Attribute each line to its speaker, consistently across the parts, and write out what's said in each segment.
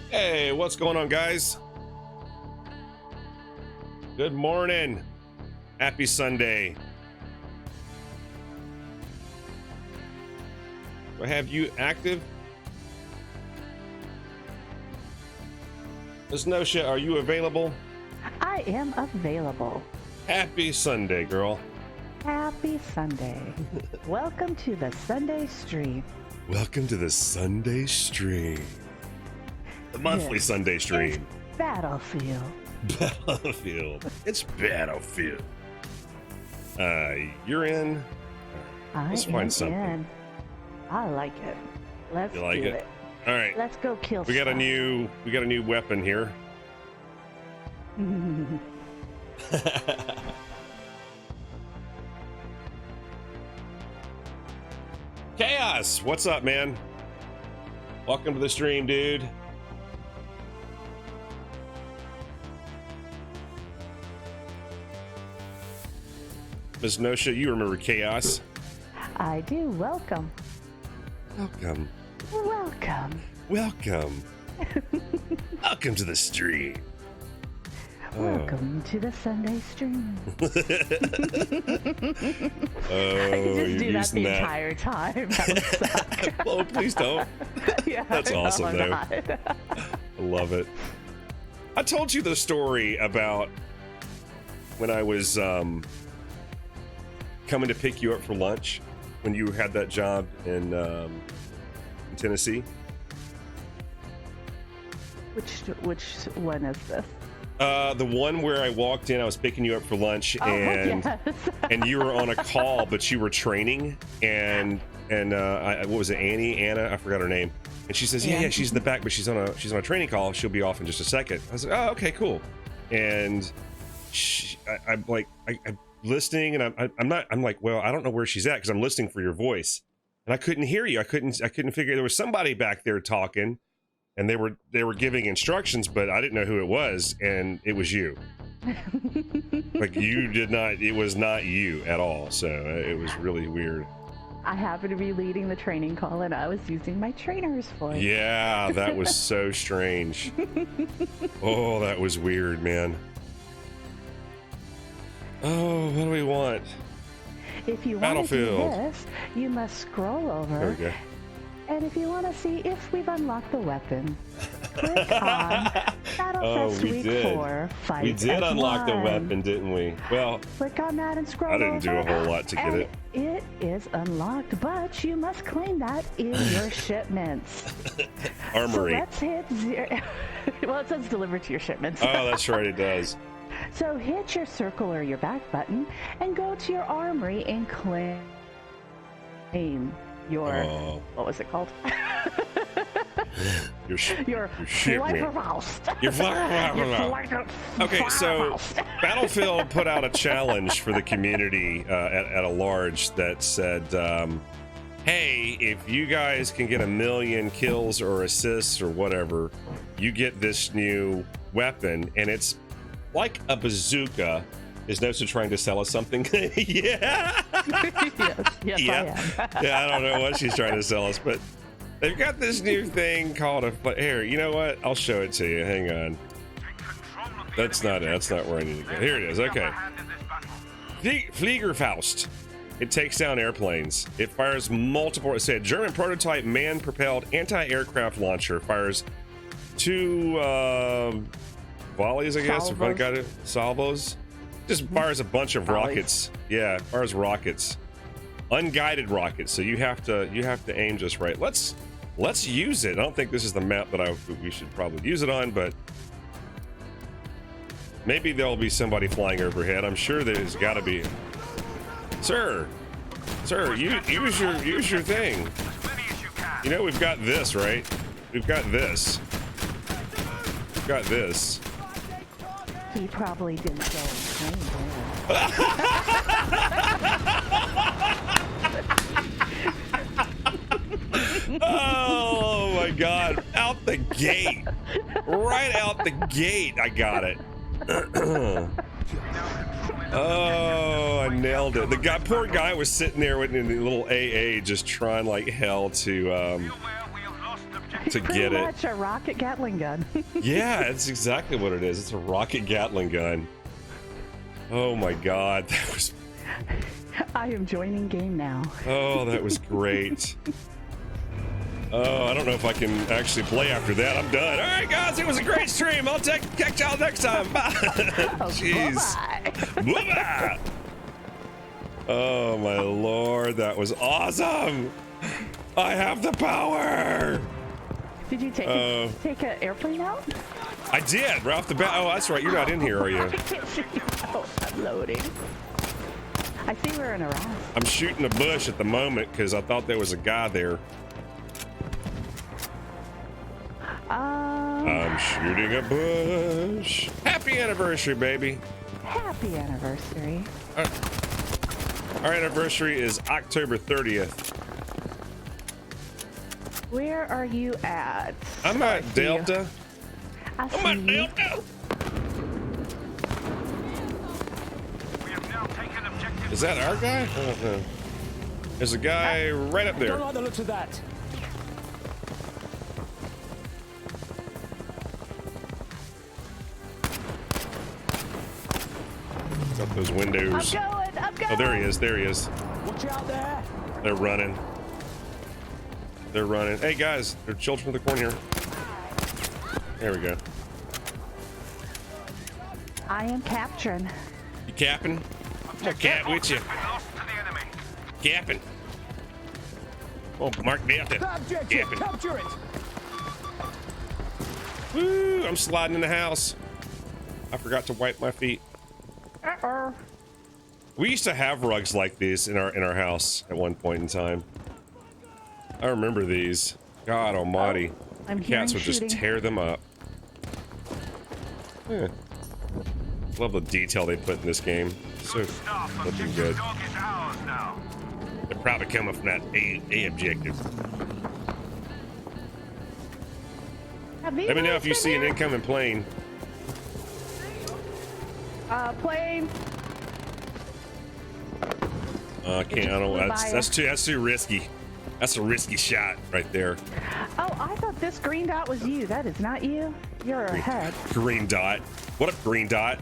Speaker 1: Hey, what's going on, guys? Good morning. Happy Sunday. Do I have you active? Ms. Nosha, are you available?
Speaker 2: I am available.
Speaker 1: Happy Sunday, girl.
Speaker 2: Happy Sunday. Welcome to the Sunday stream.
Speaker 1: Welcome to the Sunday stream. The monthly
Speaker 2: Yes.
Speaker 1: Sunday stream.
Speaker 2: It's Battlefield.
Speaker 1: Battlefield. It's Battlefield. You're in. Let's find something.
Speaker 2: In. I like it. Let's
Speaker 1: You like
Speaker 2: do
Speaker 1: it? All right.
Speaker 2: Let's go kill
Speaker 1: We got a
Speaker 2: stuff.
Speaker 1: new weapon here. Chaos, what's up, man? Welcome to the stream, dude. Ms. Nosha, you remember Chaos?
Speaker 2: I do. Welcome.
Speaker 1: Welcome.
Speaker 2: Welcome.
Speaker 1: Welcome. Welcome to the stream.
Speaker 2: Welcome to the Sunday stream.
Speaker 1: Oh,
Speaker 2: I could just
Speaker 1: you're
Speaker 2: do that
Speaker 1: using
Speaker 2: the
Speaker 1: that.
Speaker 2: entire time. That would suck.
Speaker 1: Oh, please don't.
Speaker 2: Yeah,
Speaker 1: That's
Speaker 2: no,
Speaker 1: awesome,
Speaker 2: I'm
Speaker 1: though.
Speaker 2: not.
Speaker 1: I love it. I told you the story about when I was coming to pick you up for lunch when you had that job in Tennessee.
Speaker 2: Which one is this?
Speaker 1: The one where I walked in, I was picking you up for lunch, and
Speaker 2: yes.
Speaker 1: and you were on a call, but you were training, and what was it, Anna? I forgot her name. And she says, yeah, she's in the back, but she's on a training call. She'll be off in just a second. I was like, oh, okay, cool. And I'm like, I'm listening, and I'm like, well, I don't know where she's at because I'm listening for your voice, and I couldn't hear you. I couldn't figure. There was somebody back there talking, and they were giving instructions, but I didn't know who it was, and it was you. Like, you did not. It was not you at all. So it was really weird.
Speaker 2: I happened to be leading the training call, and I was using my trainer's voice.
Speaker 1: Yeah, that was so strange. Oh, that was weird, man. Oh, what do we want?
Speaker 2: If you want to do
Speaker 1: Battlefield.
Speaker 2: this, you must scroll over.
Speaker 1: There we go.
Speaker 2: And if you want to see if we've unlocked the weapon, click on Battle
Speaker 1: Oh,
Speaker 2: Fest
Speaker 1: we
Speaker 2: Week
Speaker 1: did.
Speaker 2: 4, Fight
Speaker 1: We did
Speaker 2: as
Speaker 1: unlock the
Speaker 2: One.
Speaker 1: weapon, didn't we? Well,
Speaker 2: Click on that and scroll
Speaker 1: I didn't do a
Speaker 2: over,
Speaker 1: whole lot to get
Speaker 2: and
Speaker 1: it.
Speaker 2: it is unlocked, but you must claim that in your shipments.
Speaker 1: Armory.
Speaker 2: So let's hit zero. Well, it says deliver to your shipments.
Speaker 1: Oh, that's right, it does.
Speaker 2: So hit your circle or your back button and go to your armory and claim your,
Speaker 1: Oh.
Speaker 2: what was it called?
Speaker 1: Your
Speaker 2: Your
Speaker 1: shipment.
Speaker 2: Fleischwurst.
Speaker 1: Your Fleischwurst. Okay, so Battlefield put out a challenge for the community at a large that said, hey, if you guys can get 1 million kills or assists or whatever, you get this new weapon, and it's like a bazooka. Is Nosa trying to sell us something? Yeah.
Speaker 2: Yes,
Speaker 1: Yeah.
Speaker 2: I am.
Speaker 1: Yeah, I don't know what she's trying to sell us, but they've got this new thing called a. Here, you know what? I'll show it to you. Hang on. That's not it. That's not where I need to go. Here it is. Okay. Fliegerfaust. It takes down airplanes. It fires multiple. It said German prototype man-propelled anti-aircraft launcher fires 2 volleys, I guess. If I got it, salvos. Just fires a bunch of rockets. Yeah, fires rockets. Unguided rockets. So you have to aim just right. Let's use it. I don't think this is the map that we should probably use it on, but maybe there'll be somebody flying overhead. I'm sure there's got to be. Sir, use your thing. You know we've got this, right? We've got this. We've got this.
Speaker 2: He probably didn't go insane
Speaker 1: Oh my god, out the gate. Right out the gate, I got it. Oh, I nailed it. The poor guy was sitting there with the little AA just trying like hell to get it.
Speaker 2: Much a rocket Gatling gun.
Speaker 1: Yeah, it's exactly what it is. It's a rocket Gatling gun. Oh my god, that was.
Speaker 2: I am joining game now.
Speaker 1: Oh, that was great. Oh, I don't know if I can actually play after that. I'm done. All right, guys, it was a great stream. I'll catch y'all next time. Bye. Jeez. Bye-bye. Oh my lord, that was awesome. I have the power.
Speaker 2: Did you take an airplane out?
Speaker 1: I did, right off the bat. Oh, that's right. You're not in here, are you?
Speaker 2: I can't see you. Oh, I'm loading. I see we're in a raft.
Speaker 1: I'm shooting a bush at the moment because I thought there was a guy there. I'm shooting a bush. Happy anniversary, baby.
Speaker 2: Happy anniversary.
Speaker 1: Our anniversary is October 30th.
Speaker 2: Where are you at?
Speaker 1: I'm at Delta.
Speaker 2: I'm
Speaker 1: at Delta. Is that our guy? I don't know. There's a guy right up there.
Speaker 3: Don't like the looks of that.
Speaker 1: Got those windows.
Speaker 2: I'm going.
Speaker 1: Oh, there he is. There he is.
Speaker 3: Watch out there.
Speaker 1: They're running. They're running. Hey guys, they're children of the corn here. There we go.
Speaker 2: I am capturing.
Speaker 1: You capping? I'm a cat with you. Capping. Oh, Mark Delta. Capping.
Speaker 3: Capture it.
Speaker 1: Woo! I'm sliding in the house. I forgot to wipe my feet.
Speaker 2: Uh-oh.
Speaker 1: We used to have rugs like these in our house at one point in time. I remember these. God almighty.
Speaker 2: I'm
Speaker 1: Cats would
Speaker 2: shooting.
Speaker 1: just tear them up. Yeah. Love the detail they put in this game. So looking good. They're probably coming from that A objective. Let me know if you see an incoming plane.
Speaker 2: Plane.
Speaker 1: I can't. I don't. That's too risky. That's a risky shot right there.
Speaker 2: Oh, I thought this green dot was you. That is not you. You're ahead.
Speaker 1: Green dot. What up, green dot?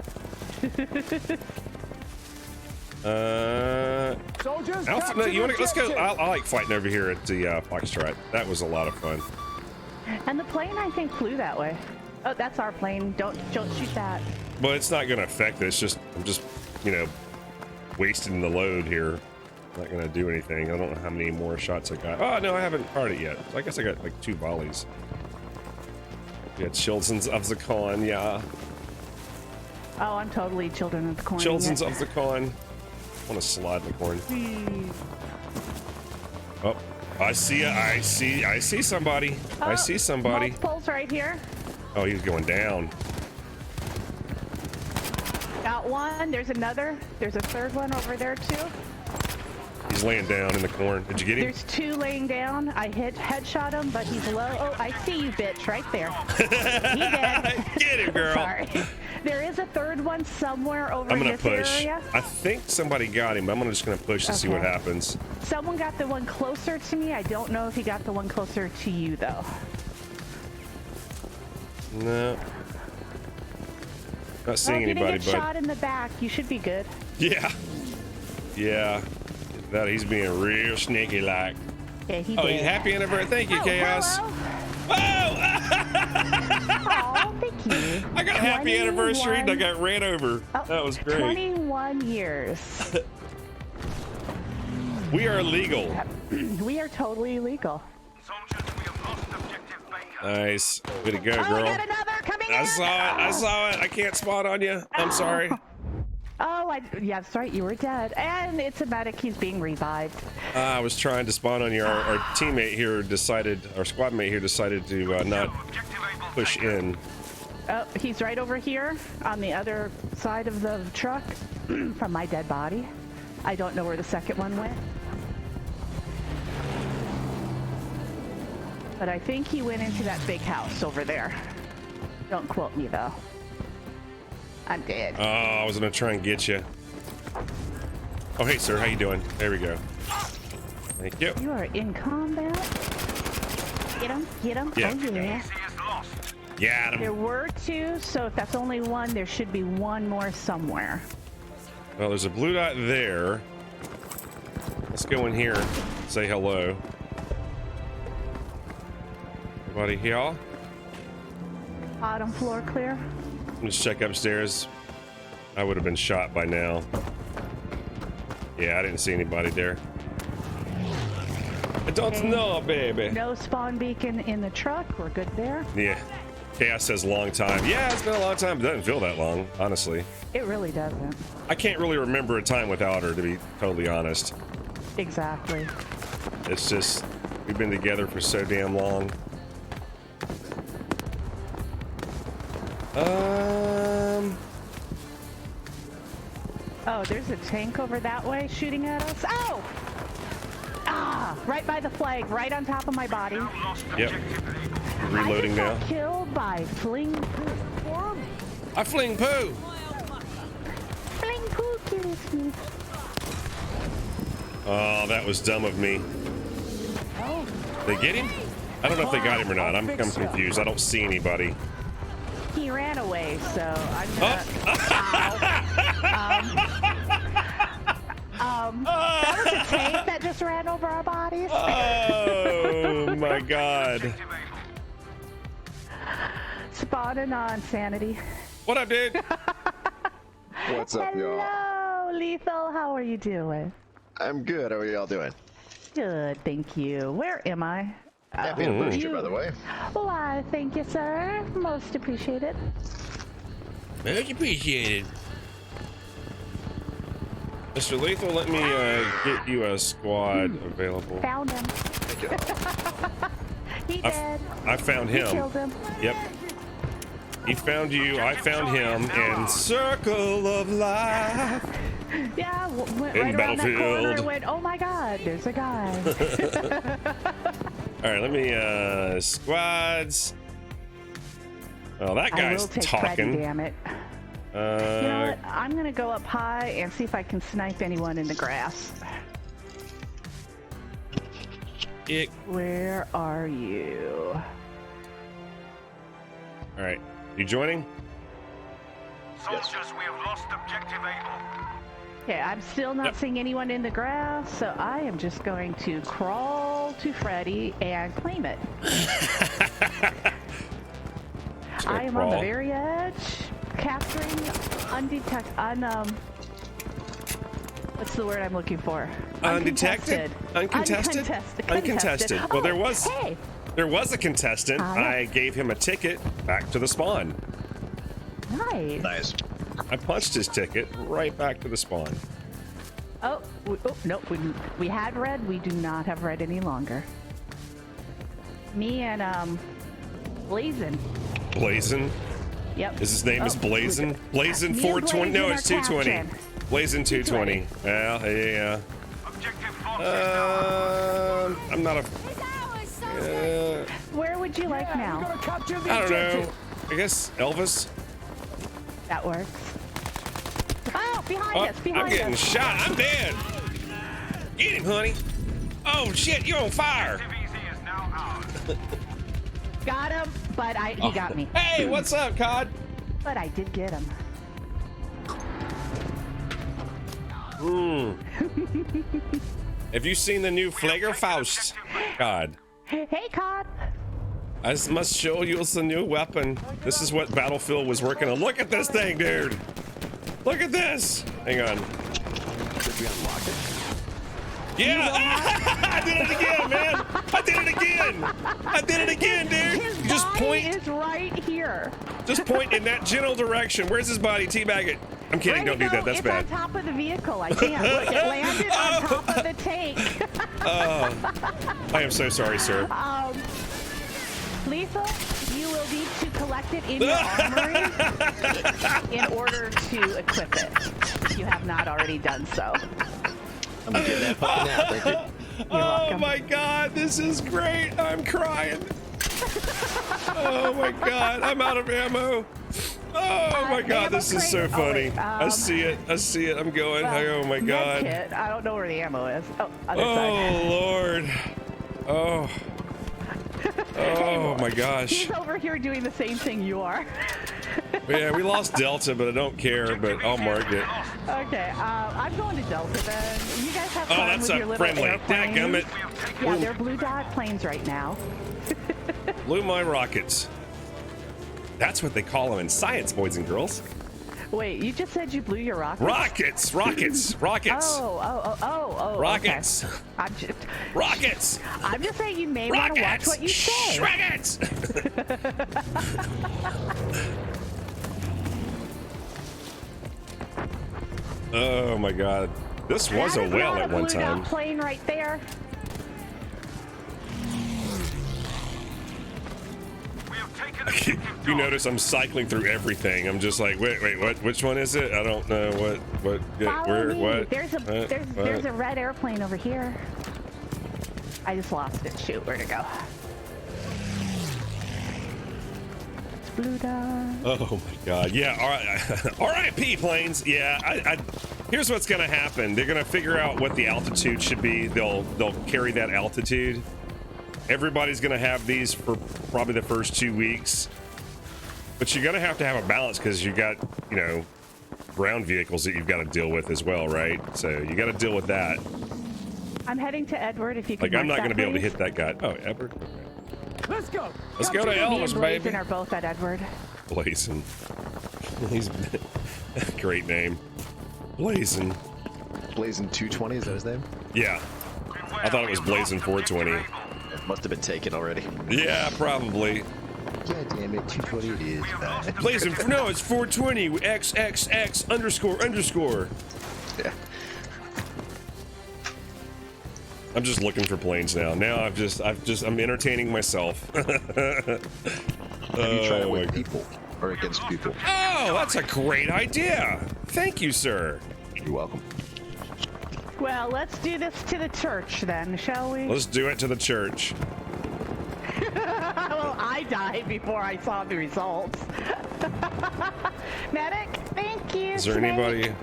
Speaker 3: Soldiers,
Speaker 1: Alpha, no, you want to? Let's go.
Speaker 3: objective.
Speaker 1: I like fighting over here at the Foxtrot. That was a lot of fun.
Speaker 2: And the plane, I think, flew that way. Oh, that's our plane. Don't shoot that.
Speaker 1: But it's not going to affect it. It's just I'm just, you know, wasting the load here. Not going to do anything. I don't know how many more shots I got. Oh no, I haven't fired it yet. So I guess I got like 2 volleys. Yeah, Children's of the Corn. Yeah.
Speaker 2: Oh, I'm totally Children of the Corn.
Speaker 1: Children's of the Corn. I want to slide in the corn. Oh, I see somebody. I see somebody.
Speaker 2: Multiples right here.
Speaker 1: Oh, he's going down.
Speaker 2: Got one. There's another. There's a third one over there too.
Speaker 1: He's laying down in the corn. Did you get him?
Speaker 2: There's 2 laying down. I headshot him, but he's low. Oh, I see you, bitch, right there. He dead.
Speaker 1: Get him, girl.
Speaker 2: Sorry. There is a third one somewhere over
Speaker 1: I'm
Speaker 2: in
Speaker 1: gonna
Speaker 2: this
Speaker 1: push.
Speaker 2: area.
Speaker 1: I think somebody got him. Just gonna push to see what
Speaker 2: Okay.
Speaker 1: happens.
Speaker 2: Someone got the one closer to me. I don't know if he got the one closer to you, though.
Speaker 1: No. Not seeing
Speaker 2: Well, if
Speaker 1: anybody,
Speaker 2: you didn't get
Speaker 1: but
Speaker 2: shot in the back, you should be good.
Speaker 1: yeah, yeah. That he's being real sneaky like.
Speaker 2: Yeah, he
Speaker 1: Oh,
Speaker 2: did.
Speaker 1: happy anniversary! Thank you,
Speaker 2: Oh,
Speaker 1: Chaos.
Speaker 2: hello.
Speaker 1: Oh!
Speaker 2: Oh, thank you.
Speaker 1: I got a happy anniversary and I
Speaker 2: 21
Speaker 1: got ran over.
Speaker 2: Oh,
Speaker 1: That was great.
Speaker 2: 21 years.
Speaker 1: We are legal.
Speaker 2: We are totally illegal.
Speaker 1: Nice. Way to go,
Speaker 2: Oh,
Speaker 1: girl.
Speaker 2: we got another coming in.
Speaker 1: I saw it. I can't spot on you. I'm sorry.
Speaker 2: Oh, yeah, that's right. You were dead. And it's a medic. He's being revived.
Speaker 1: I was trying to spawn on you. Our teammate here decided, our squad mate here decided to not push in.
Speaker 2: Oh, he's right over here on the other side of the truck from my dead body. I don't know where the second one went. But I think he went into that big house over there. Don't quote me, though. I'm dead.
Speaker 1: Oh, I was gonna try and get you. Oh, hey, sir. How you doing? There we go. Thank you.
Speaker 2: You are in combat. Get him, get him.
Speaker 1: Yeah.
Speaker 2: Oh, yeah.
Speaker 1: Got
Speaker 2: There
Speaker 1: him.
Speaker 2: were 2, so if that's only one, there should be one more somewhere.
Speaker 1: Well, there's a blue dot there. Let's go in here. Say hello. Everybody here?
Speaker 2: Bottom floor clear.
Speaker 1: Let's check upstairs. I would have been shot by now. Yeah, I didn't see anybody there. I don't know, baby.
Speaker 2: No spawn beacon in the truck. We're good there.
Speaker 1: Yeah. Chaos says long time. Yeah, it's been a long time. It doesn't feel that long, honestly.
Speaker 2: It really doesn't.
Speaker 1: I can't really remember a time without her, to be totally honest.
Speaker 2: Exactly.
Speaker 1: It's just, we've been together for so damn long.
Speaker 2: Oh, there's a tank over that way shooting at us. Oh! Ah! Right by the flag, right on top of my body.
Speaker 1: Yep. Reloading
Speaker 2: I
Speaker 1: now.
Speaker 2: just got killed by fling poo.
Speaker 1: I fling poo.
Speaker 2: Fling poo kills me.
Speaker 1: Oh, that was dumb of me.
Speaker 2: Oh,
Speaker 1: They get him? I don't know if they got him or not. I'm confused. I don't see anybody.
Speaker 2: he ran away, so I'm gonna. That was a tank that just ran over our bodies.
Speaker 1: Oh my god.
Speaker 2: Spawning on sanity.
Speaker 1: What up, dude?
Speaker 4: What's up, y'all?
Speaker 2: Hello, Lethal. How are you doing?
Speaker 4: I'm good. How are y'all doing?
Speaker 2: Good, thank you. Where am I?
Speaker 4: Happy anniversary, by the way.
Speaker 2: Why, thank you, sir. Most appreciated.
Speaker 1: Much appreciated. Mr. Lethal, let me get you a squad available.
Speaker 2: Found him.
Speaker 4: Thank you.
Speaker 2: He dead.
Speaker 1: I found
Speaker 2: He
Speaker 1: him.
Speaker 2: killed him.
Speaker 1: Yep. He found you, I found him, and Circle of Life.
Speaker 2: Yeah, went
Speaker 1: In
Speaker 2: right around that corner
Speaker 1: Battlefield.
Speaker 2: and went, oh my god, there's a guy.
Speaker 1: Alright, let me, squads. Oh, that
Speaker 2: I
Speaker 1: guy's
Speaker 2: will take
Speaker 1: talking.
Speaker 2: credit, damn it. You know what? I'm gonna go up high and see if I can snipe anyone in the grass.
Speaker 1: It.
Speaker 2: Where are you?
Speaker 1: Alright, you joining?
Speaker 5: Soldiers, we have lost objective Able.
Speaker 2: Okay, I'm still not seeing anyone in the grass, so I am just going to crawl to Freddy and claim it. I am on the very edge, capturing what's the word I'm looking for?
Speaker 1: Undetected? Uncontested? Uncontested. Well, there was a contestant. I gave him a ticket back to the spawn.
Speaker 4: Nice.
Speaker 1: I punched his ticket right back to the spawn.
Speaker 2: Oh no, we had red. We do not have red any longer. Me and Blazin.
Speaker 1: Blazin?
Speaker 2: Yep.
Speaker 1: His name is Blazin? Blazin 420? No, it's 220. Blazin 220. Well, yeah. I'm not a...
Speaker 2: Where would you like now?
Speaker 1: I don't know. I guess Elvis?
Speaker 2: That works. Oh, behind us, behind us.
Speaker 1: I'm getting shot. I'm dead. Get him, honey. Oh, shit, you're on fire.
Speaker 2: Got him, but he got me.
Speaker 1: Hey, what's up, Cod?
Speaker 2: But I did get him.
Speaker 1: Have you seen the new Flaggerfaust? Cod.
Speaker 2: Hey, Cod.
Speaker 1: I must show you the new weapon. This is what Battlefield was working on. Look at this thing, dude. Look at this. Hang on.
Speaker 4: Did we unlock it?
Speaker 1: Yeah, I did it again, man. I did it again, dude.
Speaker 2: His
Speaker 1: You just
Speaker 2: body
Speaker 1: point.
Speaker 2: is right here.
Speaker 1: Just point in that general direction. Where's his body? Teabag it. I'm kidding. Don't do that. That's bad.
Speaker 2: It's on top of the vehicle. I can't. Look, it landed on top of the tank.
Speaker 1: I am so sorry, sir.
Speaker 2: Lethal, you will need to collect it in your armory in order to equip it. If you have not already done so.
Speaker 4: I'm gonna get that puppy now. Thank you.
Speaker 1: Oh my God, this is great. I'm crying. Oh my God, I'm out of ammo. Oh my God, this is so funny. I see it. I'm going. Oh my God.
Speaker 2: Kit. I don't know where the ammo is. Oh, other
Speaker 1: Oh
Speaker 2: side.
Speaker 1: Lord. Oh. Oh my gosh.
Speaker 2: He's over here doing the same thing you are.
Speaker 1: Yeah, we lost Delta, but I don't care. But I'll mark it.
Speaker 2: Okay, I'm going to Delta then. You guys have fun
Speaker 1: that's
Speaker 2: with your
Speaker 1: a
Speaker 2: little
Speaker 1: friendly.
Speaker 2: airplanes.
Speaker 1: Dadgummit.
Speaker 2: Yeah, they're blue dot planes right now.
Speaker 1: Blew my rockets. That's what they call them in science, boys and girls.
Speaker 2: Wait, you just said you blew your rockets?
Speaker 1: Rockets.
Speaker 2: Oh.
Speaker 1: Rockets.
Speaker 2: Okay.
Speaker 1: Rockets.
Speaker 2: I'm just saying you may want to watch what you say.
Speaker 1: Rockets. Oh my God. This was a whale at one time.
Speaker 2: That plane right there.
Speaker 1: You notice I'm cycling through everything. I'm just like, wait, what? Which one is it? I don't know what,
Speaker 2: Follow me.
Speaker 1: what?
Speaker 2: There's a red airplane over here. I just lost it. Shoot, where'd it go? It's blue dot.
Speaker 1: Oh my God. Yeah. All right. R.I.P. planes. Yeah. I here's what's gonna happen. They're gonna figure out what the altitude should be. They'll carry that altitude. Everybody's gonna have these for probably the first 2 weeks, but you're gonna have to have a balance because you got, you know, ground vehicles that you've got to deal with as well, right? So you got to deal with that.
Speaker 2: I'm heading to Edward. If you can.
Speaker 1: Like I'm not gonna be able to
Speaker 2: please.
Speaker 1: hit that guy. Oh, Edward.
Speaker 3: Let's go.
Speaker 1: Let's go to
Speaker 2: Me and
Speaker 1: Elvis,
Speaker 2: Blazin
Speaker 1: baby.
Speaker 2: are both at Edward.
Speaker 1: Blazin. He's great name. Blazin.
Speaker 4: Blazin 220, is that his name?
Speaker 1: Yeah. I thought it was Blazin 420.
Speaker 4: It must have been taken already.
Speaker 1: Yeah, probably.
Speaker 4: God damn it, 220 it is.
Speaker 1: Blazin. No, it's 420. XXX __.
Speaker 4: Yeah.
Speaker 1: I'm just looking for planes now. Now I'm entertaining myself.
Speaker 4: Have you tried it with people or against people?
Speaker 1: Oh, that's a great idea. Thank you, sir.
Speaker 4: You're welcome.
Speaker 2: Well, let's do this to the church then, shall we?
Speaker 1: Let's do it to the church.
Speaker 2: Well, I died before I saw the results. Medic, thank you.
Speaker 1: Is there
Speaker 2: Snake.
Speaker 1: anybody?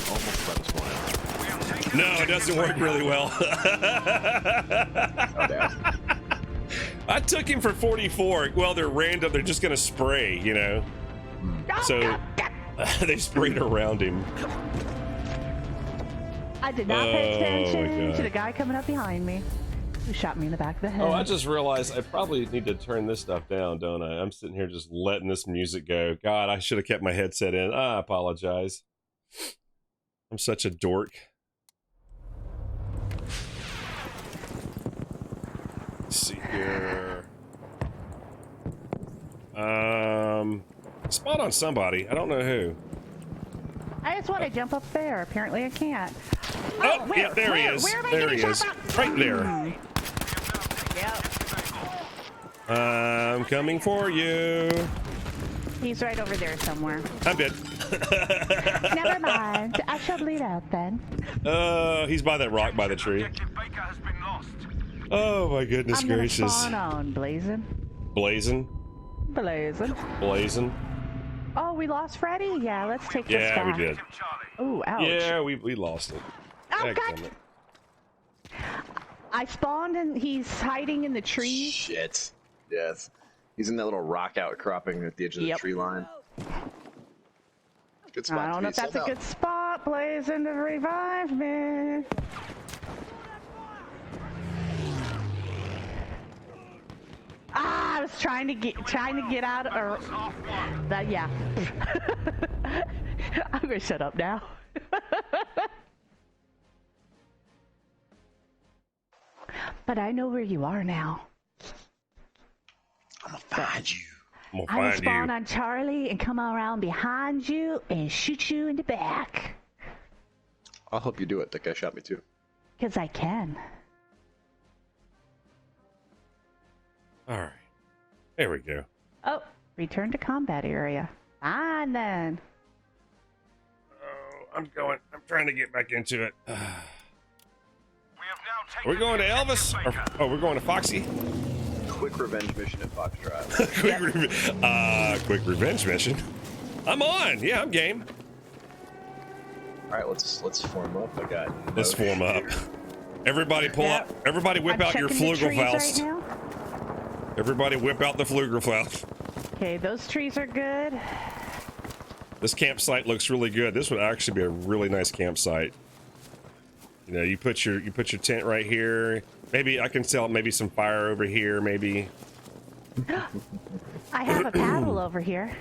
Speaker 4: Almost about this one.
Speaker 1: No, it doesn't work really well. I took him for 44. Well, they're random. They're just gonna spray, you know. So they sprayed around him.
Speaker 2: I did not pay
Speaker 1: Oh, my
Speaker 2: attention
Speaker 1: God.
Speaker 2: to the guy coming up behind me who shot me in the back of the head.
Speaker 1: Oh, I just realized I probably need to turn this stuff down, don't I? I'm sitting here just letting this music go. God, I should have kept my headset in. I apologize. I'm such a dork. Let's see here. Spot on somebody. I don't know who.
Speaker 2: I just want to jump up there. Apparently I can't.
Speaker 1: Oh, yeah, there he is.
Speaker 2: Where am I
Speaker 1: There he
Speaker 2: getting
Speaker 1: is.
Speaker 2: shot from?
Speaker 1: Right there.
Speaker 2: Yep.
Speaker 1: I'm coming for you.
Speaker 2: He's right over there somewhere.
Speaker 1: I'm dead.
Speaker 2: Never mind. I shall bleed out then.
Speaker 1: He's by that rock by the tree. Oh my goodness
Speaker 2: I'm gonna
Speaker 1: gracious.
Speaker 2: spawn on blazing.
Speaker 1: Blazing.
Speaker 2: Blazing.
Speaker 1: Blazing.
Speaker 2: Oh, we lost Freddy? Yeah, let's take this
Speaker 1: Yeah,
Speaker 2: back.
Speaker 1: we did.
Speaker 2: Ooh, ouch.
Speaker 1: Yeah, we lost it.
Speaker 2: Oh,
Speaker 1: Heck,
Speaker 2: God.
Speaker 1: damn it.
Speaker 2: I spawned and he's hiding in the trees.
Speaker 4: Shit. Yes. He's in that little rock outcropping at the edge of the
Speaker 2: Yep.
Speaker 4: tree line. Good spot.
Speaker 2: I don't know if that's a good spot, blazing to revive me. Ah, I was trying to get out or that. Yeah. I'm gonna shut up now. But I know where you are now.
Speaker 4: I'm gonna find you.
Speaker 1: I'm
Speaker 2: I will
Speaker 1: gonna find
Speaker 2: spawn
Speaker 1: you.
Speaker 2: on Charlie and come around behind you and shoot you in the back.
Speaker 4: I'll help you do it. That guy shot me too.
Speaker 2: 'Cause I can.
Speaker 1: All right. There we go.
Speaker 2: Oh, return to combat area. Fine then.
Speaker 1: Oh, I'm trying to get back into it. Are we going to Elvis? Or, we're going to Foxy?
Speaker 4: Quick revenge mission at Fox Drive.
Speaker 1: Quick revenge mission. I'm on. Yeah, I'm game.
Speaker 4: All right, let's form up. I got.
Speaker 1: Let's form up. Everybody pull up. Everybody whip
Speaker 2: I'm
Speaker 1: out your
Speaker 2: checking the trees
Speaker 1: Flugelfaust.
Speaker 2: right now.
Speaker 1: Everybody whip out the Flugelfaust.
Speaker 2: Okay, those trees are good.
Speaker 1: This campsite looks really good. This would actually be a really nice campsite. You know, you put your tent right here. Maybe I can sell maybe some fire over here. Maybe.
Speaker 2: I have a paddle over here.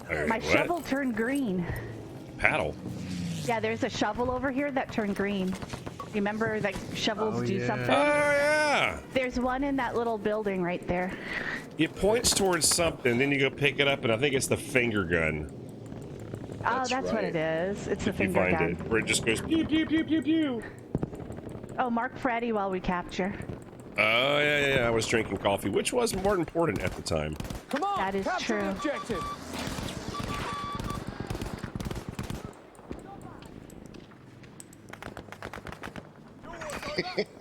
Speaker 1: Hey,
Speaker 2: My
Speaker 1: what?
Speaker 2: shovel turned green.
Speaker 1: Paddle.
Speaker 2: Yeah, there's a shovel over here that turned green. Remember that shovels do something?
Speaker 1: Oh yeah.
Speaker 2: There's one in that little building right there.
Speaker 1: It points towards something, then you go pick it up, and I think it's the finger gun.
Speaker 2: That's what
Speaker 4: right.
Speaker 2: it is. It's the
Speaker 1: If you
Speaker 2: finger
Speaker 1: find
Speaker 2: gun.
Speaker 1: it, where it just goes pew pew pew pew pew.
Speaker 2: Oh, mark Freddy while we capture.
Speaker 1: Oh yeah. I was drinking coffee, which was more important at the time.
Speaker 3: Come on,
Speaker 2: That is
Speaker 3: capture the
Speaker 2: true.
Speaker 3: objective.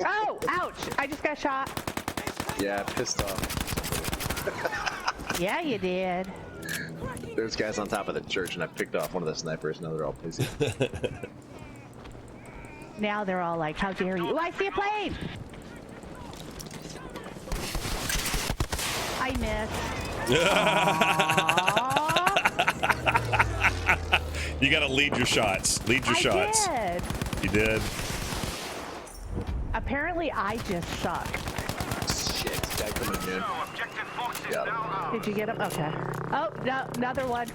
Speaker 2: Oh, ouch! I just got shot.
Speaker 4: Yeah, pissed off.
Speaker 2: Yeah, you did.
Speaker 4: There's guys on top of the church, and I picked off one of the snipers. Now they're all pissy.
Speaker 2: Now they're all like, how dare you? Oh, I see a plane! I missed. Aw.
Speaker 1: You gotta lead your shots. Lead your shots.
Speaker 2: I did.
Speaker 1: You did.
Speaker 2: Apparently, I just suck.
Speaker 4: Shit, guy coming in. Got him.
Speaker 2: Did you get him? Okay. Oh, no, another one.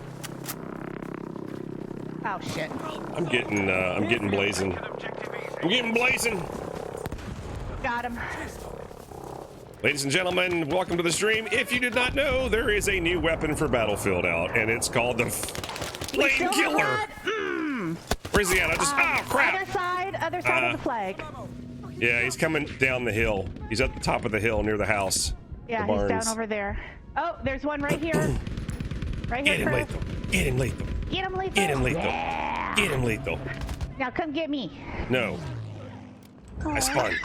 Speaker 2: Oh, shit.
Speaker 1: I'm getting blazing. I'm getting blazing.
Speaker 2: Got him.
Speaker 1: Ladies and gentlemen, welcome to the stream. If you did not know, there is a new weapon for Battlefield out, and it's called the Flame
Speaker 2: still
Speaker 1: Killer.
Speaker 2: have that?
Speaker 1: Where's he at? Oh crap!
Speaker 2: Other side of the flag.
Speaker 1: Yeah, he's coming down the hill. He's at the top of the hill near the house.
Speaker 2: Yeah,
Speaker 1: the
Speaker 2: he's
Speaker 1: barns.
Speaker 2: down over there. Oh, there's one right here. Right here,
Speaker 1: Get him,
Speaker 2: Kurt.
Speaker 1: Lethal. Get him, Lethal.
Speaker 2: Get him, Lethal.
Speaker 1: Get him, Lethal.
Speaker 2: Yeah.
Speaker 1: Get him, Lethal.
Speaker 2: Now come get me.
Speaker 1: No. I spawned.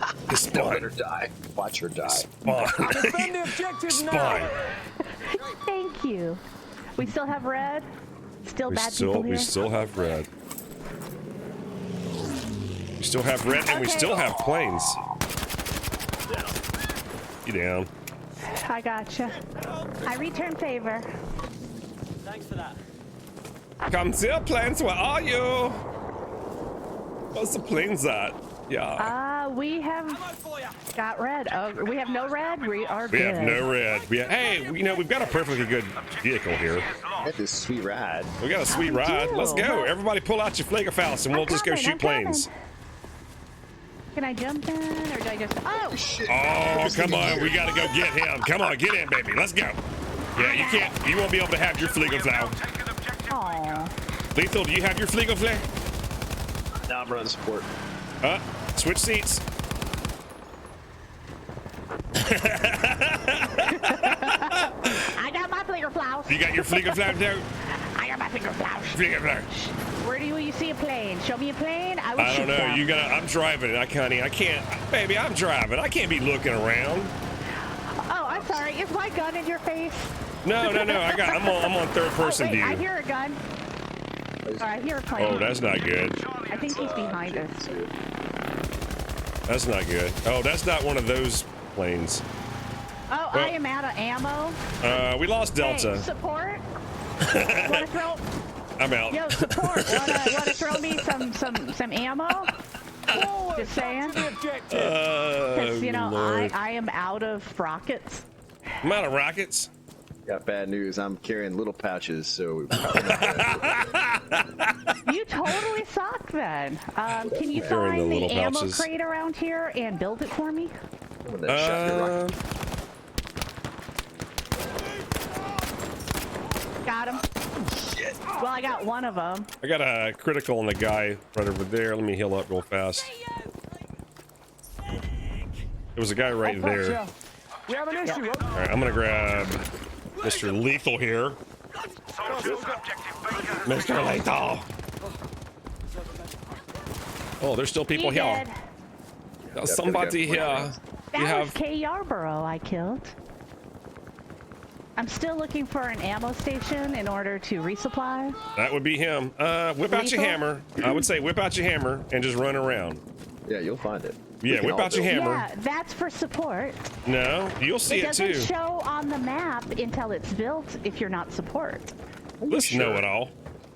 Speaker 1: I
Speaker 4: Don't let her
Speaker 1: spawned.
Speaker 4: die. Watch her die.
Speaker 1: Spawn.
Speaker 3: Defend the objective
Speaker 1: Spawn.
Speaker 3: now.
Speaker 2: Thank you. We still have red. Still bad people here.
Speaker 1: We still have red. We still have red, and we
Speaker 2: Okay.
Speaker 1: still have planes. You down?
Speaker 2: I gotcha. I return favor.
Speaker 3: Thanks for that.
Speaker 1: Come to planes. Where are you? What's the planes at? Yeah.
Speaker 2: We have got red. Oh, we have no red. We are
Speaker 1: We
Speaker 2: good.
Speaker 1: have no red. Hey, you know, we've got a perfectly good vehicle here.
Speaker 4: Get this sweet ride.
Speaker 1: We got a sweet
Speaker 2: We
Speaker 1: ride.
Speaker 2: do.
Speaker 1: Let's go. Everybody pull out your Flagerfaust and we'll just go shoot planes.
Speaker 2: Can I jump in or do I just... Oh!
Speaker 4: Shit.
Speaker 1: Oh, come on. We got to go get him. Come on, get in, baby. Let's go. Yeah, you can't. You won't be able to have your Flagerfaust.
Speaker 2: Aw.
Speaker 1: Lethal, do you have your Flagerfaust?
Speaker 4: Now I'm running support.
Speaker 1: Switch seats.
Speaker 2: I got my Flagerflaus.
Speaker 1: You got your Flagerfaust there?
Speaker 2: I got my Flagerflaus.
Speaker 1: Flagerfaust.
Speaker 2: Where do you see a plane? Show me a plane. I will
Speaker 1: I don't
Speaker 2: shoot
Speaker 1: know.
Speaker 2: them.
Speaker 1: You gotta. I'm driving it. I can't. Baby, I'm driving. I can't be looking around.
Speaker 2: Oh, I'm sorry. Is my gun in your face?
Speaker 1: No. I'm on third person
Speaker 2: oh, wait,
Speaker 1: view.
Speaker 2: I hear a gun. Or I hear a plane.
Speaker 1: Oh, that's not good.
Speaker 2: I think he's behind us.
Speaker 1: That's not good. Oh, that's not one of those planes.
Speaker 2: Oh,
Speaker 1: Well-
Speaker 2: I am out of ammo.
Speaker 1: We lost Delta.
Speaker 2: Hey, support. Wanna throw?
Speaker 1: I'm out.
Speaker 2: Yo, support. Wanna throw me some ammo? Just saying. Because you know
Speaker 1: Lord.
Speaker 2: I am out of rockets.
Speaker 1: I'm out of rockets.
Speaker 4: Got bad news. I'm carrying little pouches, so
Speaker 2: You totally suck then. Can you
Speaker 1: Carrying the
Speaker 2: find the
Speaker 1: little
Speaker 2: ammo
Speaker 1: pouches.
Speaker 2: crate around here and build it for me?
Speaker 4: I'm gonna shot your rocket.
Speaker 2: Got him. Well, I got one of them.
Speaker 1: I got a critical on the guy right over there. Let me heal up real fast. There was a guy right there.
Speaker 3: Gotcha. We have an issue.
Speaker 1: All right, I'm gonna grab Mr. Lethal here. Mr. Lethal. Oh, there's still people
Speaker 2: He
Speaker 1: here.
Speaker 2: dead.
Speaker 1: Somebody here.
Speaker 2: That
Speaker 1: You
Speaker 2: was
Speaker 1: have.
Speaker 2: K. Yarborough I killed. I'm still looking for an ammo station in order to resupply.
Speaker 1: That would be him. Whip out your
Speaker 2: Lethal?
Speaker 1: hammer. I would say whip out your hammer and just run around.
Speaker 4: Yeah, you'll find it.
Speaker 1: Yeah,
Speaker 4: We can
Speaker 1: whip
Speaker 4: all
Speaker 1: out your
Speaker 4: build.
Speaker 1: hammer.
Speaker 2: Yeah, that's for support.
Speaker 1: No, you'll see
Speaker 2: It
Speaker 1: it
Speaker 2: doesn't
Speaker 1: too.
Speaker 2: show on the map until it's built if you're not support.
Speaker 1: Let's know it all.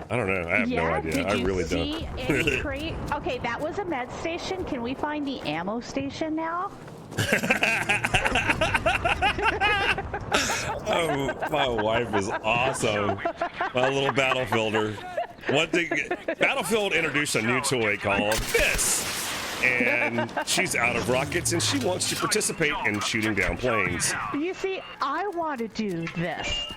Speaker 1: I don't know. I have no idea.
Speaker 2: Did
Speaker 1: I
Speaker 2: you
Speaker 1: really
Speaker 2: see
Speaker 1: don't.
Speaker 2: any crate? Okay, that was a med station. Can we find the ammo station now?
Speaker 1: Oh, my wife is awesome. My little Battlefielder. Battlefield introduced a new toy called this. And she's out of rockets and she wants to participate in shooting down planes.
Speaker 2: You see, I want to do this.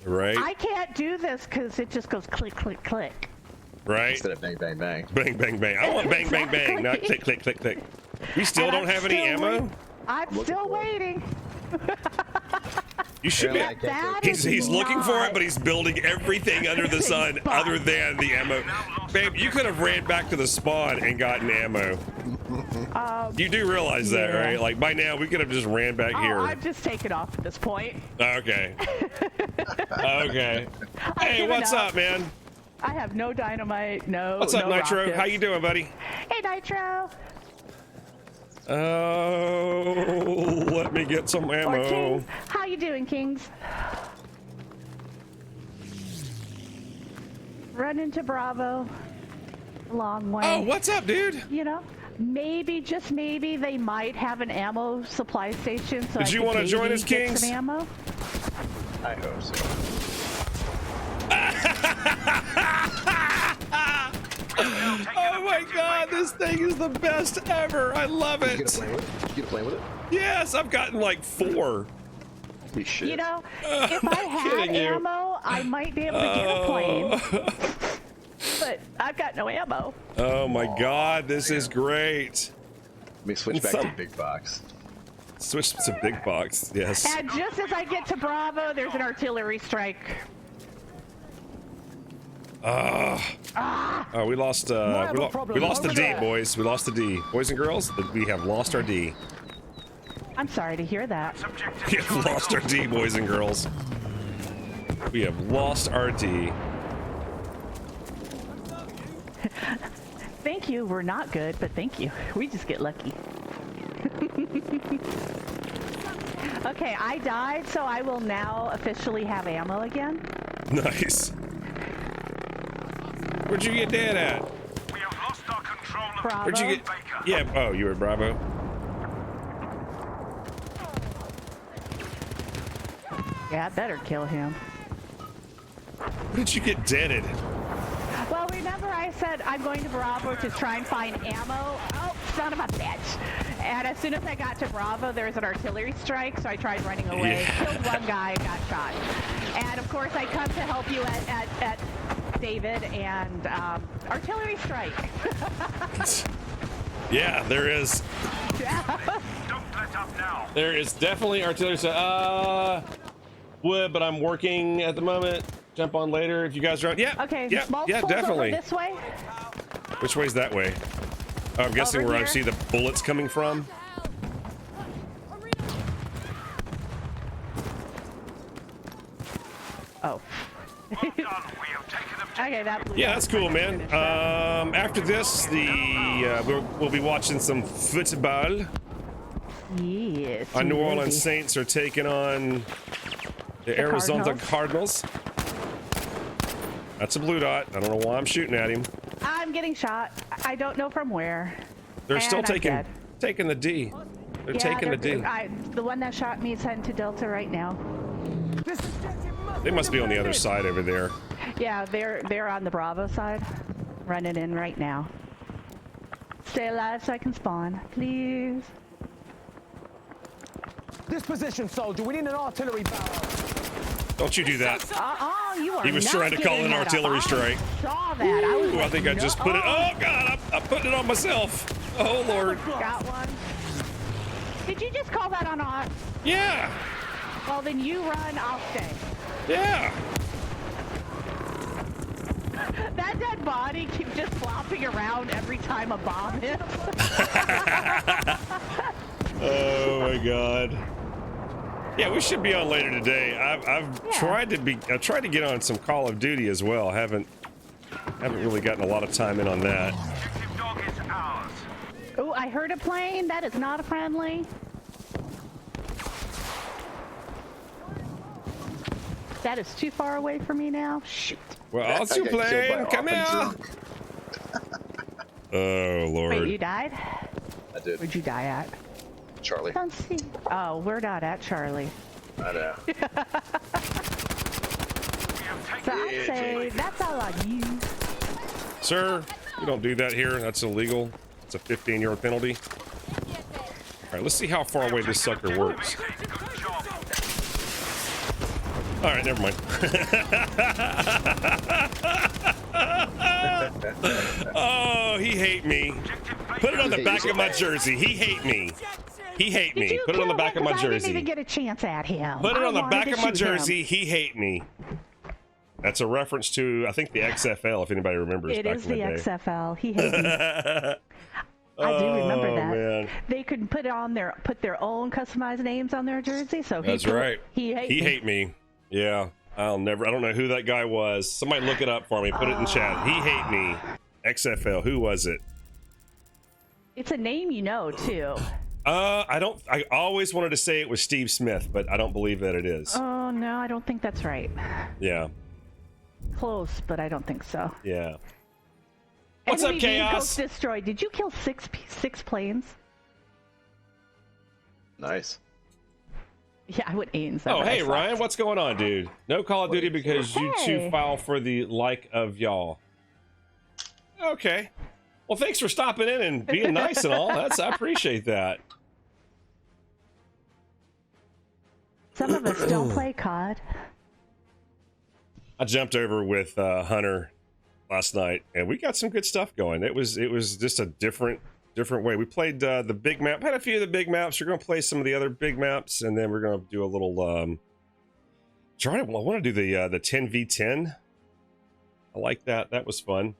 Speaker 1: Right?
Speaker 2: I can't do this because it just goes click, click, click.
Speaker 1: Right?
Speaker 4: Instead of bang, bang, bang.
Speaker 1: Bang, bang, bang. I want bang, bang, bang, not click, click, click, click. We still
Speaker 2: And
Speaker 1: don't
Speaker 2: I'm
Speaker 1: have any
Speaker 2: still
Speaker 1: ammo?
Speaker 2: wait- I'm still waiting.
Speaker 1: You should be.
Speaker 4: Yeah,
Speaker 2: That
Speaker 1: He's
Speaker 2: is
Speaker 1: looking for it,
Speaker 2: not-
Speaker 1: but he's building everything under the sun other than the ammo. Babe, you could have ran back to the spawn and gotten ammo. You do realize that,
Speaker 2: yeah.
Speaker 1: right? Like by now, we could have just ran back
Speaker 2: Oh,
Speaker 1: here.
Speaker 2: I'm just taking off at this point.
Speaker 1: Okay. Okay.
Speaker 2: I've
Speaker 1: Hey,
Speaker 2: given
Speaker 1: what's
Speaker 2: up.
Speaker 1: up, man?
Speaker 2: I have no dynamite, no.
Speaker 1: What's up,
Speaker 2: no
Speaker 1: Nitro?
Speaker 2: rockets.
Speaker 1: How you doing, buddy?
Speaker 2: Hey, Nitro.
Speaker 1: Oh, let me get some
Speaker 2: Or
Speaker 1: ammo.
Speaker 2: Kings. How you doing, Kings? Run into Bravo. Long way.
Speaker 1: Oh, what's up, dude?
Speaker 2: You know, maybe, just maybe, they might have an ammo supply station. So
Speaker 1: Did
Speaker 2: I
Speaker 1: you
Speaker 2: could
Speaker 1: wanna join
Speaker 2: maybe
Speaker 1: us,
Speaker 2: get
Speaker 1: Kings?
Speaker 2: some ammo.
Speaker 4: I hope so.
Speaker 1: Oh my god, this thing is the best ever. I love
Speaker 4: You gonna
Speaker 1: it.
Speaker 4: play with it? You gonna play with it?
Speaker 1: Yes, I've gotten like 4.
Speaker 4: Holy shit.
Speaker 2: You know, if I had
Speaker 1: kidding you.
Speaker 2: ammo, I might be able to get a plane. But I've got no ammo.
Speaker 1: Oh my god, this is great.
Speaker 4: Let me switch back to big box.
Speaker 1: Switch to big box, yes.
Speaker 2: And just as I get to Bravo, there's an artillery strike.
Speaker 1: Oh, we lost
Speaker 3: have a problem
Speaker 1: we lost the
Speaker 3: over
Speaker 1: D,
Speaker 3: there.
Speaker 1: boys. We lost the D. Boys and girls, we have lost our D.
Speaker 2: I'm sorry to hear that.
Speaker 1: We have lost our D, boys and girls. We have lost our D.
Speaker 2: Thank you. We're not good, but thank you. We just get lucky. Okay, I died, so I will now officially have ammo again.
Speaker 1: Nice. Where'd you get dead at?
Speaker 5: We have lost our control
Speaker 2: Bravo.
Speaker 1: Where'd you get? Yeah. Oh, you were Bravo.
Speaker 2: Yeah, I better kill him.
Speaker 1: Where did you get deaded?
Speaker 2: Well, remember I said I'm going to Bravo to try and find ammo? Oh, son of a bitch. And as soon as I got to Bravo, there was an artillery strike, so I tried running away.
Speaker 1: Yeah.
Speaker 2: Killed one guy, got shot. And of course, I come to help you at David, and artillery strike.
Speaker 1: Yeah, there is.
Speaker 2: Yeah.
Speaker 5: Don't let up now.
Speaker 1: There is definitely artillery. Would, but I'm working at the moment. Jump on later if you guys are on. Yeah.
Speaker 2: Okay.
Speaker 1: Yeah. Yeah.
Speaker 2: Multiples
Speaker 1: Definitely.
Speaker 2: over this way.
Speaker 1: Which way's that way? Oh, I'm guessing
Speaker 2: Over
Speaker 1: where I
Speaker 2: here.
Speaker 1: see the bullets coming from.
Speaker 2: Oh.
Speaker 5: Well done. We have taken them.
Speaker 2: Okay, that blew
Speaker 1: Yeah,
Speaker 2: up.
Speaker 1: that's cool, man. After this, we'll be watching some football.
Speaker 2: Yes.
Speaker 1: Our New
Speaker 2: you will
Speaker 1: Orleans
Speaker 2: be.
Speaker 1: Saints are taking on the Arizona Cardinals. That's a blue dot. I don't know why I'm shooting at him.
Speaker 2: I'm getting shot. I don't know from where.
Speaker 1: They're still
Speaker 2: And I'm dead.
Speaker 1: taking the D. They're taking the D.
Speaker 2: The one that shot me is heading to Delta right now.
Speaker 1: They must be on the other side over there.
Speaker 2: Yeah, they're on the Bravo side, running in right now. Stay alive so I can spawn, please.
Speaker 3: This position, soldier. We need an artillery barrel.
Speaker 1: Don't you do that.
Speaker 2: You are
Speaker 1: He was
Speaker 2: not
Speaker 1: trying to call
Speaker 2: getting
Speaker 1: an
Speaker 2: that
Speaker 1: artillery
Speaker 2: up.
Speaker 1: strike.
Speaker 2: I saw that. I was
Speaker 1: Ooh, I
Speaker 2: like,
Speaker 1: think I just put it. Oh God, I'm putting it on myself. Oh Lord.
Speaker 2: Got one. Did you just call that on aught?
Speaker 1: Yeah.
Speaker 2: Well, then you run. I'll stay.
Speaker 1: Yeah.
Speaker 2: That dead body keeps just flopping around every time a bomb hits.
Speaker 1: Oh my God. Yeah, we should be on later today. I've tried to get on some Call of Duty as well. Haven't really gotten a lot of time in on that.
Speaker 5: Objective dog is ours.
Speaker 2: Oh, I heard a plane. That is not a friendly. That is too far away for me now. Shoot.
Speaker 1: Well,
Speaker 4: I
Speaker 1: I'll
Speaker 4: got killed by
Speaker 1: plane.
Speaker 4: an
Speaker 1: Come
Speaker 4: orphan
Speaker 1: here.
Speaker 4: drunk.
Speaker 1: Oh Lord.
Speaker 2: Wait, you died?
Speaker 4: I did.
Speaker 2: Where'd you die at?
Speaker 4: Charlie.
Speaker 2: Don't see. Oh, we're not at Charlie.
Speaker 4: I know.
Speaker 5: We have taken
Speaker 2: So I'd say that's all on you.
Speaker 1: Sir, we don't do that here. That's illegal. It's a 15-yard penalty. All right, let's see how far away this sucker works.
Speaker 5: good job.
Speaker 1: All right, never mind. Oh, he hate me. Put it on the back of my jersey. He hate me. He hate
Speaker 2: Did
Speaker 1: me.
Speaker 2: you
Speaker 1: Put it on the
Speaker 2: kill
Speaker 1: back
Speaker 2: him?
Speaker 1: of my
Speaker 2: 'Cause I didn't
Speaker 1: jersey.
Speaker 2: even get a chance at him.
Speaker 1: Put it
Speaker 2: I
Speaker 1: on the
Speaker 2: wanted
Speaker 1: back
Speaker 2: to
Speaker 1: of my
Speaker 2: shoot him.
Speaker 1: jersey. He hate me. That's a reference to, I think, the XFL, if anybody remembers
Speaker 2: It
Speaker 1: back
Speaker 2: is
Speaker 1: in the
Speaker 2: the
Speaker 1: day.
Speaker 2: XFL. He hates me. I do remember that.
Speaker 1: Man.
Speaker 2: They could put their own customized names on their jersey. So
Speaker 1: That's right.
Speaker 2: He hate me.
Speaker 1: Yeah. I don't know who that guy was. Somebody look it up for me. Put it in chat. He hate me. XFL. Who was it?
Speaker 2: It's a name you know too.
Speaker 1: I always wanted to say it was Steve Smith, but I don't believe that it is.
Speaker 2: Oh no, I don't think that's right.
Speaker 1: Yeah.
Speaker 2: Close, but I don't think so.
Speaker 1: Yeah. What's up,
Speaker 2: Enemy
Speaker 1: Chaos?
Speaker 2: vehicle destroyed. Did you kill six planes?
Speaker 4: Nice.
Speaker 2: Yeah, I would aim.
Speaker 1: Oh, hey, Ryan. What's going on, dude? No Call of Duty because you too
Speaker 2: Hey.
Speaker 1: foul for the like of y'all. Okay. Well, thanks for stopping in and being nice and all. I appreciate that.
Speaker 2: Some of us don't play COD.
Speaker 1: I jumped over with Hunter last night, and we got some good stuff going. It was just a different way. We played the big map. Had a few of the big maps. We're gonna play some of the other big maps, and then we're gonna do a little. I want to do the 10v10. I like that. That was fun.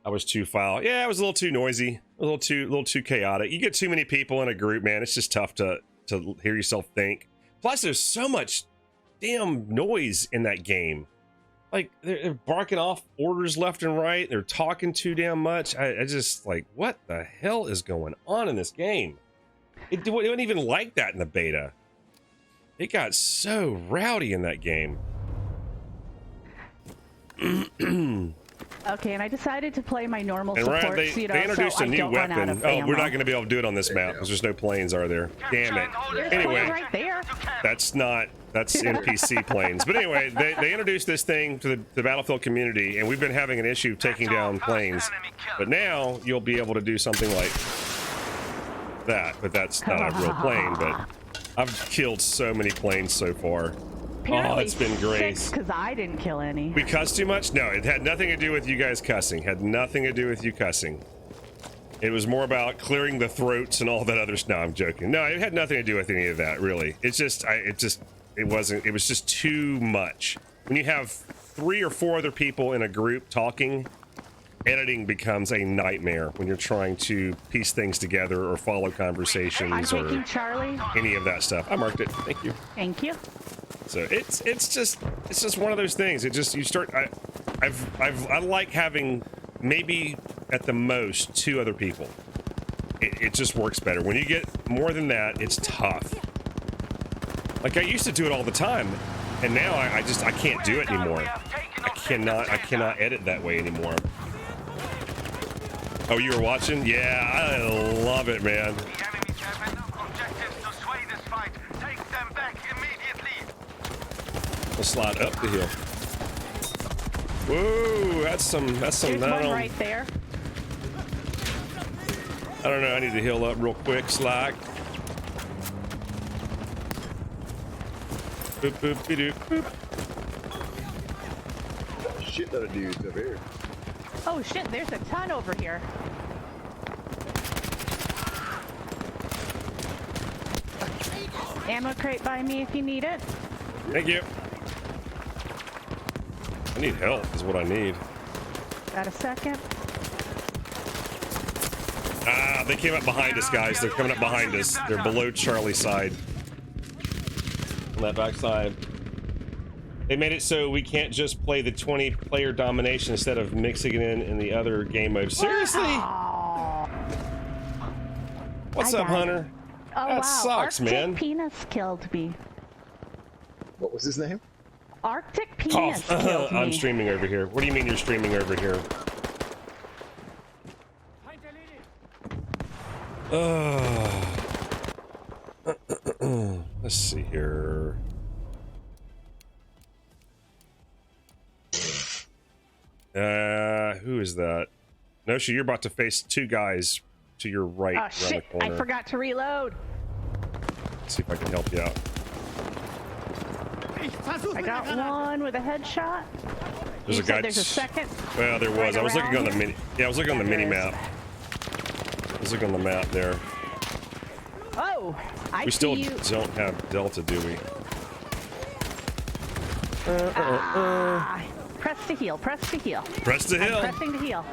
Speaker 1: I was too foul. Yeah, it was a little too noisy. A little too chaotic. You get too many people in a group, man. It's just tough to hear yourself think. Plus, there's so much damn noise in that game. Like, they're barking off orders left and right. They're talking too damn much. I just, like, what the hell is going on in this game? It wasn't even like that in the beta. It got so rowdy in that game.
Speaker 2: Okay, and I decided to play my normal
Speaker 1: And
Speaker 2: support,
Speaker 1: Ryan, they
Speaker 2: so
Speaker 1: introduced
Speaker 2: I
Speaker 1: a new
Speaker 2: don't run out
Speaker 1: weapon.
Speaker 2: of
Speaker 1: Oh,
Speaker 2: ammo.
Speaker 1: we're not going to be able to do it on this map because there's no planes, are there? Damn it.
Speaker 2: There's
Speaker 1: Anyway,
Speaker 2: one right there.
Speaker 1: that's NPC planes. But anyway, they introduced this thing to the Battlefield community, and we've been having an issue taking down planes. But now you'll be able to do something like that. But that's not a real plane. But I've killed so many planes so far.
Speaker 2: Apparently
Speaker 1: it's been great.
Speaker 2: Because I didn't kill any.
Speaker 1: We cussed too much? No, it had nothing to do with you guys cussing. Had nothing to do with you cussing. It was more about clearing the throats and all that other stuff. No, I'm joking. No, it had nothing to do with any of that, really. It's just, it was just too much. When you have 3 or 4 other people in a group talking, editing becomes a nightmare when you're trying to piece things together or follow
Speaker 2: I'm
Speaker 1: conversations or
Speaker 2: taking Charlie.
Speaker 1: any of that stuff. I marked it. Thank you.
Speaker 2: Thank you.
Speaker 1: So it's just one of those things. It just, you start, I like having maybe at the most 2 other people. It just works better. When you get more than that, it's tough. Like I used to do it all the time, and now I can't do it anymore. I cannot edit that way anymore. Oh, you were watching? Yeah, I love it, man.
Speaker 5: The enemies have enough objectives to sway this fight. Take them back immediately.
Speaker 1: We'll slide up the hill. Whoa, that's some.
Speaker 2: There's
Speaker 1: I
Speaker 2: one
Speaker 1: don't know.
Speaker 2: right there.
Speaker 1: I don't know. I need to heal up real quick. Slack. Boop boop doop boop.
Speaker 4: Shit that a dude's over here.
Speaker 2: Oh shit, there's a ton over here. Ammo crate by me if you need it.
Speaker 1: Thank you. I need help. Is what I need.
Speaker 2: Got a second.
Speaker 1: Ah, they came up behind us, guys. They're coming up behind us. They're below Charlie's side. On that back side. They made it so we can't just play the 20-player domination instead of mixing it in the other game mode. Seriously?
Speaker 2: Oh,
Speaker 1: What's
Speaker 2: I
Speaker 1: up,
Speaker 2: got it.
Speaker 1: Hunter?
Speaker 2: Oh
Speaker 1: That
Speaker 2: wow.
Speaker 1: sucks,
Speaker 2: Arctic
Speaker 1: man.
Speaker 2: Penis killed me.
Speaker 4: What was his name?
Speaker 2: Arctic
Speaker 1: Oh,
Speaker 2: Penis killed me.
Speaker 1: I'm streaming over here. What do you mean you're streaming over here? Let's see here. Who is that? Nosha, you're about to face 2 guys to your right
Speaker 2: Oh
Speaker 1: around
Speaker 2: shit,
Speaker 1: the corner.
Speaker 2: I forgot to reload.
Speaker 1: Let's see if I can help you out.
Speaker 2: I got one with a headshot.
Speaker 1: There's
Speaker 2: You
Speaker 1: a
Speaker 2: said
Speaker 1: guy.
Speaker 2: there's a second.
Speaker 1: Well, there was.
Speaker 2: right
Speaker 1: I was looking on the
Speaker 2: around
Speaker 1: mini. Yeah, I was looking on the
Speaker 2: Yeah,
Speaker 1: mini
Speaker 2: there
Speaker 1: map. I was looking on the map there.
Speaker 2: Oh, I
Speaker 1: We
Speaker 2: see
Speaker 1: still
Speaker 2: you.
Speaker 1: don't have Delta, do we?
Speaker 2: Ah, press to heal. Press to heal.
Speaker 1: Press the hill.
Speaker 2: I'm pressing to heal.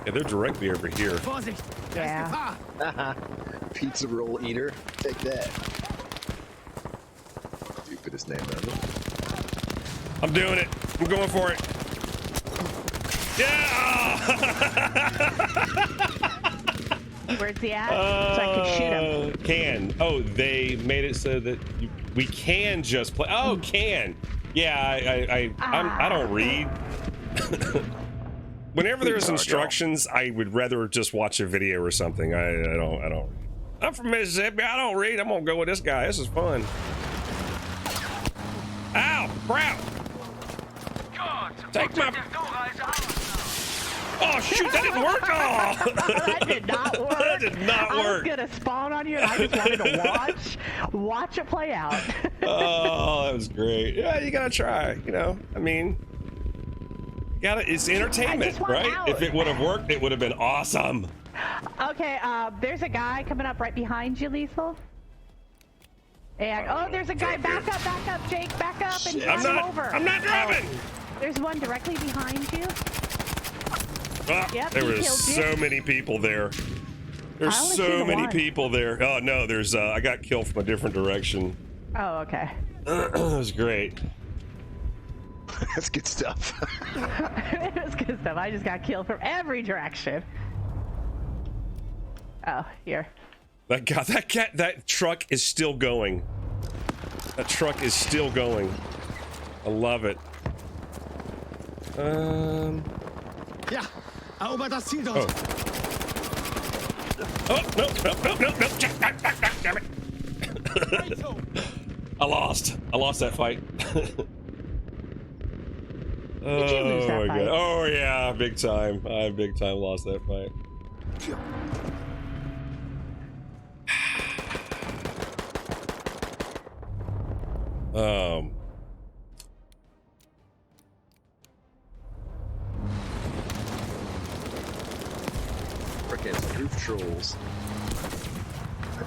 Speaker 1: Yeah, they're directly over here.
Speaker 2: Yeah.
Speaker 4: Pizza roll eater. Take that. Stupidest name ever.
Speaker 1: I'm doing it. I'm going for it. Yeah!
Speaker 2: Where's he at? So I can shoot him.
Speaker 1: Can. Oh, they made it so that we can just play. Oh, can. Yeah, I don't read. Whenever there's instructions, I would rather just watch a video or something. I don't. I'm from Mississippi. I don't read. I'm gonna go with this guy. This is fun. Ow! Crap!
Speaker 5: Good.
Speaker 1: Take my.
Speaker 5: Objective Dora is ours now.
Speaker 1: Oh shoot! That didn't work. Oh!
Speaker 2: That did not work.
Speaker 1: That did not
Speaker 2: I was
Speaker 1: work.
Speaker 2: gonna spawn on you, and I just wanted to watch it play out.
Speaker 1: Oh, that was great. Yeah, you gotta try. You know, I mean, it's entertainment,
Speaker 2: want
Speaker 1: right?
Speaker 2: out.
Speaker 1: If it would have worked, it would have been awesome.
Speaker 2: Okay, there's a guy coming up right behind you, Lethal. And there's a guy. Back up, Jake. Back up and run him over.
Speaker 1: I'm not driving.
Speaker 2: There's one directly behind you. Yep,
Speaker 1: there
Speaker 2: he
Speaker 1: was
Speaker 2: killed you.
Speaker 1: so many people there. There's
Speaker 2: I only see
Speaker 1: so
Speaker 2: the
Speaker 1: many
Speaker 2: one.
Speaker 1: people there. Oh no, there's I got killed from a different direction.
Speaker 2: Oh, okay.
Speaker 1: It was great.
Speaker 4: That's good stuff.
Speaker 2: It was good stuff. I just got killed from every direction. Oh, here.
Speaker 1: That truck is still going. That truck is still going. I love it.
Speaker 3: Ja, erober das Ziel
Speaker 1: Oh.
Speaker 3: dort.
Speaker 1: Oh, no. Damn it. I lost that fight.
Speaker 2: Did you lose that fight?
Speaker 1: Oh yeah, big time. I big time lost that fight.
Speaker 4: Frickin' roof trolls.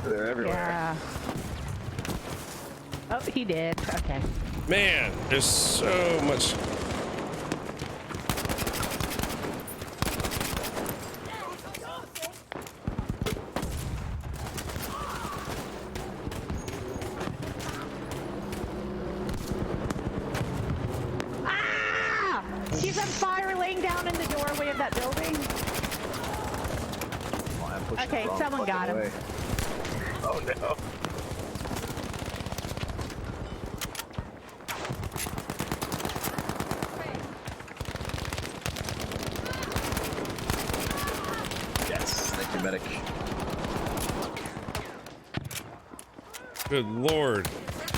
Speaker 4: They're everywhere.
Speaker 2: Yeah. Oh, he did. Okay.
Speaker 1: Man, there's so much.
Speaker 2: Ah! He's on fire laying down in the doorway of that building.
Speaker 4: Oh, I'm pushing
Speaker 2: Okay,
Speaker 4: the wrong
Speaker 2: someone got
Speaker 4: fucking
Speaker 2: him.
Speaker 4: way. Oh no. Yes, thank you, medic.
Speaker 1: Good lord.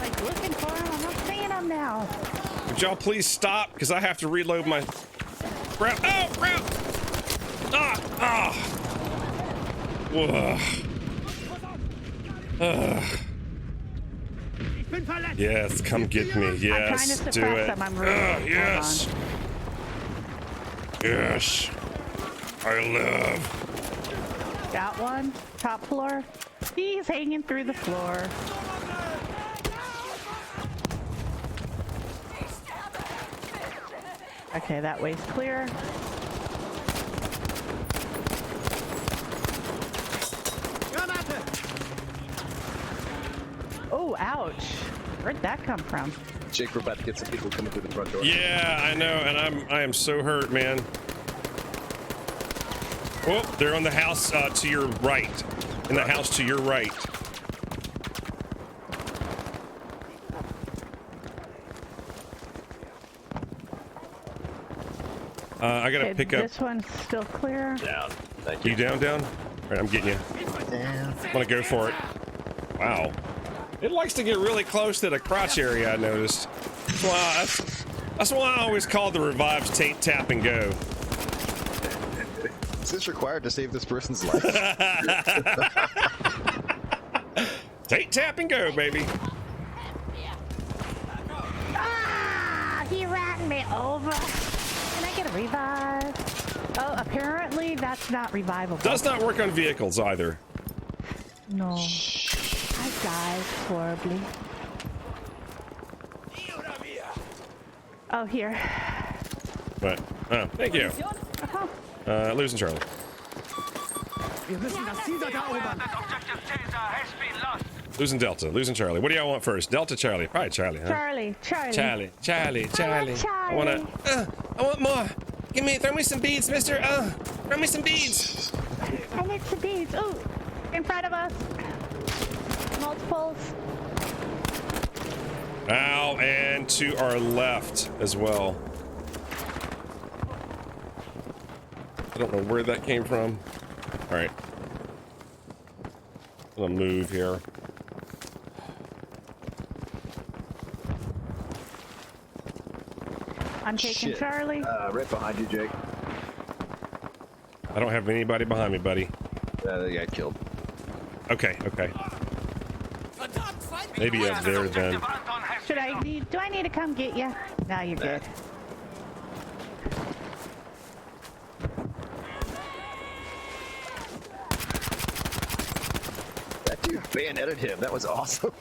Speaker 2: Like looking for him. I'm not seeing him now.
Speaker 1: Would y'all please stop? Because I have to reload my. Crap. Oh, crap! Ah! Whoa. Yes, come get me.
Speaker 2: I'm trying to
Speaker 1: Yes, do
Speaker 2: suppress
Speaker 1: it.
Speaker 2: them. I'm really
Speaker 1: Yes. Yes. I love.
Speaker 2: Got one. Top floor. He's hanging through the floor. Okay, that way's clear. Oh, ouch. Where'd that come from?
Speaker 4: Jake, we're about to get some people coming through the front door.
Speaker 1: Yeah, I know, and I am so hurt, man. Oh, they're on the house to your right. In the house to your right. I gotta
Speaker 2: Okay,
Speaker 1: pick up.
Speaker 2: this one's still clear.
Speaker 4: Down. Thank
Speaker 1: You
Speaker 4: you.
Speaker 1: down? All right, I'm getting you.
Speaker 4: Down.
Speaker 1: I'm gonna go for it. Wow. It likes to get really close to the crotch area, I noticed. That's why I always call the revives tap and go.
Speaker 4: Is this required to save this person's life?
Speaker 1: Tap and go, baby.
Speaker 2: Ah! He ran me over. Can I get a revive? Oh, apparently that's not revivable.
Speaker 1: Does not work on vehicles either.
Speaker 2: No. I died horribly. Oh, here.
Speaker 1: But, thank you.
Speaker 2: Uh-huh.
Speaker 1: Losing Charlie.
Speaker 3: Wir müssen das Ziel dort erobern.
Speaker 5: Objective Caesar has been lost.
Speaker 1: Losing Delta. Losing Charlie. What do y'all want first? Delta, Charlie. Probably Charlie, huh?
Speaker 2: Charlie.
Speaker 1: Charlie.
Speaker 2: Charlie.
Speaker 1: I want more. Throw me some beads, mister. Throw me some beads.
Speaker 2: I need some beads. Oh, in front of us. Multiples.
Speaker 1: Ow, and to our left as well. I don't know where that came from. All right. I'm gonna move here.
Speaker 2: I'm taking
Speaker 4: Shit.
Speaker 2: Charlie.
Speaker 4: Right behind you, Jake.
Speaker 1: I don't have anybody behind me, buddy.
Speaker 4: They got killed.
Speaker 1: Okay. Maybe up there then.
Speaker 2: Do I need to come get you? No, you're good.
Speaker 4: That dude bayoneted him. That was awesome.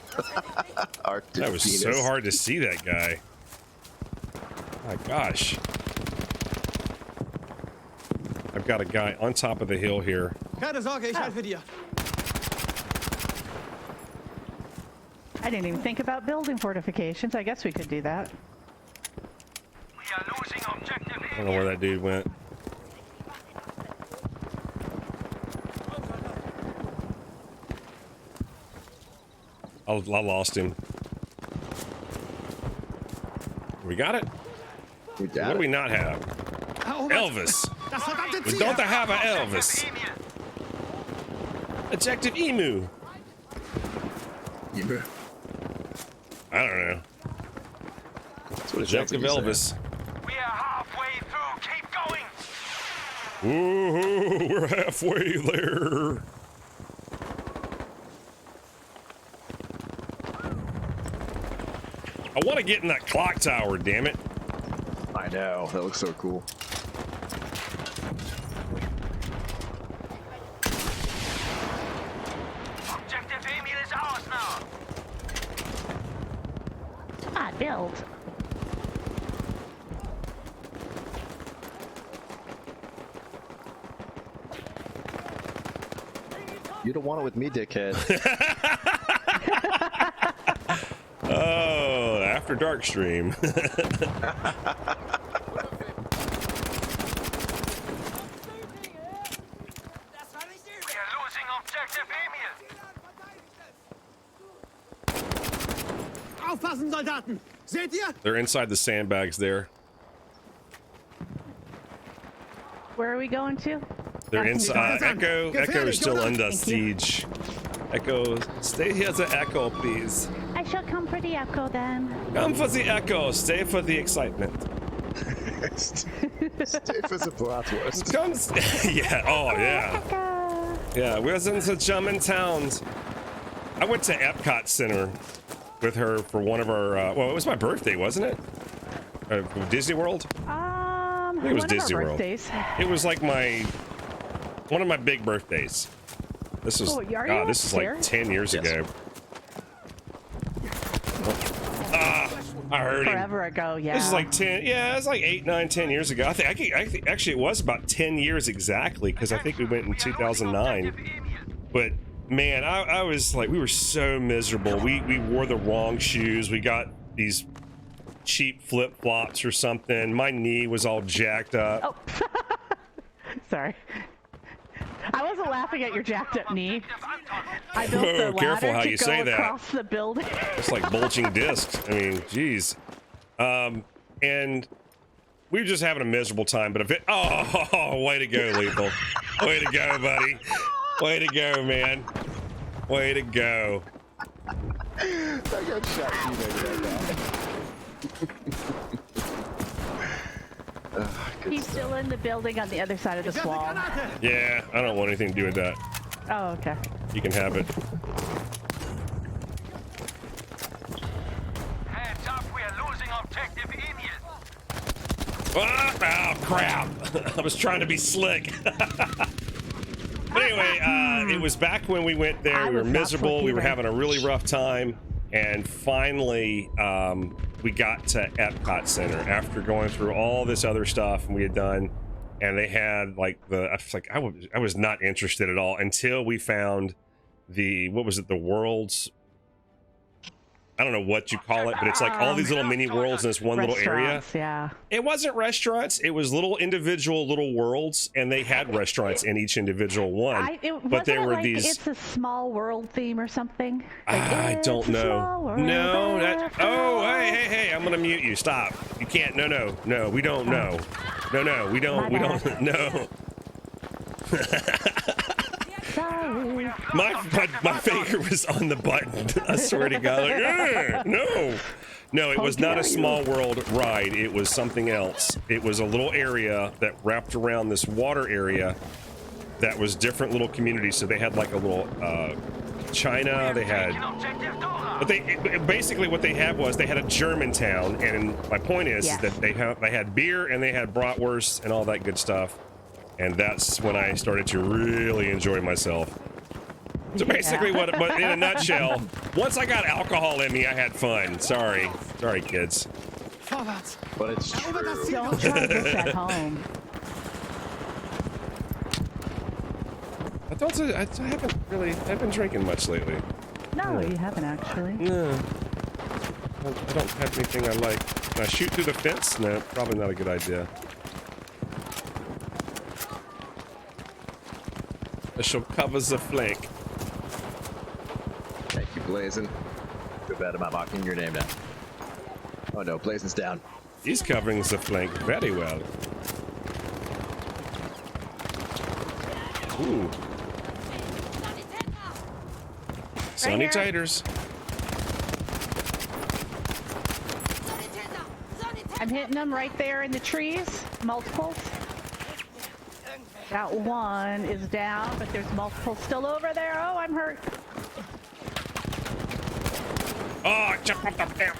Speaker 1: That was so hard to see that guy. My gosh. I've got a guy on top of the hill here.
Speaker 3: Keine Sorge, ich helfe dir.
Speaker 2: I didn't even think about building fortifications. I guess we could do that.
Speaker 5: We are losing objective
Speaker 1: I don't know where that dude went. I lost him. We got it?
Speaker 4: We
Speaker 1: What
Speaker 4: got
Speaker 1: do we
Speaker 4: it.
Speaker 1: not have? Elvis.
Speaker 3: Das verdammte
Speaker 1: We
Speaker 3: Ziel!
Speaker 1: don't have an Elvis. Objective Emu.
Speaker 4: Yeah.
Speaker 1: I don't know.
Speaker 4: That's what it sounds
Speaker 1: Objective
Speaker 4: like he's
Speaker 1: Elvis.
Speaker 5: We are halfway through. Keep going.
Speaker 1: Ooh, we're halfway there. I want to get in that clock tower, damn it.
Speaker 4: saying. I know. That looks so cool.
Speaker 5: Objective Emil is ours now.
Speaker 2: Come on, build.
Speaker 4: You don't want it with me, dickhead.
Speaker 1: Oh, after dark stream.
Speaker 5: We are losing objective Emil.
Speaker 3: Aufpassen, Soldaten! Seht ihr?
Speaker 1: They're inside the sandbags there.
Speaker 2: Where are we going to?
Speaker 1: They're
Speaker 2: Back
Speaker 1: inside. Echo is still under
Speaker 2: Thank you.
Speaker 1: siege. Echo, stay here as an Echo, please.
Speaker 2: I shall come for the echo then.
Speaker 1: Come for the Echo. Stay for the excitement.
Speaker 4: Stay for the bratwurst.
Speaker 1: Come. Yeah. Oh, yeah.
Speaker 2: Echo.
Speaker 1: Yeah. We're in the German towns. I went to Epcot Center with her for one of our. Well, it was my birthday, wasn't it? Disney World.
Speaker 2: I
Speaker 1: think it was Disney World.
Speaker 2: Birthdays.
Speaker 1: It was like one of my big birthdays. This was
Speaker 2: Oh, are you
Speaker 1: God. This is like
Speaker 2: upstairs?
Speaker 1: 10 years
Speaker 4: Yes.
Speaker 1: ago. I heard him.
Speaker 2: Forever ago, yeah.
Speaker 1: This is like 10. Yeah, it's like 8, 9, 10 years ago. I think actually it was about 10 years exactly because I think we went in 2009. But man, I was like, we were so miserable. We wore the wrong shoes. We got these cheap flip flops or something. My knee was all jacked up.
Speaker 2: Oh, sorry. I wasn't laughing at your jacked up knee. I built the
Speaker 1: Whoa,
Speaker 2: ladder
Speaker 1: careful how
Speaker 2: to
Speaker 1: you
Speaker 2: go
Speaker 1: say that.
Speaker 2: across the building.
Speaker 1: It's like bulging discs. I mean, geez. And we were just having a miserable time. But if it, oh, way to go, Lethal. Way to go, buddy. Way to go, man. Way to go.
Speaker 4: I got shot too many
Speaker 2: He's still in the building on the other side of this
Speaker 3: Werfe
Speaker 2: wall.
Speaker 3: Granate!
Speaker 1: Yeah, I don't want anything to do with that.
Speaker 2: Oh, okay.
Speaker 1: You can have it.
Speaker 5: Heads up, we are losing objective Emil.
Speaker 1: Oh, crap. I was trying to be slick. But anyway, it was back when we went there.
Speaker 2: I
Speaker 1: We were
Speaker 2: was not
Speaker 1: miserable.
Speaker 2: slick
Speaker 1: We were
Speaker 2: either.
Speaker 1: having a really rough time. And finally, we got to Epcot Center after going through all this other stuff we had done. And they had like I was not interested at all until we found what was it? The world's, I don't know what you call it, but it's like all these little mini worlds in this one little area.
Speaker 2: Restaurants, yeah.
Speaker 1: It wasn't restaurants. It was little individual little worlds, and they had restaurants in each individual one. But there
Speaker 2: wasn't it
Speaker 1: were
Speaker 2: like
Speaker 1: these.
Speaker 2: It's a small world theme or something. Like,
Speaker 1: I
Speaker 2: it's
Speaker 1: don't
Speaker 2: a
Speaker 1: know.
Speaker 2: small world
Speaker 1: No,
Speaker 2: after
Speaker 1: oh,
Speaker 2: all.
Speaker 1: hey! I'm gonna mute you. Stop. You can't. No, we don't know. No, we don't. We
Speaker 2: My
Speaker 1: don't. No.
Speaker 2: Sorry.
Speaker 1: My finger was on the button. I swear to God. Like, no, it was not a small world ride. It was something else. It was a little area that wrapped around this water area that was different little communities. So they had like a little China. They had, but basically what they had was they had a German town. And my point is
Speaker 2: Yes.
Speaker 1: that they had beer and they had bratwurst and all that good stuff. And that's when I started to really enjoy myself. So basically, what in a nutshell, once I got alcohol in me, I had fun. Sorry, kids.
Speaker 3: Vorwärts!
Speaker 4: But it's
Speaker 3: Erobert das
Speaker 4: true.
Speaker 3: Ziel!
Speaker 2: Don't try this at home.
Speaker 1: I've been drinking much lately.
Speaker 2: No, you haven't actually.
Speaker 1: No, I don't have anything I like. Can I shoot through the fence? No, probably not a good idea. I shall cover the flank.
Speaker 4: Thank you, Blazing. Too bad I'm not knocking your name down. Oh no, Blazing's down.
Speaker 1: He's covering the flank very well. Ooh. Sunny Titers.
Speaker 2: I'm hitting them right there in the trees. Multiples. That one is down, but there's multiple still over there. Oh, I'm hurt.
Speaker 1: Oh, jump up the damn.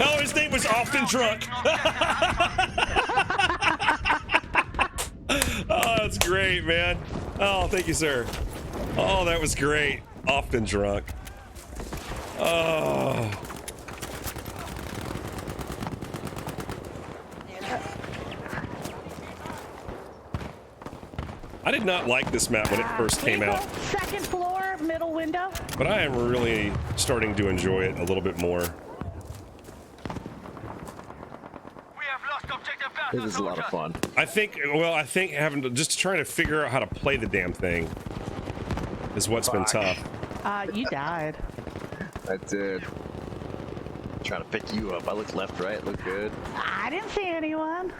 Speaker 1: Oh, his name was Often Drunk. Oh, that's great, man. Oh, thank you, sir. Oh, that was great. Often Drunk. Oh. I did not like this map when it first came out.
Speaker 2: Second floor, middle window.
Speaker 1: But I am really starting to enjoy it a little bit more.
Speaker 5: We have lost objective
Speaker 4: This is a lot of fun.
Speaker 1: I think having to just trying to figure out how to play the damn thing is what's been tough.
Speaker 2: You died.
Speaker 4: I did. Trying to pick you up. I looked left, right. Looked good.
Speaker 2: I didn't see anyone.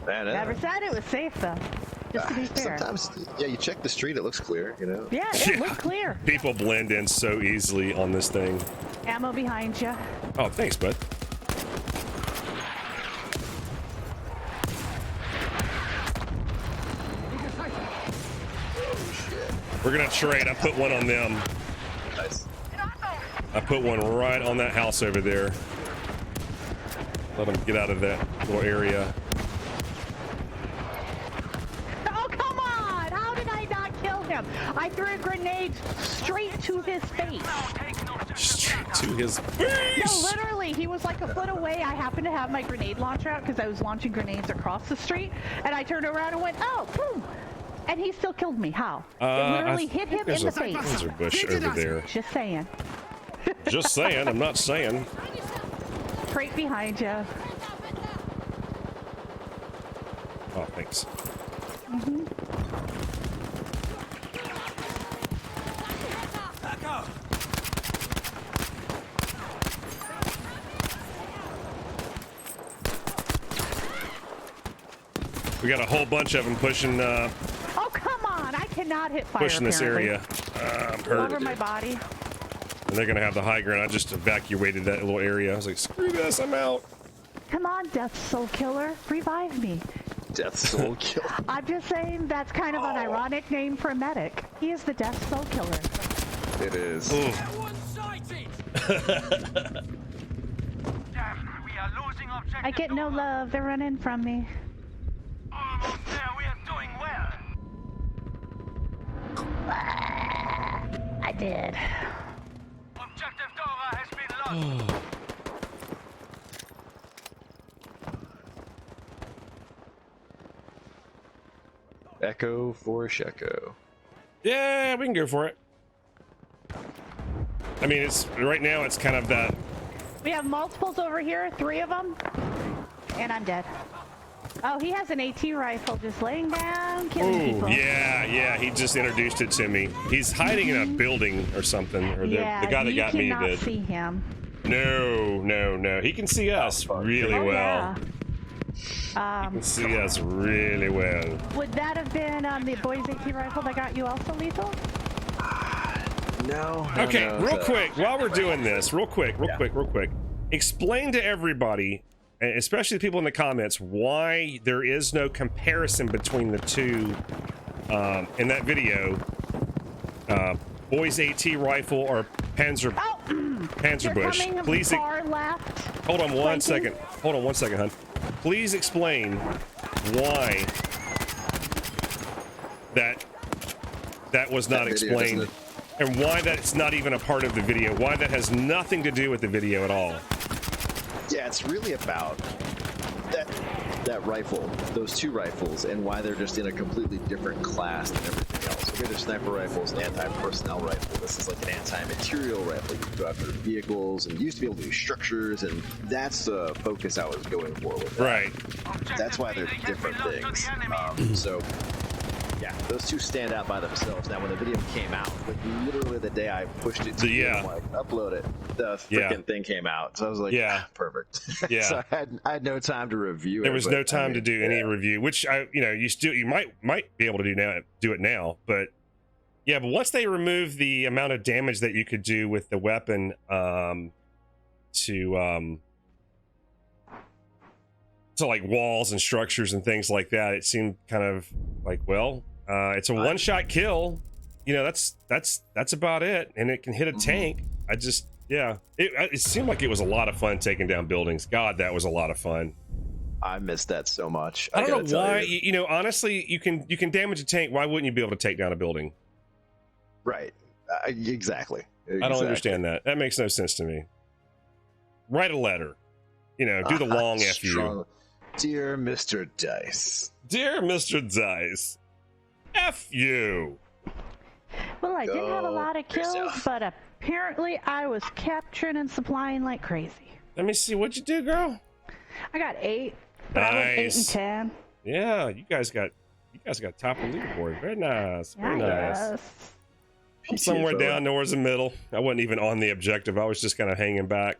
Speaker 4: Man,
Speaker 2: Never said it was safe though. Just to be fair.
Speaker 4: Sometimes, yeah, you check the street, it looks clear, you know?
Speaker 2: Yeah, it looked clear.
Speaker 1: People blend in so easily on this thing.
Speaker 2: Ammo behind you.
Speaker 1: Oh, thanks, bud. We're gonna trade. I put one on them.
Speaker 4: Nice.
Speaker 1: I put one right on that house over there. Let them get out of that little area.
Speaker 2: Oh, come on! How did I not kill him? I threw a grenade straight to his face.
Speaker 1: Straight to his
Speaker 2: No,
Speaker 1: face.
Speaker 2: literally, he was like a foot away. I happened to have my grenade launcher out because I was launching grenades across the street, and I turned around and went, oh, boom! And he still killed me. How? It literally hit him in the face.
Speaker 1: There's a bush over there.
Speaker 2: Just saying.
Speaker 1: Just saying. I'm not saying.
Speaker 2: Crate behind you.
Speaker 1: Oh, thanks. We got a whole bunch of them pushing.
Speaker 2: Oh, come on! I cannot hit fire.
Speaker 1: Pushing this area. I'm hurt.
Speaker 2: Over my body.
Speaker 1: And they're gonna have the high ground. I just evacuated that little area. I was like, screw this, I'm out.
Speaker 2: Come on, Death Soul Killer, revive me.
Speaker 4: Death Soul Killer.
Speaker 2: I'm just saying that's kind of an ironic name for a medic. He is the Death Soul Killer.
Speaker 4: It is.
Speaker 5: Damn, we are losing objective.
Speaker 2: I get no love. They're running from me.
Speaker 5: Almost there. We are doing well.
Speaker 2: I did.
Speaker 5: Objective Dora has been lost.
Speaker 4: Echo for Sheko.
Speaker 1: Yeah, we can go for it. I mean, it's right now. It's kind of that.
Speaker 2: We have multiples over here, 3 of them, and I'm dead. Oh, he has an AT rifle just laying down, killing
Speaker 1: Oh,
Speaker 2: people.
Speaker 1: yeah. He just introduced it to me. He's hiding in a building or something. Or the guy that got me
Speaker 2: you
Speaker 1: did.
Speaker 2: cannot see him.
Speaker 1: No. He can see us really
Speaker 2: Oh,
Speaker 1: well.
Speaker 2: yeah.
Speaker 1: He can see us really well.
Speaker 2: Would that have been the boys AT rifle that got you also lethal?
Speaker 4: No.
Speaker 1: Okay, real quick, while we're doing this, real quick. Explain to everybody, and especially the people in the comments, why there is no comparison between the two in that video. Boys AT rifle or Panzerbusch.
Speaker 2: Coming
Speaker 1: Please,
Speaker 2: far left.
Speaker 1: hold on one second. Hold on one second, hon. Please explain why that was not explained. And why that's not even a part of the video. Why that has nothing to do with the video at all.
Speaker 4: Yeah, it's really about that rifle, those 2 rifles, and why they're just in a completely different class than everything else. Okay, there's sniper rifles, an anti-personnel rifle. This is like an anti-material rifle. You can go after vehicles, and you used to be able to do structures, and that's the focus I was going for with that.
Speaker 1: Right.
Speaker 4: That's why they're different things. So Yeah, those two stand out by themselves. Now, when the video came out, like literally the day I pushed it to you, I'm like, upload it, the freaking thing came out. So I was like, perfect.
Speaker 1: Yeah.
Speaker 4: So I had no time to review it.
Speaker 1: There was no time to do any review, which you might be able to do it now, but yeah, but once they remove the amount of damage that you could do with the weapon to like walls and structures and things like that, it seemed kind of like, well, it's a one-shot kill, that's about it, and it can hit a tank. It seemed like it was a lot of fun taking down buildings. God, that was a lot of fun.
Speaker 4: I missed that so much.
Speaker 1: I don't know why. Honestly, you can damage a tank. Why wouldn't you be able to take down a building?
Speaker 4: Right. Exactly.
Speaker 1: I don't understand that. That makes no sense to me. Write a letter. Do the long FU.
Speaker 4: Dear Mr. Dice.
Speaker 1: Dear Mr. Dice. F you.
Speaker 2: Well, I did have a lot of kills, but apparently I was capturing and supplying like crazy.
Speaker 1: Let me see. What'd you do, girl?
Speaker 2: I got 8. But I went 8 and 10.
Speaker 1: Yeah, you guys got top of the leaderboard. Very nice. Very nice. I'm somewhere down towards the middle. I wasn't even on the objective. I was just kind of hanging back.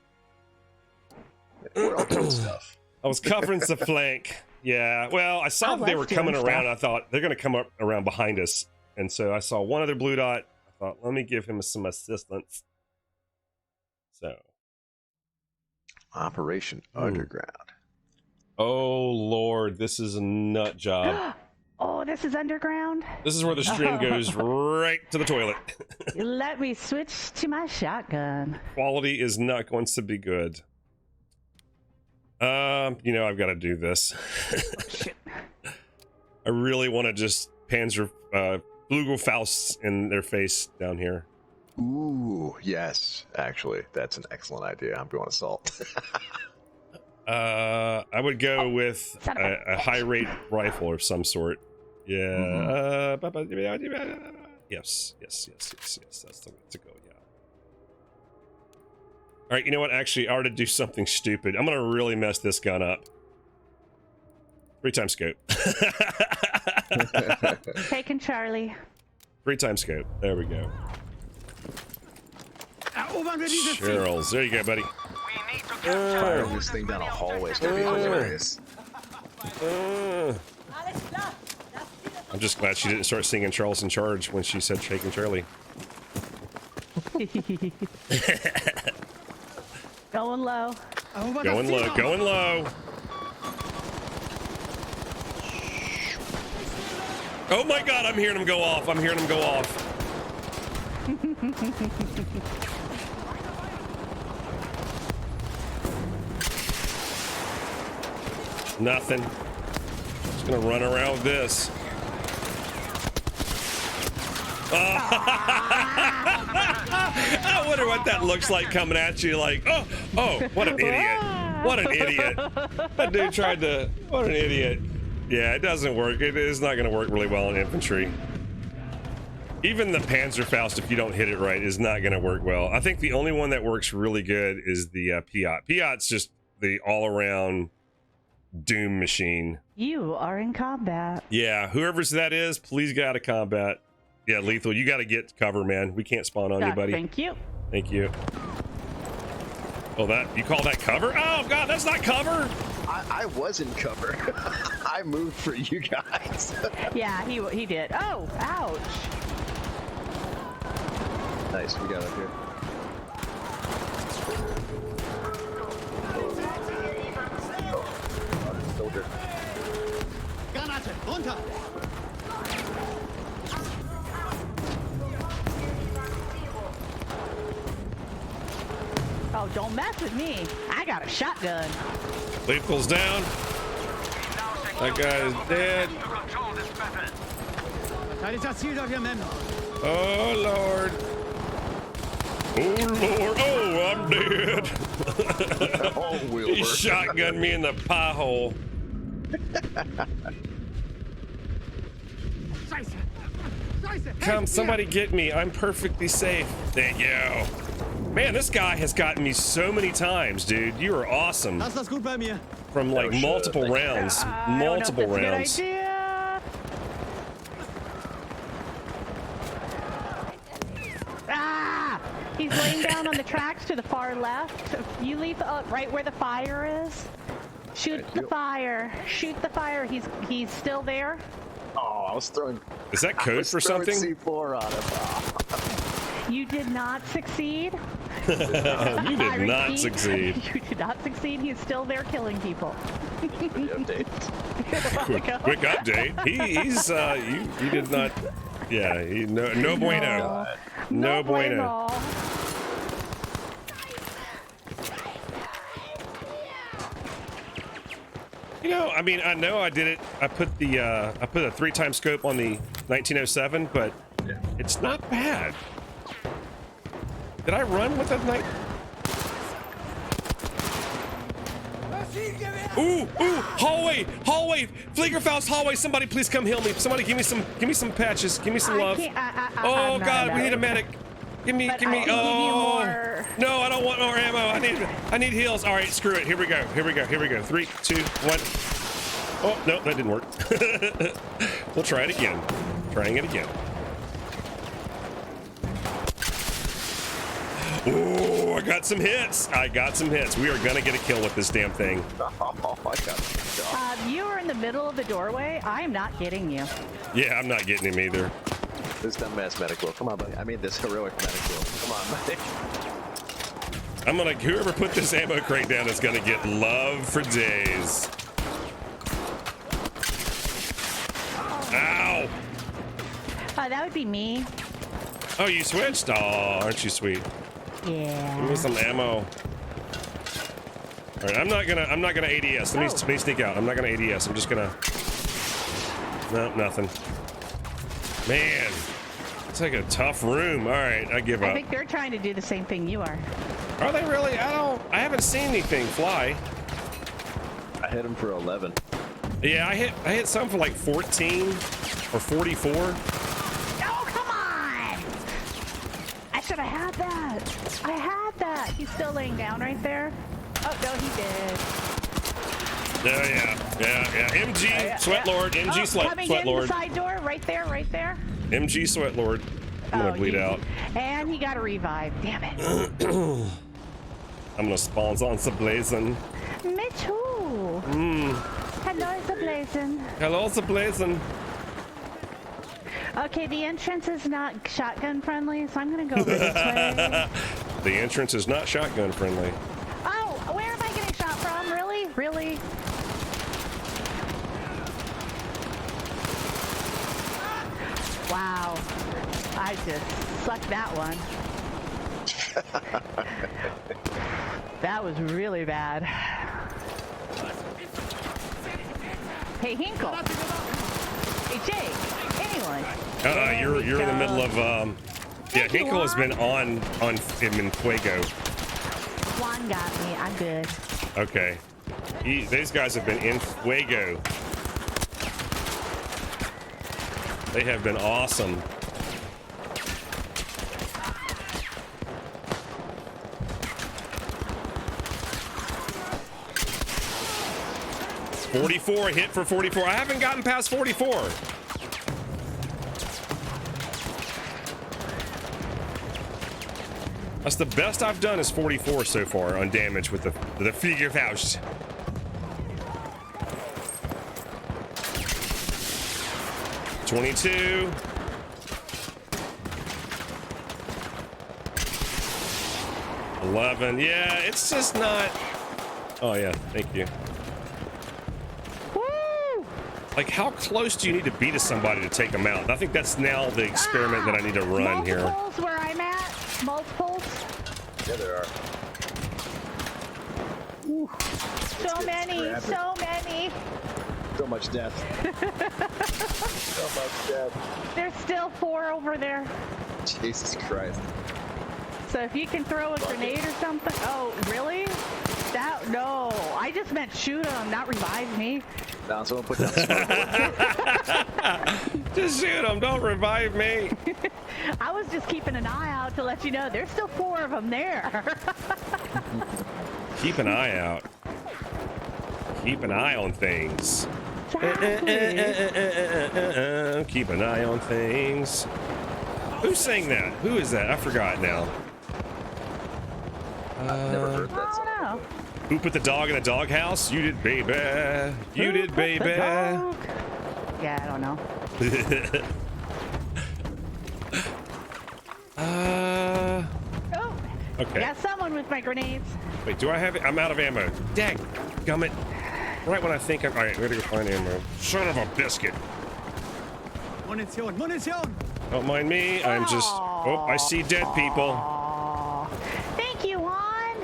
Speaker 4: We're all doing stuff.
Speaker 1: I was covering the flank. Yeah. Well, I saw that they were coming around. I thought they're going to come up around behind us. And so I saw one other blue dot. I thought, let me give him some assistance. So.
Speaker 4: Operation Underground.
Speaker 1: Oh, Lord. This is a nut job.
Speaker 2: Oh, this is underground?
Speaker 1: This is where the stream goes right to the toilet.
Speaker 2: Let me switch to my shotgun.
Speaker 1: Quality is not going to be good. I've got to do this. I really want to just Panzer Flugelfaust in their face down here.
Speaker 4: Ooh, yes. Actually, that's an excellent idea. I'm going assault.
Speaker 1: I would go with a high rate rifle of some sort. Yeah. Yes. That's the way to go. Yeah. All right. You know what? Actually, I ought to do something stupid. I'm gonna really mess this gun up. 3-time scope.
Speaker 2: Taking Charlie.
Speaker 1: 3-time scope. There we go. Charles, there you go, buddy.
Speaker 4: Firing this thing down a hallway is gonna be hilarious.
Speaker 1: I'm just glad she didn't start singing Charles in Charge when she said Shaking Charlie.
Speaker 2: Going low.
Speaker 1: Going low, going low. Oh my God, I'm hearing him go off. I'm hearing him go off. Nothing. Just gonna run around with this. I wonder what that looks like coming at you. Like, oh, what an idiot! What an idiot! That dude tried to. What an idiot! Yeah, it doesn't work. It is not going to work really well in infantry. Even the Panzerfaust, if you don't hit it right, is not going to work well. I think the only one that works really good is the Piat. Piat's just the all-around doom machine.
Speaker 2: You are in combat.
Speaker 1: Yeah, whoever's that is, please get out of combat. Yeah, Lethal, you got to get cover, man. We can't spawn on you, buddy.
Speaker 2: Thank you.
Speaker 1: Thank you. Oh, you call that cover? Oh, God, that's not cover.
Speaker 4: I was in cover. I moved for you guys.
Speaker 2: Yeah, he did. Oh, ouch.
Speaker 4: Nice, we got up here. Soldier.
Speaker 3: Granate, runter!
Speaker 2: Oh, don't mess with me. I got a shotgun.
Speaker 1: Lethal's down. That guy is dead. Oh, Lord. Oh, Lord. Oh, I'm dead. He shotgunned me in the pie hole. Come, somebody get me. I'm perfectly safe. Thank you. Man, this guy has gotten me so many times, dude. You are awesome. From, like, multiple rounds. Multiple rounds.
Speaker 2: Good idea. down on the tracks to the far left. You leave right where the fire is. Shoot the fire. Shoot the fire. He's still there.
Speaker 4: Oh, I was throwing.
Speaker 1: Is that code for something?
Speaker 4: C4 on him. Oh.
Speaker 2: You did not succeed.
Speaker 1: You did not succeed.
Speaker 2: You did not succeed. He's still there killing people.
Speaker 4: Update.
Speaker 1: Quick update. He's you did not. Yeah, no bueno. No bueno. You know, I mean, I know I did it. I put a 3-time scope on the 1907, but it's not bad. Did I run with a night? Ooh, hallway, Fliegerfaust hallway. Somebody please come heal me. Somebody give me some patches. Give me some love. Oh God, we need a medic. Give me. Oh no, I don't want more ammo. I need heals. All right, screw it. Here we go. 3, 2, 1. Oh no, that didn't work. We'll try it again. Trying it again. Oh, I got some hits. We are gonna get a kill with this damn thing.
Speaker 4: Oh, I got it.
Speaker 2: You are in the middle of the doorway. I am not getting you.
Speaker 1: Yeah, I'm not getting him either.
Speaker 4: This dumbass medic will. Come on, buddy. I mean, this heroic medic will. Come on, buddy.
Speaker 1: I'm gonna. Whoever put this ammo crate down is gonna get love for days. Ow!
Speaker 2: That would be me.
Speaker 1: Oh, you switched? Oh, aren't you sweet?
Speaker 2: Yeah.
Speaker 1: Give me some ammo. All right, I'm not gonna ADS. Let me sneak out. I'm not gonna ADS. I'm just gonna. No, nothing. Man, it's like a tough room. All right, I give up.
Speaker 2: I think they're trying to do the same thing you are.
Speaker 1: Are they really? I haven't seen anything fly.
Speaker 4: I hit him for 11.
Speaker 1: Yeah, I hit some for like 14 or 44.
Speaker 2: Oh, come on! I should have had that. I had that. He's still laying down right there. Oh, no, he did.
Speaker 1: Yeah. MG Sweat Lord. MG Sweat Lord.
Speaker 2: The side door, right there.
Speaker 1: MG Sweat Lord. I'm gonna bleed out.
Speaker 2: And he got a revive. Damn it.
Speaker 1: I'm gonna spawn on Zablazin.
Speaker 2: Me too. Hello, Zablazin.
Speaker 1: Hello, Zablazin.
Speaker 2: Okay, the entrance is not shotgun friendly, so I'm gonna go over this way.
Speaker 1: The entrance is not shotgun friendly.
Speaker 2: Oh, where am I getting shot from? Really? Wow. I just sucked that one. That was really bad. Hey, Hinkle. Hey, Jake. Anyone.
Speaker 1: You're in the middle of yeah, Hinkle has been on him in Fuego.
Speaker 2: Juan got me. I'm good.
Speaker 1: Okay. These guys have been in Fuego. They have been awesome. $44, hit for 44. I haven't gotten past 44. That's the best I've done is 44 so far on damage with the Fliegerfaust. $22. $11. Yeah, it's just not. Oh yeah, thank you.
Speaker 2: Woo!
Speaker 1: Like, how close do you need to be to somebody to take them out? I think that's now the experiment that I need to run here.
Speaker 2: Multiples where I'm at. Multiples.
Speaker 4: Yeah, there are.
Speaker 2: Ooh. So many.
Speaker 4: So much death. So much death.
Speaker 2: There's still 4 over there.
Speaker 4: Jesus Christ.
Speaker 2: So if you can throw a grenade or something. Oh, really? No. I just meant shoot him, not revive me.
Speaker 4: Now someone put down the
Speaker 1: Just shoot him, don't revive me.
Speaker 2: I was just keeping an eye out to let you know there's still 4 of them there.
Speaker 1: Keep an eye out. Keep an eye on things. Keep an eye on things. Who sang that? Who is that? I forgot now.
Speaker 4: I've never heard that
Speaker 2: I
Speaker 4: song.
Speaker 2: don't know.
Speaker 1: Who put the dog in the doghouse? You did, baby. You
Speaker 2: Who
Speaker 1: did,
Speaker 2: put
Speaker 1: baby.
Speaker 2: the dog? Yeah, I don't know. Oh,
Speaker 1: Okay.
Speaker 2: got someone with my grenades.
Speaker 1: Wait, do I have it? I'm out of ammo. Dang, gummit. Right when I think I'm... All right, we gotta go find ammo. Son of a biscuit.
Speaker 3: Munition, Munition!
Speaker 1: Don't mind me. I'm just... Oh, I see dead people.
Speaker 2: Aw. Thank you, Juan.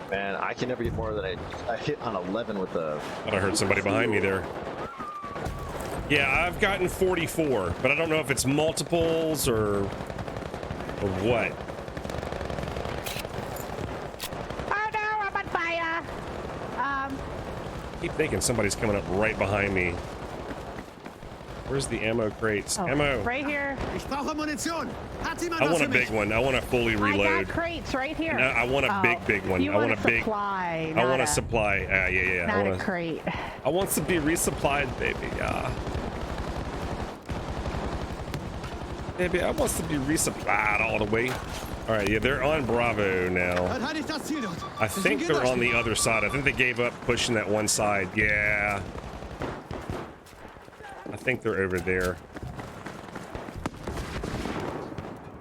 Speaker 4: Man, I can never get more than I hit on 11 with the...
Speaker 1: Thought I heard somebody behind me there. Yeah, I've gotten 44, but I don't know if it's multiples or what.
Speaker 2: Oh no, I'm on fire.
Speaker 1: Keep thinking somebody's coming up right behind me. Where's the ammo crates?
Speaker 2: Oh,
Speaker 1: Ammo.
Speaker 2: right here.
Speaker 3: Ich brauche Munition! Hat jemand
Speaker 1: I
Speaker 3: was
Speaker 1: want a
Speaker 3: für
Speaker 1: big
Speaker 3: mich?
Speaker 1: one. I want to fully
Speaker 2: I
Speaker 1: reload.
Speaker 2: got crates right here.
Speaker 1: No, I want a big one.
Speaker 2: You
Speaker 1: I want
Speaker 2: a
Speaker 1: a big.
Speaker 2: supply.
Speaker 1: I want
Speaker 2: not
Speaker 1: a supply. Yeah.
Speaker 2: Not
Speaker 1: I
Speaker 2: a
Speaker 1: want.
Speaker 2: crate.
Speaker 1: I want to be resupplied, baby. Yeah. Baby, I want to be resupplied all the way. All right, yeah, they're on Bravo now.
Speaker 3: Verteidigt das Ziel dort.
Speaker 1: I think they're on the other side. I think they gave up pushing that one side. Yeah. I think they're over there.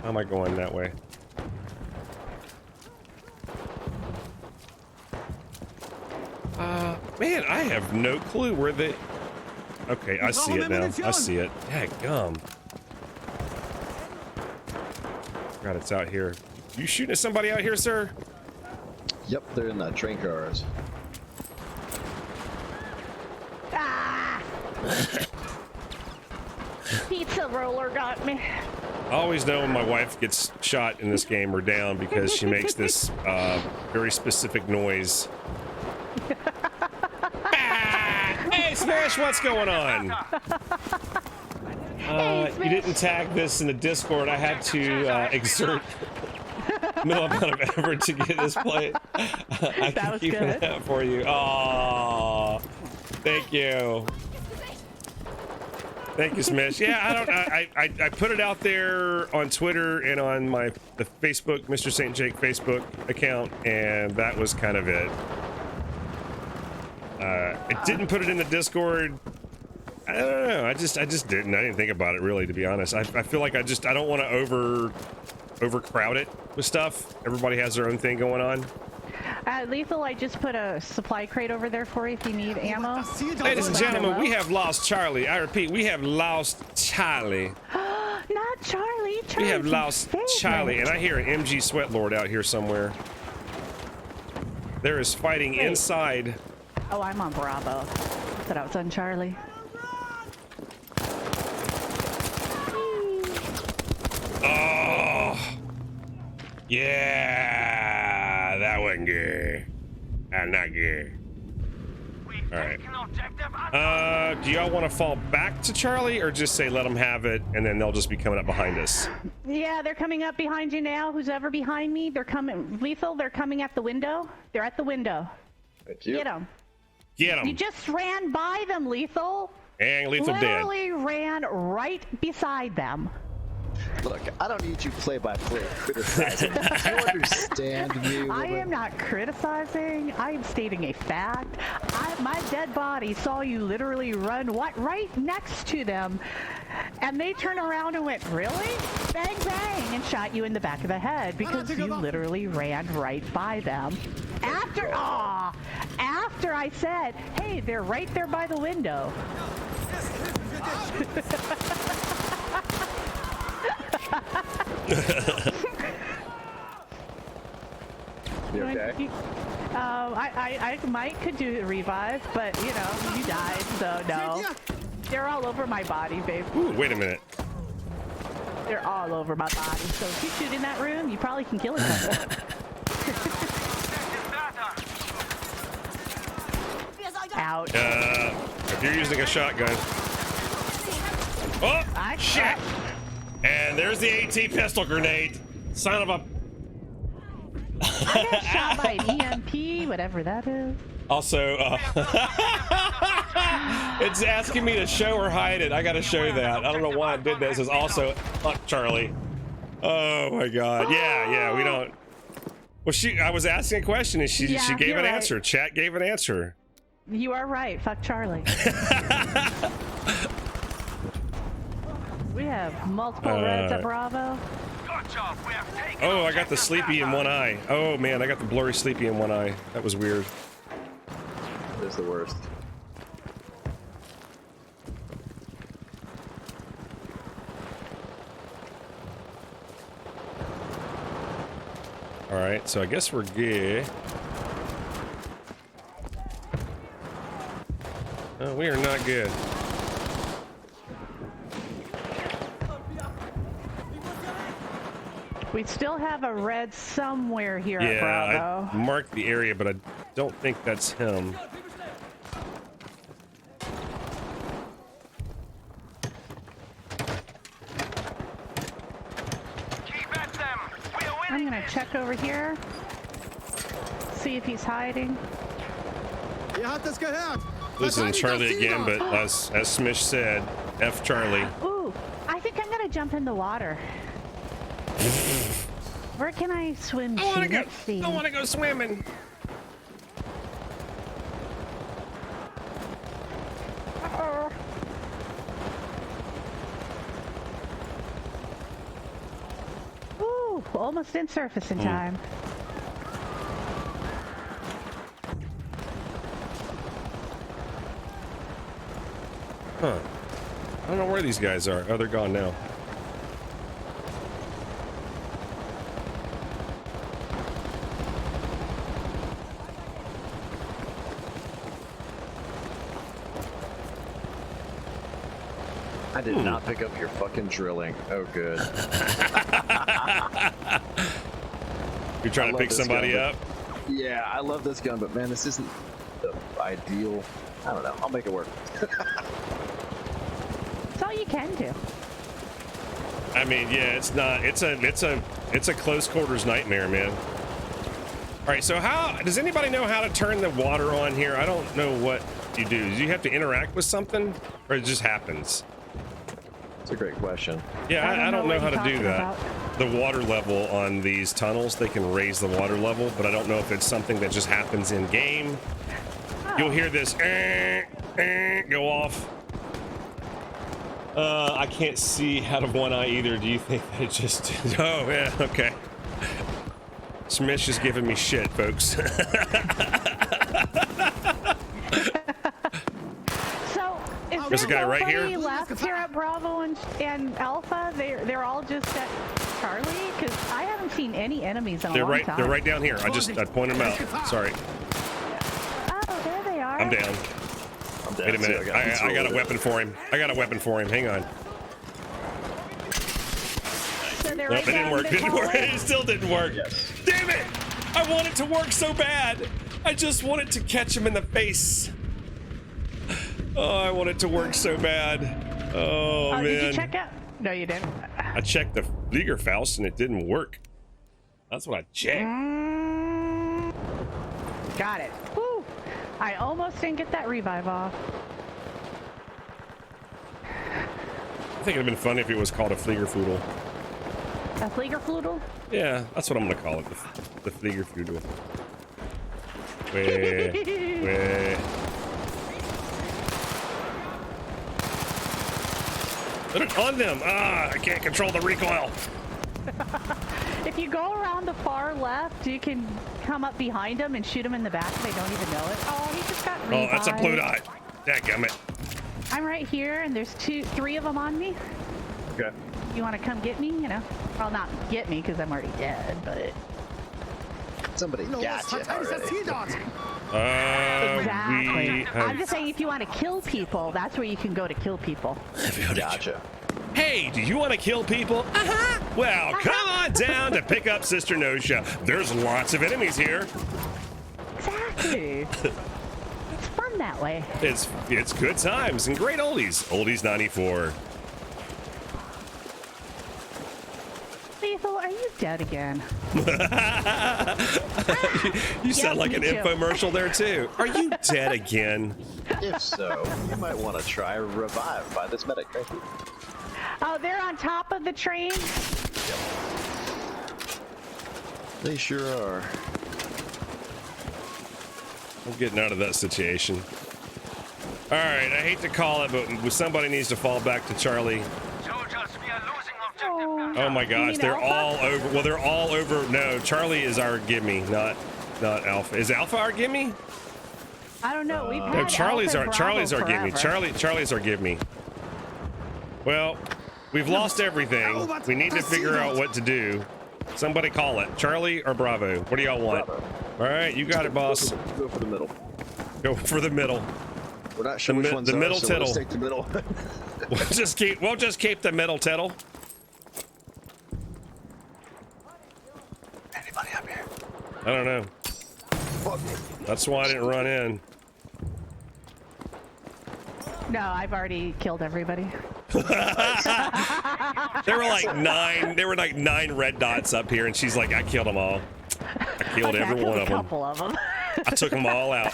Speaker 1: How am I going that way? Man, I have no clue where they... Okay, I see it now. I see it. Dadgum. God, it's out here. You shooting at somebody out here, sir?
Speaker 4: Yep, they're in the train cars.
Speaker 2: Ah! Pizza roller got me.
Speaker 1: I always know when my wife gets shot in this game or down because she makes this very specific noise. Hey, Smash, what's going on? You didn't tag this in the Discord. I had to exert no amount of effort to get this played. I can keep it up for you. Oh, thank you. Thank you, Smash. Yeah, I put it out there on Twitter and on the Facebook, Mr. St. Jake Facebook account, and that was kind of it. I didn't put it in the Discord. I don't know. I just didn't. I didn't think about it really, to be honest. I feel like I don't want to overcrowd it with stuff. Everybody has their own thing going on.
Speaker 2: Lethal, I just put a supply crate over there for you if you need ammo.
Speaker 1: Ladies and gentlemen, we have lost Charlie. I repeat, we have lost Charlie.
Speaker 2: Not Charlie.
Speaker 1: We have lost Charlie, and I hear an MG Sweatlord out here somewhere. There is fighting inside.
Speaker 2: Oh, I'm on Bravo. Thought I was on Charlie.
Speaker 1: Oh, yeah, that wasn't good. Not good. All right. Do y'all want to fall back to Charlie, or just say let them have it, and then they'll just be coming up behind us?
Speaker 2: Yeah, they're coming up behind you now. Who's ever behind me? They're coming. Lethal, they're coming at the window. They're at the window.
Speaker 4: Thank you.
Speaker 2: Get them.
Speaker 1: Get them.
Speaker 2: You just ran by them, Lethal.
Speaker 1: And Lethal dead.
Speaker 2: Literally ran right beside them.
Speaker 4: Look, I don't need you play-by-play criticizing. Do you understand me?
Speaker 2: I
Speaker 4: woman?
Speaker 2: am not criticizing. I am stating a fact. My dead body saw you literally run right next to them, and they turned around and went, "Really?" Bang bang, and shot you in the back of the head because you literally ran right by them. After I said, "Hey, they're right there by the window."
Speaker 4: You okay?
Speaker 2: I could do a revive, but you know, you died, so no. They're all over my body, babe.
Speaker 1: Ooh, wait a minute.
Speaker 2: They're all over my body. So if you shoot in that room, you probably can kill each other. Ouch.
Speaker 1: If you're using a shotgun. Oh, shit! And there's the AT pistol grenade. Son of a...
Speaker 2: I got shot by an EMP, whatever that is.
Speaker 1: Also, it's asking me to show or hide it. I gotta show that. I don't know why it did this. It's also... Fuck, Charlie. Oh my god. Yeah, we don't... Well, I was asking a question and she gave an
Speaker 2: right.
Speaker 1: answer. Chat gave an answer.
Speaker 2: You are right. Fuck Charlie. We have multiple reds at Bravo.
Speaker 5: Good job. We have taken
Speaker 1: Oh, I got the
Speaker 5: objective
Speaker 1: sleepy in
Speaker 5: Bravo.
Speaker 1: one eye. Oh man, I got the blurry sleepy in one eye. That was weird.
Speaker 4: It is the worst.
Speaker 1: All right, so I guess we're good. Oh, we are not good.
Speaker 2: We still have a red somewhere here at Bravo.
Speaker 1: I marked the area, but I don't think that's him.
Speaker 5: Keep at them. We are
Speaker 2: I'm
Speaker 5: winning
Speaker 2: gonna
Speaker 5: this.
Speaker 2: check over here. See if he's hiding.
Speaker 3: Ihr habt es gehört.
Speaker 1: Listen,
Speaker 3: Verteidigt
Speaker 1: Charlie
Speaker 3: das
Speaker 1: again,
Speaker 3: Ziel
Speaker 1: but as Smish said, F Charlie.
Speaker 2: Ooh, I think I'm gonna jump in the water. Where can I swim to? Let's see.
Speaker 1: I want to go swimming.
Speaker 2: Uh-oh. Ooh, almost in surface in time.
Speaker 1: Huh. I don't know where these guys are. Oh, they're gone now.
Speaker 4: I did not pick up your fucking drilling. Oh, good.
Speaker 1: You're trying to
Speaker 4: love
Speaker 1: pick
Speaker 4: this
Speaker 1: somebody
Speaker 4: gun,
Speaker 1: up?
Speaker 4: Yeah, I love this gun, but man, this isn't the ideal. I don't know. I'll make it work.
Speaker 2: That's all you can do.
Speaker 1: I mean, yeah, it's not. It's a close quarters nightmare, man. All right, so how does anybody know how to turn the water on here? I don't know what you do. Do you have to interact with something, or it just happens?
Speaker 4: It's a great question.
Speaker 1: Yeah, I don't know
Speaker 2: what
Speaker 1: how
Speaker 2: you're
Speaker 1: to do
Speaker 2: talking
Speaker 1: that.
Speaker 2: about.
Speaker 1: The water level on these tunnels, they can raise the water level, but I don't know if it's something that just happens in game.
Speaker 2: Oh.
Speaker 1: You'll hear this go off. I can't see out of one eye either. Do you think that it just... Oh, yeah, okay. Smish is giving me shit, folks.
Speaker 2: So, is
Speaker 1: There's a
Speaker 2: there
Speaker 1: guy right here.
Speaker 2: nobody left here at Bravo and Alpha? They're all just at Charlie? Because I haven't seen any enemies in a long time.
Speaker 1: They're right down here. I pointed them out. Sorry.
Speaker 2: Oh, there they are.
Speaker 1: I'm down.
Speaker 4: I'm dead.
Speaker 1: Wait a minute. I got a weapon for him. I got a weapon for him. Hang on.
Speaker 2: So they're
Speaker 1: Nope,
Speaker 2: right
Speaker 1: it didn't
Speaker 2: down
Speaker 1: work.
Speaker 2: the
Speaker 1: Didn't work.
Speaker 2: hallway?
Speaker 1: It still didn't work.
Speaker 4: Yes.
Speaker 1: Damn it! I want it to work so bad. I just wanted to catch him in the face. Oh, I want it to work so bad. Oh, man.
Speaker 2: Did you check out? No, you didn't.
Speaker 1: I checked the Fliegerfaust and it didn't work. That's what I checked.
Speaker 2: Got it. Woo! I almost didn't get that revive off.
Speaker 1: I think it'd have been funny if it was called a Fliegerfoodle.
Speaker 2: A Fliegerfludel?
Speaker 1: Yeah, that's what I'm gonna call it. The Fliegerfoodle. Wait. Put it on them! Ah, I can't control the recoil.
Speaker 2: If you go around the far left, you can come up behind them and shoot them in the back. They don't even know it. Oh, he just got
Speaker 1: Oh,
Speaker 2: revived.
Speaker 1: that's a blue dot. Dadgummit.
Speaker 2: I'm right here, and there's three of them on me.
Speaker 4: Okay.
Speaker 2: You want to come get me? You know, well, not get me because I'm already dead, but
Speaker 4: Somebody
Speaker 3: Los,
Speaker 4: got you
Speaker 3: verteidigt das Ziel
Speaker 4: already.
Speaker 3: dort.
Speaker 2: exactly.
Speaker 1: We
Speaker 2: I'm just saying, if you want to kill people, that's where you can go to kill people.
Speaker 4: Gotcha.
Speaker 1: Hey, do you want to kill people? Uh-huh. Well, come on down to pick up Sister Nosha. There's lots of enemies here.
Speaker 2: Exactly. It's fun that way.
Speaker 1: It's good times and great oldies. Oldies 94.
Speaker 2: Lethal, are you dead again?
Speaker 1: You sound like
Speaker 2: me
Speaker 1: an
Speaker 2: too.
Speaker 1: infomercial there too. Are you dead again?
Speaker 4: If so, you might want to try Revive by this medic. Thank you.
Speaker 2: Oh, they're on top of the train.
Speaker 4: They sure are.
Speaker 1: I'm getting out of that situation. All right, I hate to call it, but somebody needs to fall back to Charlie.
Speaker 5: Soldiers, we are losing objective.
Speaker 1: Oh my gosh, they're
Speaker 2: Alpha?
Speaker 1: all over. Well, they're all over. No, Charlie is our gimme, not Alpha. Is Alpha our gimme?
Speaker 2: I don't know. We've had
Speaker 1: No, Charlie's
Speaker 2: Alpha
Speaker 1: our
Speaker 2: and Bravo
Speaker 1: gimme.
Speaker 2: forever.
Speaker 1: Charlie's our gimme. Well, we've lost everything. We need to figure out what to do. Somebody call it. Charlie or Bravo? What do y'all want?
Speaker 4: Bravo.
Speaker 1: All right, you got it, boss.
Speaker 4: Go for the middle.
Speaker 1: Go for the middle.
Speaker 4: We're not sure which one's
Speaker 1: the middle
Speaker 4: ours, so
Speaker 1: tittle.
Speaker 4: let's take the middle.
Speaker 1: We'll just keep the middle tittle.
Speaker 4: Anybody up here?
Speaker 1: I don't know.
Speaker 4: Fuck me.
Speaker 1: That's why I didn't run in.
Speaker 2: No, I've already killed everybody.
Speaker 1: There were like nine red dots up here, and she's like, I killed them all. I killed
Speaker 2: Okay,
Speaker 1: every
Speaker 2: I killed
Speaker 1: one
Speaker 2: a
Speaker 1: of them.
Speaker 2: couple of them.
Speaker 1: I took them all out.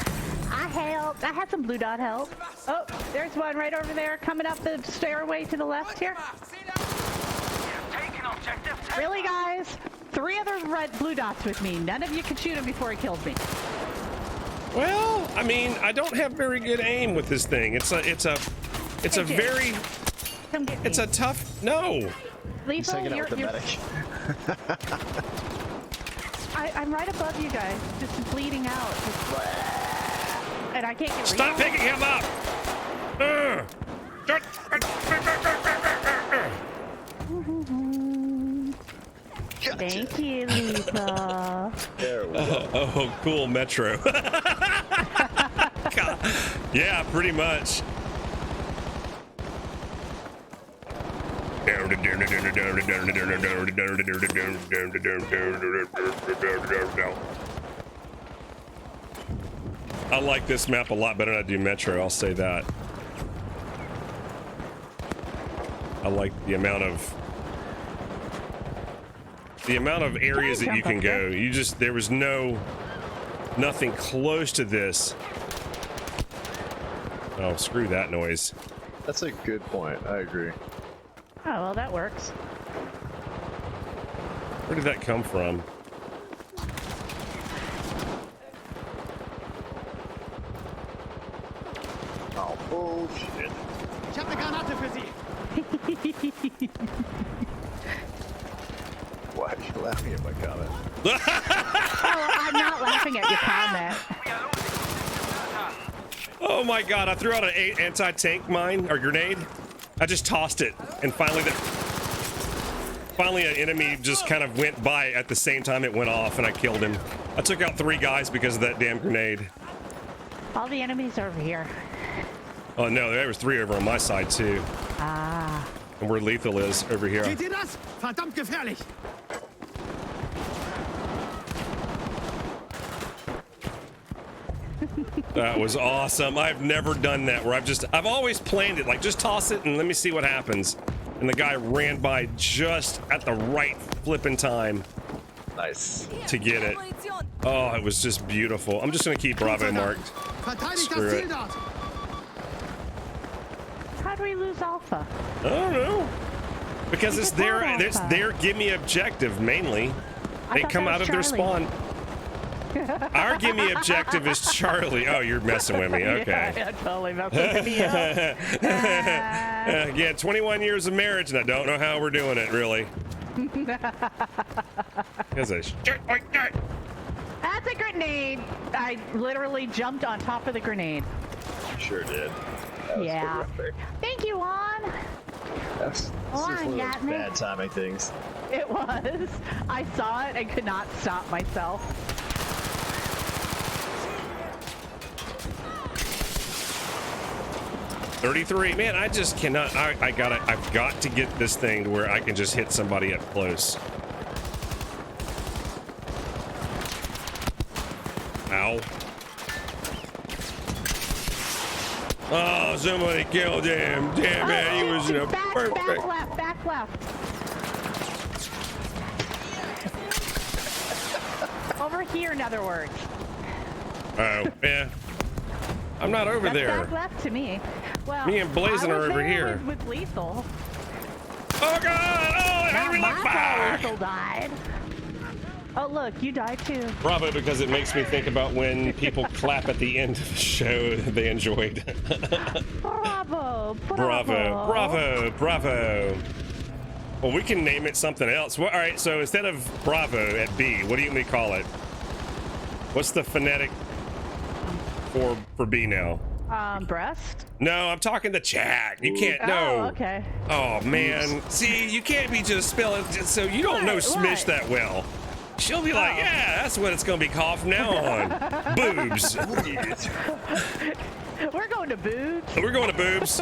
Speaker 2: I helped. I had some blue dot help. Oh, there's one right over there coming up the stairway to the left here.
Speaker 5: Taking objective.
Speaker 2: Really, guys? 3 other blue dots with me. None of you can shoot him before he kills me.
Speaker 1: Well, I mean, I don't have very good aim with this thing. It's a
Speaker 2: Hey,
Speaker 1: very,
Speaker 2: Come get me.
Speaker 1: it's a tough, no.
Speaker 4: He's
Speaker 2: Lethal,
Speaker 4: hanging out
Speaker 2: you're,
Speaker 4: with the
Speaker 2: you're,
Speaker 4: medic.
Speaker 2: I'm right above you guys, just bleeding out. And I can't get
Speaker 1: Stop picking him up.
Speaker 2: Thank you, Lethal.
Speaker 4: There we go.
Speaker 1: Oh, cool, Metro. God. Yeah, pretty much. I like this map a lot better than I do Metro, I'll say that. I like the amount of areas that you can go. There was nothing close to this. Oh, screw that noise.
Speaker 4: That's a good point. I agree.
Speaker 2: Oh, well, that works.
Speaker 1: Where did that come from?
Speaker 4: Oh, bullshit.
Speaker 3: Ich habe eine Granate für Sie.
Speaker 4: Why are you laughing at my comment?
Speaker 2: Oh, I'm not laughing at your comment.
Speaker 5: We are losing.
Speaker 1: Oh my god, I threw out an anti-tank mine or grenade. I just tossed it, and finally an enemy just kind of went by at the same time it went off, and I killed him. I took out 3 guys because of that damn grenade.
Speaker 2: All the enemies are over here.
Speaker 1: Oh no, there was 3 over on my side too.
Speaker 2: Ah.
Speaker 1: And where Lethal is, over here.
Speaker 3: Seht ihr das? Verdammt gefährlich.
Speaker 1: That was awesome. I've never done that where I've always planned it like just toss it and let me see what happens. And the guy ran by just at the right flipping time
Speaker 4: Nice.
Speaker 1: to get it. Oh, it was just beautiful. I'm just gonna keep Bravo marked.
Speaker 3: Verteidigt
Speaker 1: Screw
Speaker 3: das
Speaker 1: it.
Speaker 3: Ziel dort.
Speaker 2: How do we lose Alpha?
Speaker 1: I don't know. Because it's
Speaker 2: just had
Speaker 1: it's
Speaker 2: Alpha.
Speaker 1: their gimme objective mainly. They
Speaker 2: thought
Speaker 1: come
Speaker 2: that
Speaker 1: out of
Speaker 2: was
Speaker 1: their
Speaker 2: Charlie.
Speaker 1: spawn. Our gimme objective is Charlie. Oh, you're messing with me. Okay.
Speaker 2: Yeah, totally messing with me up.
Speaker 1: Yeah, 21 years of marriage, and I don't know how we're doing it, really. That's a shit like that.
Speaker 2: That's a grenade. I literally jumped on top of the grenade.
Speaker 4: Sure did. That was
Speaker 2: Yeah.
Speaker 4: terrific.
Speaker 2: Thank you, Juan.
Speaker 4: That's
Speaker 2: Oh,
Speaker 4: just one of
Speaker 2: got
Speaker 4: those
Speaker 2: me.
Speaker 4: bad timing things.
Speaker 2: It was. I saw it and could not stop myself.
Speaker 1: $33. Man, I just cannot. I've got to get this thing to where I can just hit somebody up close. Ow. Oh, somebody killed him. Damn it, he was in a
Speaker 2: back
Speaker 1: perfect.
Speaker 2: left, back left. Over here, in other words.
Speaker 1: Oh, yeah. I'm not over
Speaker 2: That's
Speaker 1: there.
Speaker 2: back left to me. Well,
Speaker 1: Me and Blazin'
Speaker 2: I
Speaker 1: are
Speaker 2: was
Speaker 1: over
Speaker 2: there
Speaker 1: here.
Speaker 2: with Lethal.
Speaker 1: Oh, God. Oh,
Speaker 2: Not
Speaker 1: Henry,
Speaker 2: my
Speaker 1: look
Speaker 2: fault
Speaker 1: back.
Speaker 2: Lethal died. Oh, look, you died too.
Speaker 1: Bravo, because it makes me think about when people clap at the end of the show they enjoyed.
Speaker 2: Bravo,
Speaker 1: Bravo, bravo, bravo. Well, we can name it something else. Well, all right, so instead of bravo at B, what do you want me to call it? What's the phonetic for B now?
Speaker 2: Breast?
Speaker 1: No, I'm talking to chat. You can't know.
Speaker 2: Oh, okay.
Speaker 1: Oh, man. See, you can't be just spelling, so you don't know Smish that well. She'll be like, yeah, that's what it's going to be called from now on. Boobs.
Speaker 2: We're going to boobs.
Speaker 1: We're going to boobs.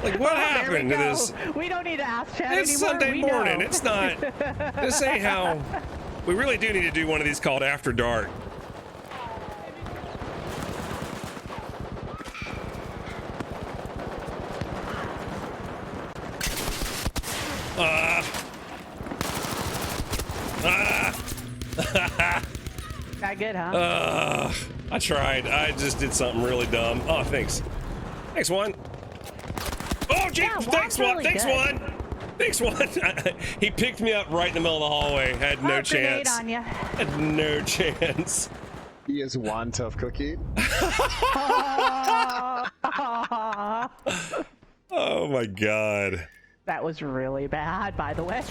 Speaker 1: Like, what happened to this?
Speaker 2: We don't need to ask chat
Speaker 1: It's
Speaker 2: anymore.
Speaker 1: Sunday
Speaker 2: We
Speaker 1: morning.
Speaker 2: know.
Speaker 1: It's not. This ain't how. We really do need to do one of these called After Dark.
Speaker 2: Not good, huh?
Speaker 1: I tried. I just did something really dumb. Oh, thanks. Thanks, one. Oh, gee.
Speaker 2: Yeah,
Speaker 1: Thanks,
Speaker 2: really
Speaker 1: one. Thanks,
Speaker 2: good.
Speaker 1: one. Thanks, one. He picked me up right in the middle of the hallway. Had no
Speaker 2: Grenade
Speaker 1: chance.
Speaker 2: on ya.
Speaker 1: Had no chance.
Speaker 4: He is one tough cookie.
Speaker 1: Oh my god.
Speaker 2: That was really bad, by the way.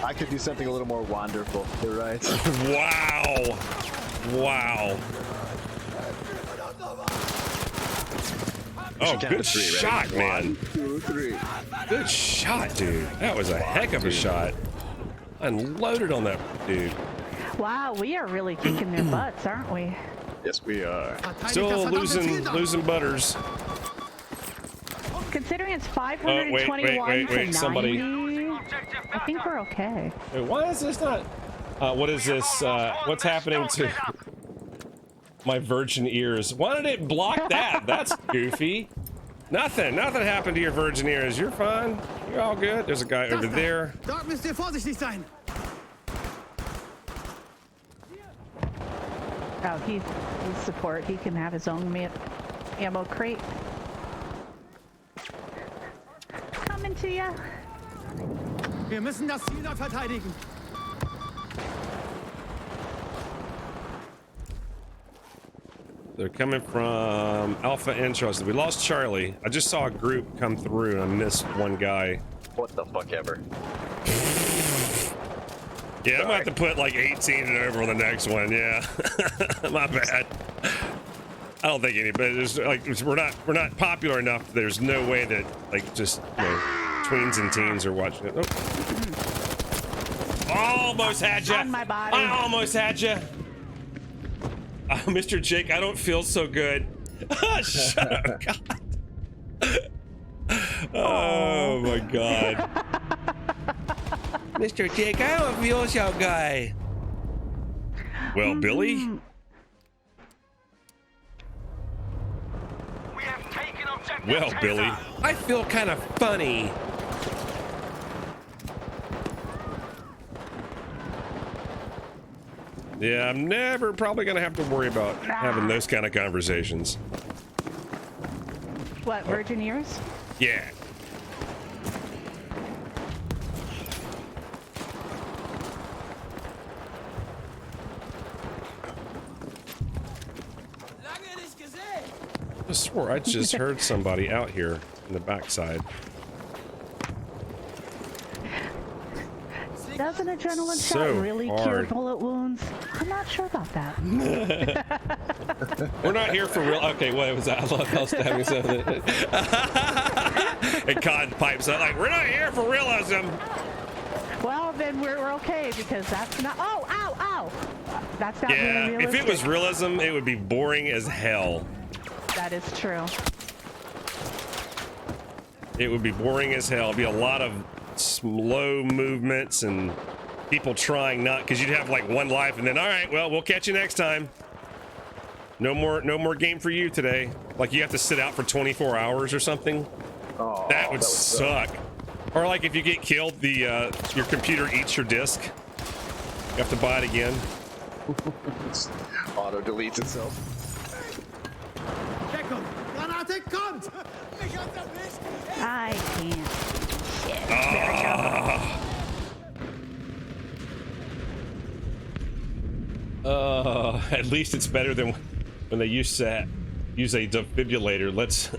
Speaker 4: I could do something a little more wonderful. You're right.
Speaker 1: Wow. Wow. Oh, good shot, man.
Speaker 4: 1, 2, 3.
Speaker 1: Good shot, dude. That was a heck of a shot. Unloaded on that dude.
Speaker 2: Wow, we are really kicking their butts, aren't we?
Speaker 4: Yes, we are.
Speaker 1: Still losing butters.
Speaker 2: Considering it's 521
Speaker 1: wait,
Speaker 2: to 90,
Speaker 1: somebody.
Speaker 2: I think we're okay.
Speaker 1: Wait, why is this not? What is this? What's happening to my virgin ears? Why did it block that? That's goofy. Nothing happened to your virgin ears. You're fine. You're all good. There's a guy over there.
Speaker 3: Dort müsst ihr vorsichtig sein.
Speaker 2: Oh, he's support. He can have his own ammo crate. Coming to ya.
Speaker 3: Wir müssen das Ziel dort verteidigen.
Speaker 1: They're coming from Alpha Interest. We lost Charlie. I just saw a group come through and I missed one guy.
Speaker 4: What the fuck ever.
Speaker 1: Yeah, I'm gonna have to put like 18 and over on the next one. Yeah, my bad. I don't think anybody. There's like we're not popular enough. There's no way that like just tweens and teens are watching it. Oh. Almost had you.
Speaker 2: On my body.
Speaker 1: I almost had you. Mr. Jake, I don't feel so good. Shut up, God. Oh my God. Mr. Jake, I don't feel so good. Well, Billy?
Speaker 5: We have taken objective
Speaker 1: Well,
Speaker 5: Caesar.
Speaker 1: Billy, I feel kind of funny. Yeah, I'm never probably gonna have to worry about having those kind of conversations.
Speaker 2: What, virgin ears?
Speaker 1: Yeah. I swore I just heard somebody out here in the backside.
Speaker 2: Doesn't adrenaline
Speaker 1: So
Speaker 2: shot really cure
Speaker 1: hard.
Speaker 2: bullet wounds? I'm not sure about that.
Speaker 1: We're not here for real. Okay, what was that? I love how stabbing something. And Cod pipes up like, we're not here for realism.
Speaker 2: Well, then we're okay because that's not. Oh, ow, ow! That's not
Speaker 1: Yeah,
Speaker 2: really
Speaker 1: if
Speaker 2: realistic.
Speaker 1: it was realism, it would be boring as hell.
Speaker 2: That is true.
Speaker 1: It would be boring as hell. It'd be a lot of slow movements and people trying not, because you'd have like one life and then, all right, well, we'll catch you next time. No more game for you today. Like you have to sit out for 24 hours or something.
Speaker 4: Oh,
Speaker 1: That would suck. Or like if you get killed, the your computer eats your disk. You have to buy it again.
Speaker 4: Auto deletes itself.
Speaker 3: Deckung! Granate kommt! Mich unterbricht!
Speaker 2: I can't. Shit.
Speaker 1: Ah. At least it's better than when they used to use a defibrillator. Let's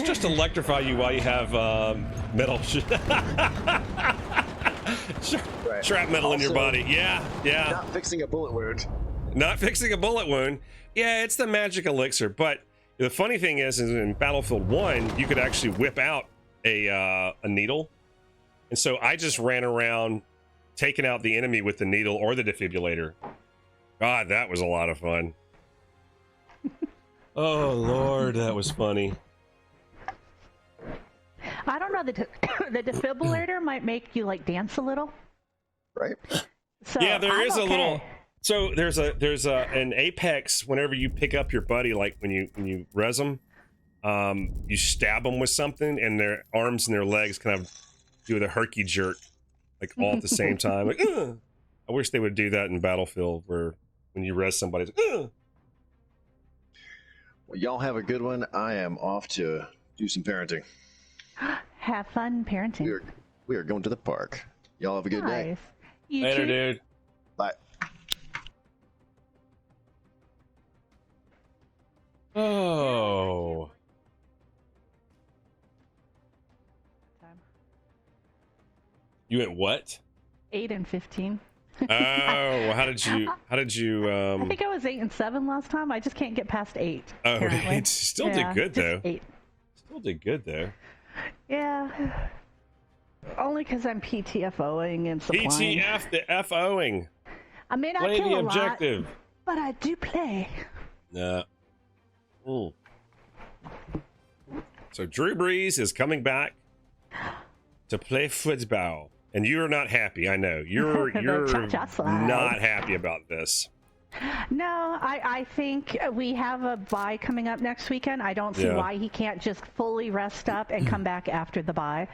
Speaker 1: just electrify you while you have metal shrapnel in your body. Yeah.
Speaker 4: Not fixing a bullet wound.
Speaker 1: Not fixing a bullet wound. Yeah, it's the magic elixir. But the funny thing is in Battlefield 1, you could actually whip out a needle. And so I just ran around taking out the enemy with the needle or the defibrillator. God, that was a lot of fun. Oh, Lord, that was funny.
Speaker 2: I don't know, the defibrillator might make you like dance a little.
Speaker 4: Right.
Speaker 2: So
Speaker 1: Yeah, there is
Speaker 2: okay.
Speaker 1: a little. So there's an Apex. Whenever you pick up your buddy, like when you res them, you stab them with something, and their arms and their legs kind of do the herky jerk, like all at the same time. Like, ugh. I wish they would do that in Battlefield, where when you res somebody, it's like, ugh.
Speaker 4: Well, y'all have a good one. I am off to do some parenting.
Speaker 2: Have fun parenting.
Speaker 4: We are going to the park. Y'all have a good day.
Speaker 2: Nice. You
Speaker 1: Later,
Speaker 2: too.
Speaker 1: dude.
Speaker 4: Bye.
Speaker 1: Oh. You went what?
Speaker 2: 8 and 15.
Speaker 1: Oh, well, how did you
Speaker 2: I think I was 8 and 7 last time. I just can't get past 8.
Speaker 1: oh,
Speaker 2: apparently.
Speaker 1: it still
Speaker 2: Yeah,
Speaker 1: did good
Speaker 2: just
Speaker 1: though.
Speaker 2: 8.
Speaker 1: Still did good though.
Speaker 2: Yeah. Only because I'm PTFOing and supplying.
Speaker 1: PTF the FOing.
Speaker 2: I may not
Speaker 1: Play
Speaker 2: kill
Speaker 1: the
Speaker 2: a
Speaker 1: objective.
Speaker 2: lot, but I do play.
Speaker 1: Yeah. So Drew Brees is coming back to play football, and you're not happy. I know you're
Speaker 2: cha-cha slide.
Speaker 1: not happy about this.
Speaker 2: No, I think we have a bye coming up next weekend. I don't see why he can't just fully rest up and come back after the bye.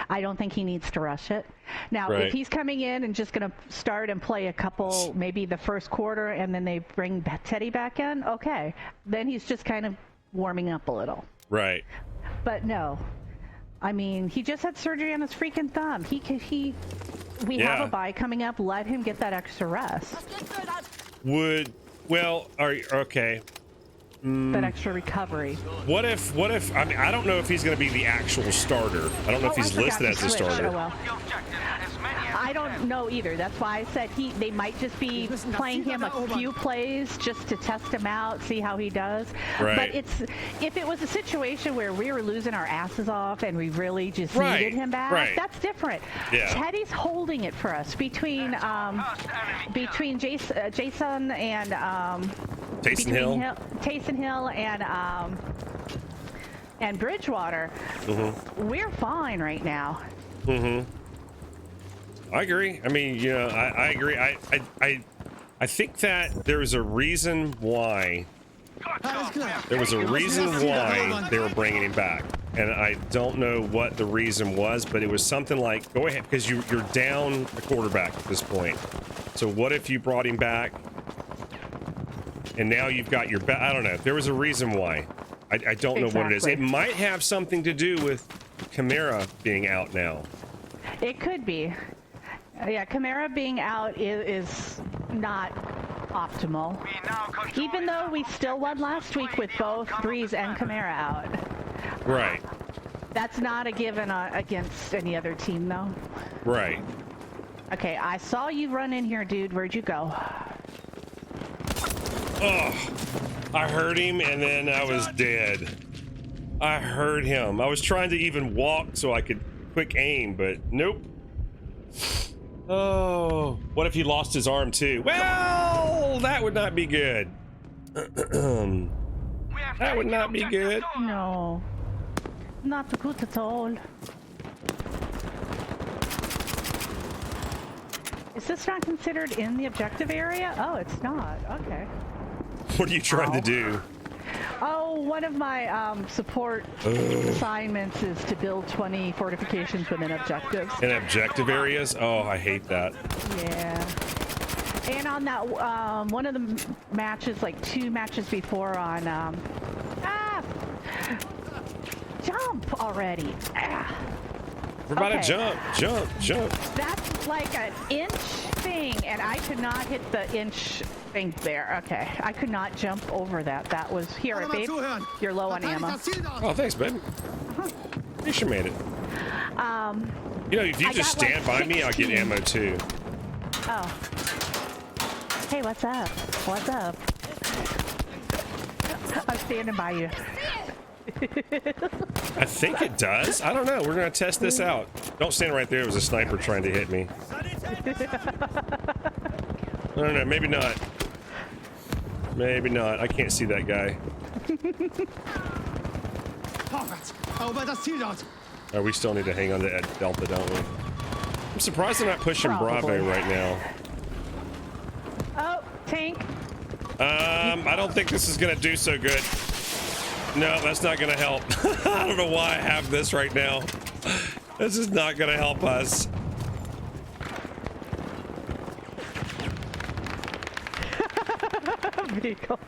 Speaker 2: I don't think he needs to rush it. Now,
Speaker 1: Right.
Speaker 2: if he's coming in and just going to start and play a couple, maybe the first quarter, and then they bring Teddy back in, okay. Then he's just kind of warming up a little.
Speaker 1: Right.
Speaker 2: But no. I mean, he just had surgery on his freaking thumb. We have a bye coming up. Let him get that extra rest.
Speaker 1: Okay.
Speaker 2: That extra recovery.
Speaker 1: What if I mean, I don't know if he's going to be the actual starter. I don't know if he's listed as the starter.
Speaker 2: Oh, well. I don't know either. That's why I said they might just be playing him a few plays just to test him out, see how he does.
Speaker 1: Right.
Speaker 2: But if it was a situation where we were losing our asses off and we really just needed him back, that's different.
Speaker 1: Yeah.
Speaker 2: Teddy's holding it for us between Jason and Taysom Hill and Bridgewater.
Speaker 1: Mm-hmm.
Speaker 2: We're fine right now.
Speaker 1: Mm-hmm. I agree. I mean, you know, I agree. I think that there's a reason why. There was a reason why they were bringing him back, and I don't know what the reason was, but it was something like, go ahead, because you're down a quarterback at this point. So what if you brought him back, and now you've got your back? I don't know. There was a reason why. I don't know what it is. It might have something to do with Kamara being out now.
Speaker 2: It could be. Yeah, Kamara being out is not optimal. Even though we still won last week with both Breeze and Kamara out.
Speaker 1: Right.
Speaker 2: That's not a given against any other team, though.
Speaker 1: Right.
Speaker 2: Okay, I saw you run in here, dude. Where'd you go?
Speaker 1: Oh, I heard him, and then I was dead. I heard him. I was trying to even walk so I could quick aim, but nope. Oh, what if he lost his arm too? Well, that would not be good. That would not be good.
Speaker 2: No, not good at all. Is this not considered in the objective area? Oh, it's not. Okay.
Speaker 1: What are you trying to do?
Speaker 2: Oh, one of my support assignments is to build 20 fortifications within objectives.
Speaker 1: In objective areas? Oh, I hate that.
Speaker 2: Yeah. And on that, one of the matches, like 2 matches before on, jump already.
Speaker 1: We're about
Speaker 2: Okay.
Speaker 1: to jump.
Speaker 2: That's like an inch thing, and I could not hit the inch thing there. Okay, I could not jump over that. That was here,
Speaker 3: Alle mal
Speaker 2: babe.
Speaker 3: zuhören.
Speaker 2: You're low on
Speaker 3: Verteidigt
Speaker 2: ammo.
Speaker 3: das Ziel dort.
Speaker 1: Oh, thanks, babe. You sure made it. You know, if you
Speaker 2: I
Speaker 1: just
Speaker 2: got, like,
Speaker 1: stand by me, I'll get
Speaker 2: 16.
Speaker 1: ammo too.
Speaker 2: Oh. Hey, what's up? What's up? I'm standing by you.
Speaker 1: I think it does. I don't know. We're gonna test this out. Don't stand right there. It was a sniper trying to hit me. I don't know. Maybe not. Maybe not. I can't see that guy.
Speaker 3: Vorwärts. Erober das Ziel dort.
Speaker 1: Oh, we still need to hang on to Ed Delta, don't we? I'm surprised they're not pushing
Speaker 2: Probably.
Speaker 1: Bravo right now.
Speaker 2: Oh, tank.
Speaker 1: I don't think this is gonna do so good. No, that's not gonna help. I don't know why I have this right now. This is not gonna help us.
Speaker 2: Vehicle.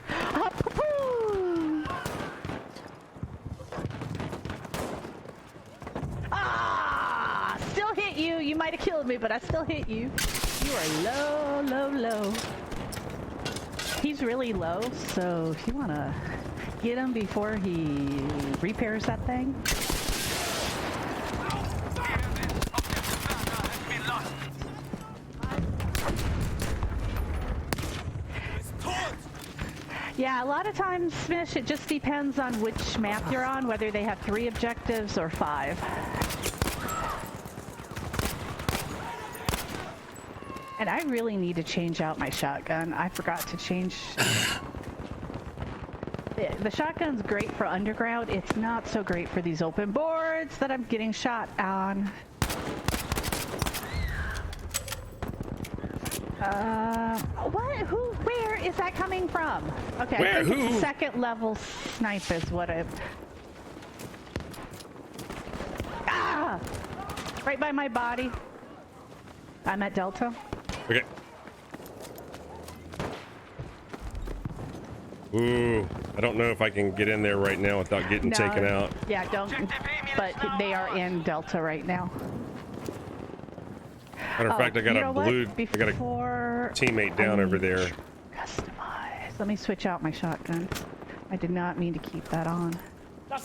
Speaker 2: Ah! Still hit you. You might have killed me, but I still hit you. You are low. He's really low, so if you want to get him before he repairs that thing. Yeah, a lot of times, Smish, it just depends on which map you're on, whether they have 3 objectives or 5. And I really need to change out my shotgun. I forgot to change. The shotgun's great for underground. It's not so great for these open boards that I'm getting shot on. What? Who? Where is that coming from? Okay,
Speaker 1: Where?
Speaker 2: I think
Speaker 1: Who?
Speaker 2: it's second level snipe is what I... Ah! Right by my body. I'm at Delta.
Speaker 1: Okay. Ooh, I don't know if I can get in there right now without getting
Speaker 2: No,
Speaker 1: taken out.
Speaker 2: Yeah, don't. But they are in Delta right now.
Speaker 1: Matter of fact, I got
Speaker 2: you
Speaker 1: a
Speaker 2: know what?
Speaker 1: blue. I got a
Speaker 2: Before
Speaker 1: teammate down over there.
Speaker 2: Customize. Let me switch out my shotgun. I did not mean to keep that on.
Speaker 1: I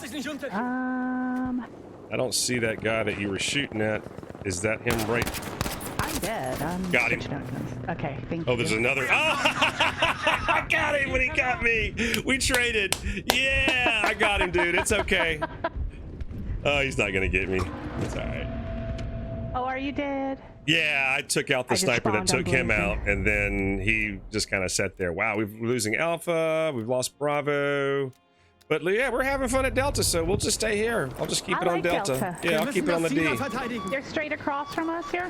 Speaker 1: don't see that guy that you were shooting at. Is that him right?
Speaker 2: I'm dead. I'm
Speaker 1: Got him.
Speaker 2: switching out guns. Okay, thank you.
Speaker 1: Oh, there's another. Oh, I got him when he got me. We traded. Yeah, I got him, dude. It's okay. Oh, he's not gonna get me. It's all right.
Speaker 2: Oh, are you dead?
Speaker 1: Yeah, I took out the
Speaker 2: I just
Speaker 1: sniper that
Speaker 2: spawned
Speaker 1: took
Speaker 2: on
Speaker 1: him
Speaker 2: Blazing.
Speaker 1: out, and then he just kind of sat there. Wow, we're losing Alpha. We've lost Bravo. But yeah, we're having fun at Delta, so we'll just stay here. I'll just keep
Speaker 2: I
Speaker 1: it on
Speaker 2: like
Speaker 1: Delta.
Speaker 2: Delta.
Speaker 1: Yeah,
Speaker 3: Wir
Speaker 1: I'll
Speaker 3: müssen
Speaker 1: keep it on the
Speaker 3: das Ziel
Speaker 1: D.
Speaker 3: verteidigen.
Speaker 2: They're straight across from us here.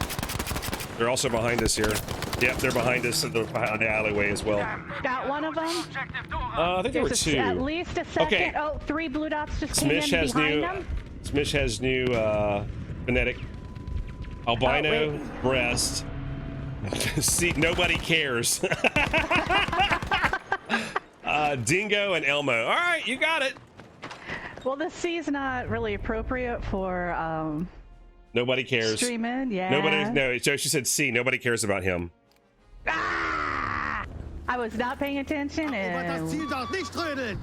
Speaker 1: They're also behind us here. Yep, they're behind us in the alleyway as well.
Speaker 2: Got one of them.
Speaker 5: Objective Dora.
Speaker 1: I think there were
Speaker 2: There's
Speaker 1: two.
Speaker 2: at least a second.
Speaker 1: Okay.
Speaker 2: Oh, 3 blue dots just came
Speaker 1: Smish
Speaker 2: in
Speaker 1: has
Speaker 2: behind
Speaker 1: new.
Speaker 2: them.
Speaker 1: Smish has new phonetic. Albino
Speaker 2: wait.
Speaker 1: breast. See, nobody cares. Dingo and Elmo. All right, you got it.
Speaker 2: Well, this C is not really appropriate for
Speaker 1: Nobody cares.
Speaker 2: streaming. Yeah.
Speaker 1: Nobody. No. So she said C. Nobody cares about him.
Speaker 2: Ah! I was not paying attention
Speaker 3: Erober das
Speaker 2: and.
Speaker 3: Ziel dort. Nicht trödeln.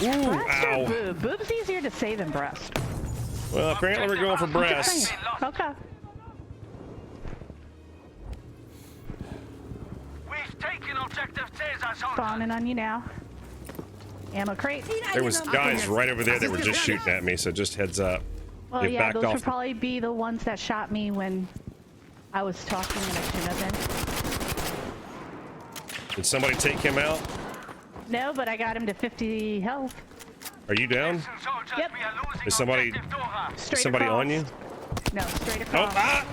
Speaker 1: Ooh,
Speaker 2: Breast or
Speaker 1: ow.
Speaker 2: boob? Boob's easier to say than breast.
Speaker 1: Well, apparently we're going for breasts.
Speaker 2: Okay.
Speaker 5: We've taken objective Caesar, soldiers.
Speaker 2: Spawning on you now. Ammo crate.
Speaker 1: There was guys right over there that were just shooting at me, so just heads up.
Speaker 2: Well,
Speaker 1: They
Speaker 2: yeah,
Speaker 1: backed
Speaker 2: those
Speaker 1: off.
Speaker 2: would probably be the ones that shot me when I was talking and I shouldn't have been.
Speaker 1: Did somebody take him out?
Speaker 2: No, but I got him to 50 health.
Speaker 1: Are you down?
Speaker 5: Listen, soldiers,
Speaker 2: Yep.
Speaker 5: we are losing
Speaker 1: Is somebody-
Speaker 5: objective Dora.
Speaker 2: Straight
Speaker 1: Somebody
Speaker 2: across.
Speaker 1: on you?
Speaker 2: No, straight
Speaker 1: Oh,
Speaker 2: across.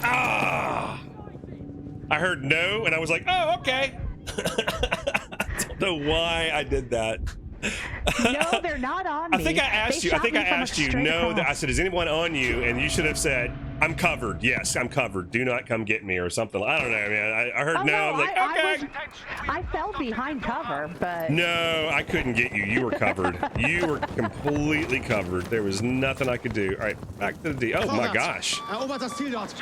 Speaker 1: I heard no, and I was like, oh, okay. I don't know why I did that.
Speaker 2: No, they're not on me.
Speaker 1: I think I asked
Speaker 2: They
Speaker 1: you. I
Speaker 2: shot
Speaker 1: think
Speaker 2: me
Speaker 1: I
Speaker 2: from
Speaker 1: asked you.
Speaker 2: straight
Speaker 1: No, that I
Speaker 2: across.
Speaker 1: said, is anyone on you? And you should have said, I'm covered. Yes, I'm covered. Do not come get me or something. I don't know, man. I heard
Speaker 2: Oh,
Speaker 1: no.
Speaker 2: no,
Speaker 1: I'm like, okay.
Speaker 2: I fell behind cover, but
Speaker 1: No, I couldn't get you. You were covered. You were completely covered. There was nothing I could do. All right, back to the D. Oh my gosh.
Speaker 3: Erobert das Ziel dort.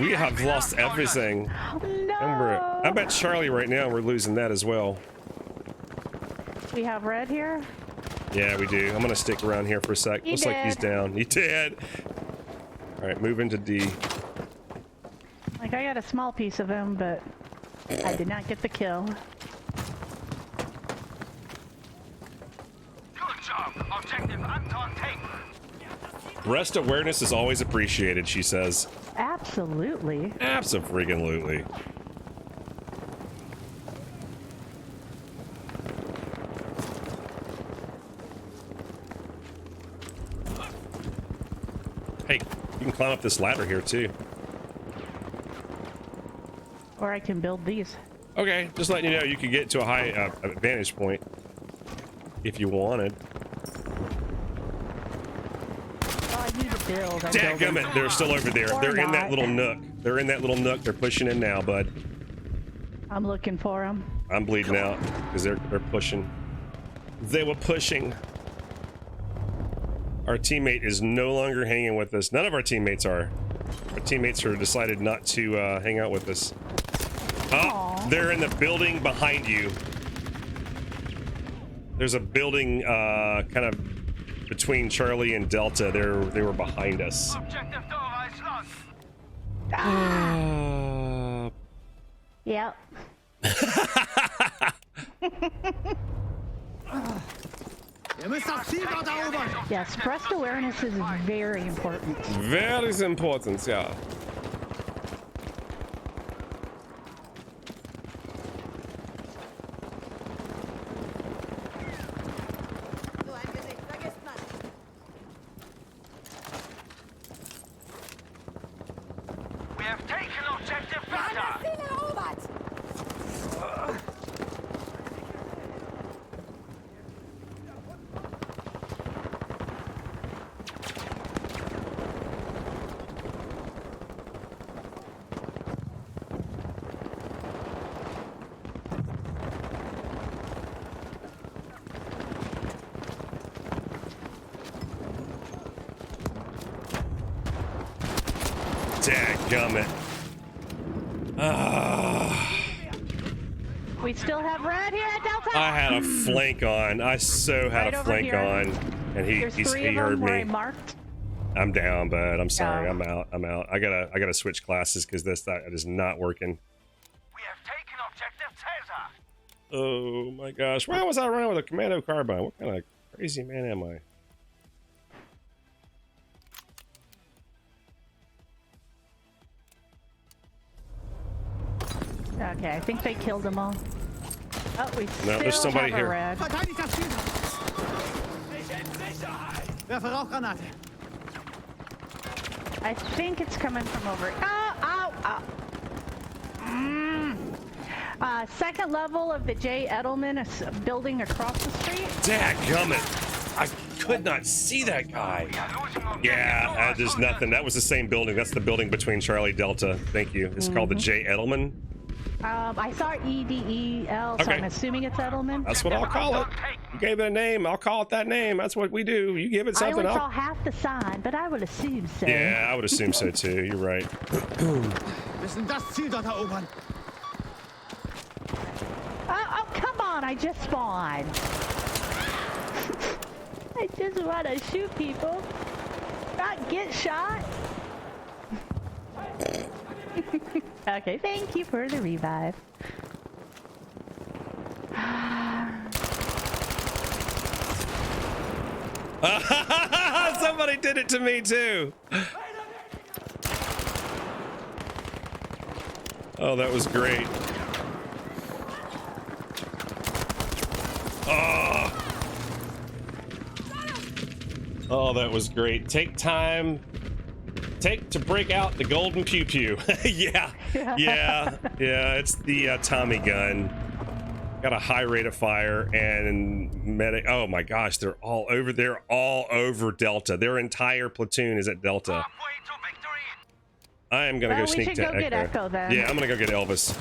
Speaker 1: We have lost everything.
Speaker 2: no.
Speaker 1: I bet Charlie right now we're losing that as well.
Speaker 2: We have red here.
Speaker 1: Yeah, we do. I'm gonna stick around here for a sec.
Speaker 2: He
Speaker 1: Looks like he's
Speaker 2: did.
Speaker 1: down. He did. All right, move into D.
Speaker 2: Like I got a small piece of him, but I did not get the kill.
Speaker 5: Good job. Objective Anton taken.
Speaker 1: Breast awareness is always appreciated, she says.
Speaker 2: Absolutely.
Speaker 1: Abso-freaking-lutely. Hey, you can climb up this ladder here too.
Speaker 2: Or I can build these.
Speaker 1: Okay, just letting you know you could get to a high vantage point if you wanted.
Speaker 2: Oh, I need to build. I'm building.
Speaker 1: Dadgummit, they're still over there.
Speaker 2: Or
Speaker 1: They're in that
Speaker 2: not.
Speaker 1: little nook. They're in that little nook. They're pushing in now, bud.
Speaker 2: I'm looking for them.
Speaker 1: I'm bleeding out because they're pushing. They were pushing. Our teammate is no longer hanging with us. None of our teammates are. Our teammates are decided not to hang out with us. Oh,
Speaker 2: Aw.
Speaker 1: they're in the building behind you. There's a building kind of between Charlie and Delta. They were behind us.
Speaker 5: Objective door is lost.
Speaker 2: Yep.
Speaker 3: Ihr müsst das Ziel dort erobern.
Speaker 2: Yes, breast awareness is very important.
Speaker 1: Very important, yeah.
Speaker 5: We have taken objective Beta.
Speaker 1: Dadgummit.
Speaker 2: We still have red here at Delta.
Speaker 1: I had a flank on. I so had
Speaker 2: Right
Speaker 1: a
Speaker 2: over
Speaker 1: flank
Speaker 2: here.
Speaker 1: on, and
Speaker 2: There's
Speaker 1: he
Speaker 2: three of
Speaker 1: heard
Speaker 2: them where I
Speaker 1: me.
Speaker 2: marked.
Speaker 1: I'm down, bud. I'm sorry.
Speaker 2: Oh.
Speaker 1: I'm out. I'm out. I gotta switch classes because that is not working.
Speaker 5: We have taken objective Caesar.
Speaker 1: Oh my gosh! Why was I running with a commando carbine? What kind of crazy man am I?
Speaker 2: Okay, I think they killed them all. Oh, we still
Speaker 1: there's somebody
Speaker 2: have a
Speaker 1: here.
Speaker 2: red.
Speaker 3: Verteidigt das Ziel dort. Werfe Rauchgranate.
Speaker 2: I think it's coming from over. Ow, ow, ow. Second level of the J. Edelman building across the street.
Speaker 1: Dadgummit! I could not see that guy.
Speaker 5: We are losing objective
Speaker 1: Yeah, there's nothing. That was the same building. That's the building between Charlie Delta. Thank you. It's called the J. Edelman.
Speaker 2: I saw EDEL, so
Speaker 1: Okay.
Speaker 2: I'm assuming it's Edelman.
Speaker 1: That's what I'll call it. You gave it a name. I'll call it that name. That's what we do. You give it
Speaker 2: I
Speaker 1: something.
Speaker 2: only saw
Speaker 1: I'll...
Speaker 2: half the sign, but I would assume so.
Speaker 1: Yeah, I would assume so too. You're right.
Speaker 3: Müssen das Ziel dort erobern.
Speaker 2: Oh, come on, I just spawned. I just want to shoot people, not get shot. Okay, thank you for the revive.
Speaker 1: Somebody did it to me too. Oh, that was great. Oh, that was great. Take time. Take to break out the golden pew pew. Yeah. It's the Tommy gun. got a high rate of fire, and medic. Oh my gosh, they're all over. They're all over Delta. Their entire platoon is at Delta.
Speaker 5: Halfway to victory.
Speaker 1: I am gonna go
Speaker 2: we
Speaker 1: sneak
Speaker 2: should
Speaker 1: to
Speaker 2: go get Echo then.
Speaker 1: Yeah, I'm gonna go get Elvis.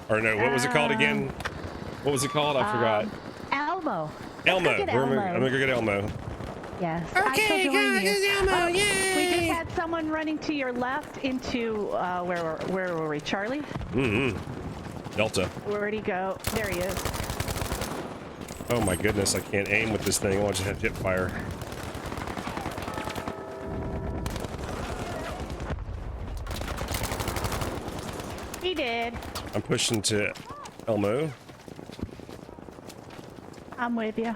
Speaker 1: Or no, what was it called again? What was it called? I forgot.
Speaker 2: Elmo.
Speaker 1: Elmo.
Speaker 2: Let's go get
Speaker 1: I'm
Speaker 2: Elmo.
Speaker 1: gonna go get Elmo.
Speaker 2: Yes.
Speaker 1: Okay, guys, Elmo,
Speaker 2: We
Speaker 1: yay!
Speaker 2: just had someone running to your left into where were we? Charlie?
Speaker 1: Delta.
Speaker 2: Where'd he go? There he is.
Speaker 1: Oh my goodness, I can't aim with this thing. I just have hip fire.
Speaker 2: He did.
Speaker 1: I'm pushing to Elmo.
Speaker 2: I'm with you.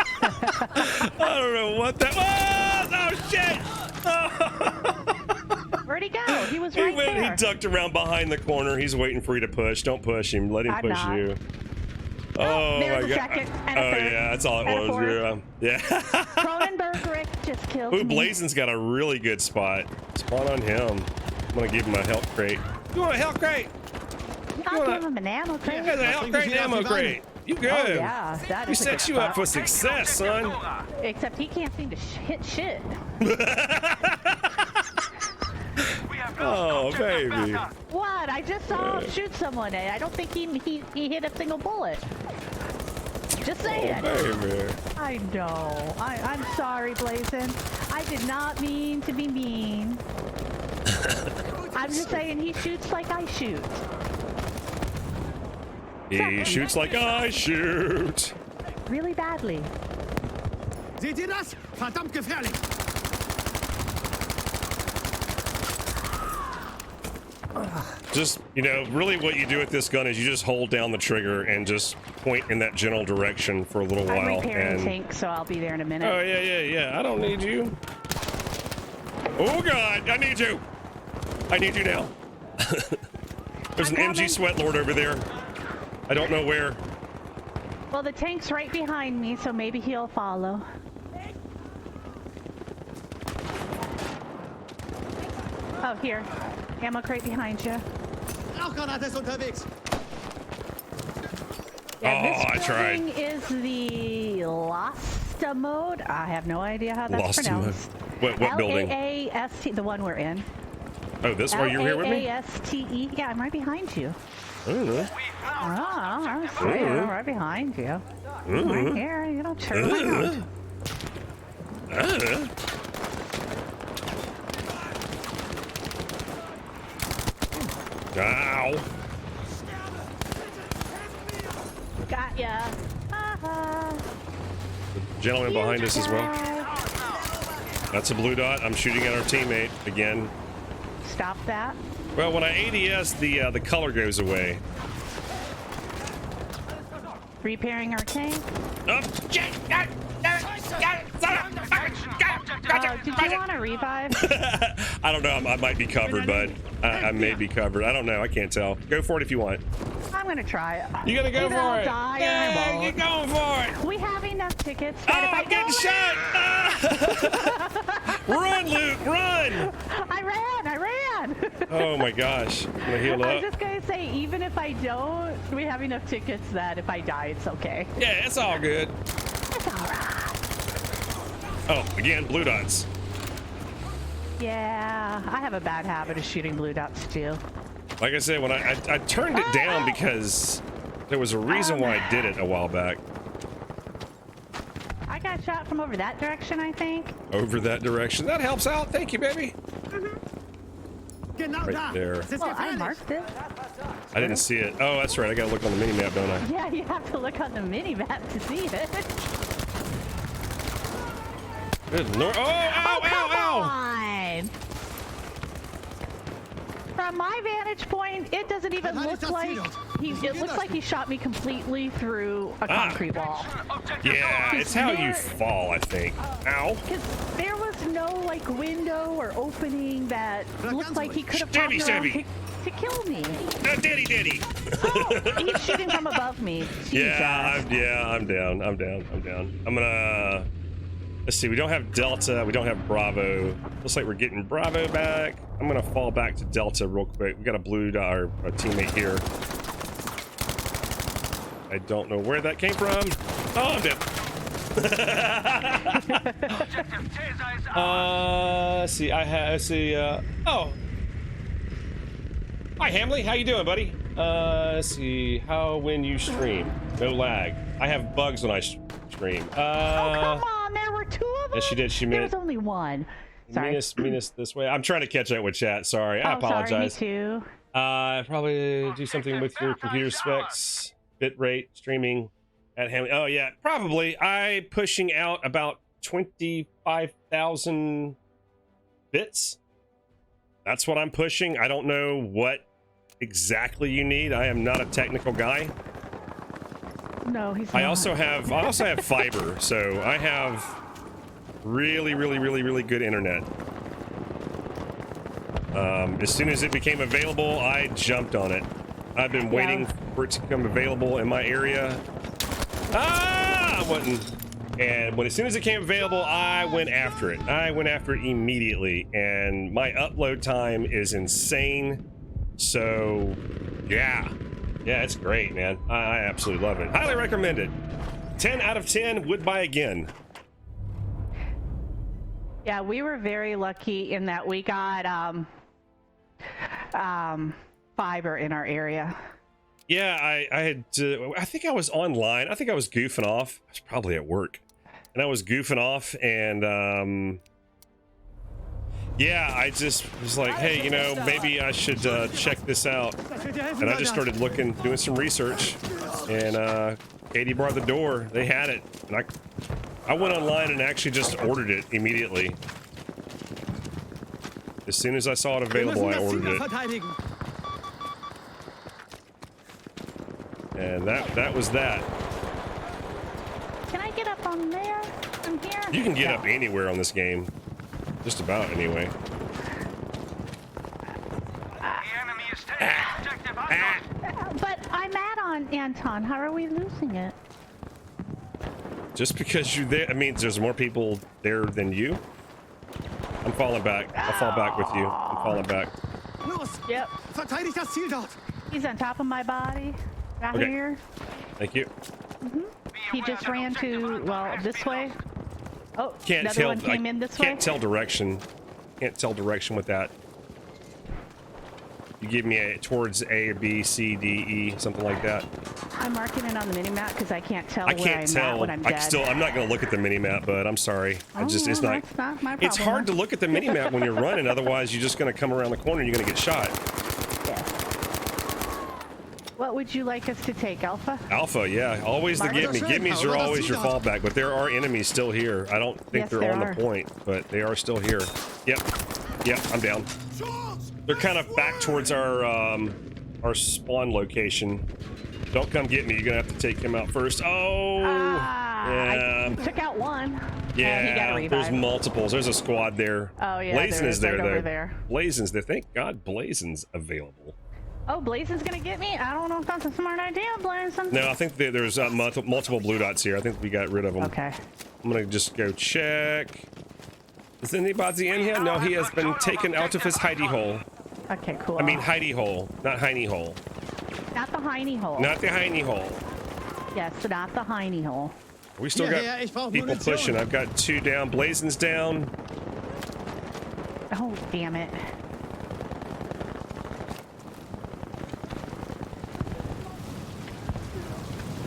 Speaker 1: I don't know what that was. Oh shit!
Speaker 2: Where'd he go? He was right there.
Speaker 1: He ducked around behind the corner. He's waiting for you to push. Don't push him. Let him
Speaker 2: I'm
Speaker 1: push
Speaker 2: not.
Speaker 1: you.
Speaker 2: Oh,
Speaker 1: Oh
Speaker 2: there's
Speaker 1: my
Speaker 2: a
Speaker 1: god.
Speaker 2: second and a
Speaker 1: Oh
Speaker 2: third
Speaker 1: yeah, that's all it
Speaker 2: and a
Speaker 1: was.
Speaker 2: fourth.
Speaker 1: Yeah.
Speaker 2: Cronenberg Rick just killed
Speaker 1: Ooh,
Speaker 2: me.
Speaker 1: Blazen's got a really good spot. Spawn on him. I'm gonna give him a health crate. You want a health crate?
Speaker 2: I'll give him an ammo crate.
Speaker 1: There's a health crate and ammo crate. You good?
Speaker 2: Oh yeah, that
Speaker 1: We
Speaker 2: is a good
Speaker 1: set you up
Speaker 2: spot.
Speaker 1: for success, son.
Speaker 2: Except he can't seem to hit shit.
Speaker 5: We have
Speaker 1: Oh,
Speaker 5: lost objective
Speaker 1: baby.
Speaker 5: Beta.
Speaker 2: What? I just saw him shoot someone. I don't think he hit a single bullet. Just saying.
Speaker 1: Oh, baby.
Speaker 2: I know. I'm sorry, Blazin. I did not mean to be mean. I'm just saying he shoots like I shoot.
Speaker 1: He shoots like I shoot.
Speaker 2: Really badly.
Speaker 3: Seht ihr das? Verdammt gefährlich!
Speaker 1: Just, you know, really what you do with this gun is you just hold down the trigger and just point in that general direction for a little
Speaker 2: I'm
Speaker 1: while.
Speaker 2: repairing
Speaker 1: And
Speaker 2: tank, so I'll be there in a minute.
Speaker 1: oh yeah. I don't need you. Oh god, I need you. I need you now. There's an
Speaker 2: I'm coming.
Speaker 1: MG Sweatlord over there. I don't know where.
Speaker 2: Well, the tank's right behind me, so maybe he'll follow. Oh, here. Ammo crate behind you.
Speaker 3: Rauchgranate ist unterwegs!
Speaker 2: Yeah,
Speaker 1: Oh, I
Speaker 2: this
Speaker 1: tried.
Speaker 2: building is the Lasta mode. I have no idea how that's
Speaker 1: Lost mode.
Speaker 2: pronounced.
Speaker 1: What building?
Speaker 2: L-A-A-S-T, the one we're in.
Speaker 1: Oh, this one. You're here with me?
Speaker 2: L-A-A-S-T-E. Yeah, I'm right behind you.
Speaker 1: I don't know.
Speaker 5: We found
Speaker 2: Oh, I'm
Speaker 5: objective
Speaker 2: right,
Speaker 5: Beta.
Speaker 2: I'm right behind you. Right here, you don't turn around.
Speaker 1: Ow.
Speaker 2: Got ya. Uh-huh.
Speaker 1: Gentleman behind us as well.
Speaker 2: Guy.
Speaker 1: That's a blue dot. I'm shooting at our teammate again.
Speaker 2: Stop that.
Speaker 1: Well, when I ADS, the color goes away.
Speaker 2: Repairing our tank.
Speaker 1: Oh, shit!
Speaker 2: Oh, did you want to revive?
Speaker 1: I don't know. I might be covered, bud. I may be covered. I don't know. I can't tell. Go for it if you want.
Speaker 2: I'm gonna try it.
Speaker 1: You gotta go
Speaker 2: Either
Speaker 1: for
Speaker 2: I'll
Speaker 1: it.
Speaker 2: die or I
Speaker 1: Yeah,
Speaker 2: won't.
Speaker 1: you're going for it.
Speaker 2: We have enough tickets
Speaker 1: Oh,
Speaker 2: that
Speaker 1: I'm getting
Speaker 2: if
Speaker 1: shot. Run, Luke, run.
Speaker 2: I ran.
Speaker 1: Oh my gosh. I'm gonna heal
Speaker 2: I was
Speaker 1: up.
Speaker 2: just gonna say, even if I don't, we have enough tickets that if I die, it's okay.
Speaker 1: Yeah, it's all good.
Speaker 2: It's alright.
Speaker 1: Oh, again, blue dots.
Speaker 2: Yeah, I have a bad habit of shooting blue dots too.
Speaker 1: Like I said, when I turned it down because there was a reason why I did it a while back.
Speaker 2: I got shot from over that direction, I think.
Speaker 1: Over that direction. That helps out. Thank you, baby.
Speaker 3: Genau
Speaker 1: Right
Speaker 3: da!
Speaker 1: there.
Speaker 3: Es ist
Speaker 2: Well, I
Speaker 3: gefährlich!
Speaker 2: marked it.
Speaker 1: I didn't see it. Oh, that's right. I gotta look on the mini map, don't I?
Speaker 2: Yeah, you have to look on the mini-map to see it.
Speaker 1: Good lord. Oh, ow,
Speaker 2: Come
Speaker 1: ow,
Speaker 2: on! From my vantage point, it doesn't even look like it looks like he shot me completely through a concrete wall.
Speaker 1: ow. Yeah, it's how you fall, I think. Ow.
Speaker 2: Because there was no like window or opening that looked like he could have popped
Speaker 1: Stabby,
Speaker 2: around
Speaker 1: stabby.
Speaker 2: to kill me.
Speaker 1: Diddy.
Speaker 2: Oh, he's shooting from above me. Jesus.
Speaker 1: Yeah, I'm down. I'm gonna. Let's see, we don't have Delta, we don't have Bravo. Looks like we're getting Bravo back. I'm gonna fall back to Delta real quick. We got a blue dot, our teammate here. I don't know where that came from. Oh, I'm dead. See, oh. Hi, Hamley, how you doing, buddy? Let's see, when you stream. No lag. I have bugs when I stream.
Speaker 2: Oh, come on, there were 2 of them?
Speaker 1: Yes, she did,
Speaker 2: There was only 1. Sorry.
Speaker 1: Meanest this way. I'm trying to catch up with chat, sorry. I apologize.
Speaker 2: Sorry, me too.
Speaker 1: Probably do something with your computer specs, bitrate, streaming at Hamley. Oh yeah, probably. I pushing out about 25,000 bits. That's what I'm pushing. I don't know what exactly you need. I am not a technical guy.
Speaker 2: No, he's not.
Speaker 1: I also have fiber, so I have really good internet. As soon as it became available, I jumped on it. I've been waiting for it to become available in my area. And as soon as it came available, I went after it. I went after it immediately, and my upload time is insane. So, yeah, it's great, man. I absolutely love it. Highly recommended. 10 out of 10. Would buy again.
Speaker 2: Yeah, we were very lucky in that we got fiber in our area.
Speaker 1: Yeah, I had I think I was online. I think I was goofing off. I was probably at work, and I was goofing off, and yeah, I just was like, hey, you know, maybe I should check this out. And I just started looking, doing some research, and Katie brought the door. They had it, and I went online and actually just ordered it immediately. As soon as I saw it available, I ordered it. And that was that.
Speaker 2: Can I get up on there from here?
Speaker 1: You can get up anywhere on this game. Just about, anyway.
Speaker 2: But I'm on Anton. How are we losing it?
Speaker 1: Just because you're there, I mean, there's more people there than you. I'm falling back. I'll fall back with you. I'm falling back.
Speaker 2: Yep.
Speaker 3: Verteidigt das Ziel dort.
Speaker 2: He's on top of my body. Right here.
Speaker 1: Thank you.
Speaker 2: He just ran to, well, this way. Oh,
Speaker 1: Can't
Speaker 2: another
Speaker 1: tell.
Speaker 2: one came in this way.
Speaker 1: Can't tell direction. Can't tell direction with that. You give me a towards A, B, C, D, E, something like that.
Speaker 2: I'm marking it on the mini map because I can't tell where I'm
Speaker 1: tell.
Speaker 2: at when I'm dead.
Speaker 1: I'm not going to look at the mini map, but I'm sorry. It's not
Speaker 2: that's not my problem.
Speaker 1: It's hard to look at the mini map when you're running. Otherwise, you're just going to come around the corner and you're going to get shot.
Speaker 2: Yeah. What would you like us to take, Alpha?
Speaker 1: Alpha, yeah. Always the gimme. Gimmes are always your fallback, but there are enemies still here. I don't think they're on the point, but they are still here. Yep, I'm down. They're kind of back towards our spawn location. Don't come get me. You're gonna have to take him out first. Oh, yeah.
Speaker 2: I took out one.
Speaker 1: Yeah,
Speaker 2: he got a revive.
Speaker 1: There's multiples. There's a squad there.
Speaker 2: Oh yeah,
Speaker 1: Blazin is there
Speaker 2: right
Speaker 1: though.
Speaker 2: over there.
Speaker 1: Blazon's there. Thank God Blazon's available.
Speaker 2: Oh, Blazon's gonna get me? I don't know if that's a smart idea, Blazon.
Speaker 1: No, I think there's multiple blue dots here. I think we got rid of them.
Speaker 2: Okay.
Speaker 1: I'm gonna just go check. Is anybody in here? No, he has been taken out of his hidey hole.
Speaker 2: Okay, cool.
Speaker 1: I mean hidey hole, not hiney hole.
Speaker 2: Not the hiney hole.
Speaker 1: Not the hiney hole.
Speaker 2: Yes, not the hiney hole.
Speaker 1: We still got people pushing. I've got 2 down. Blazon's down.
Speaker 2: Oh, damn it.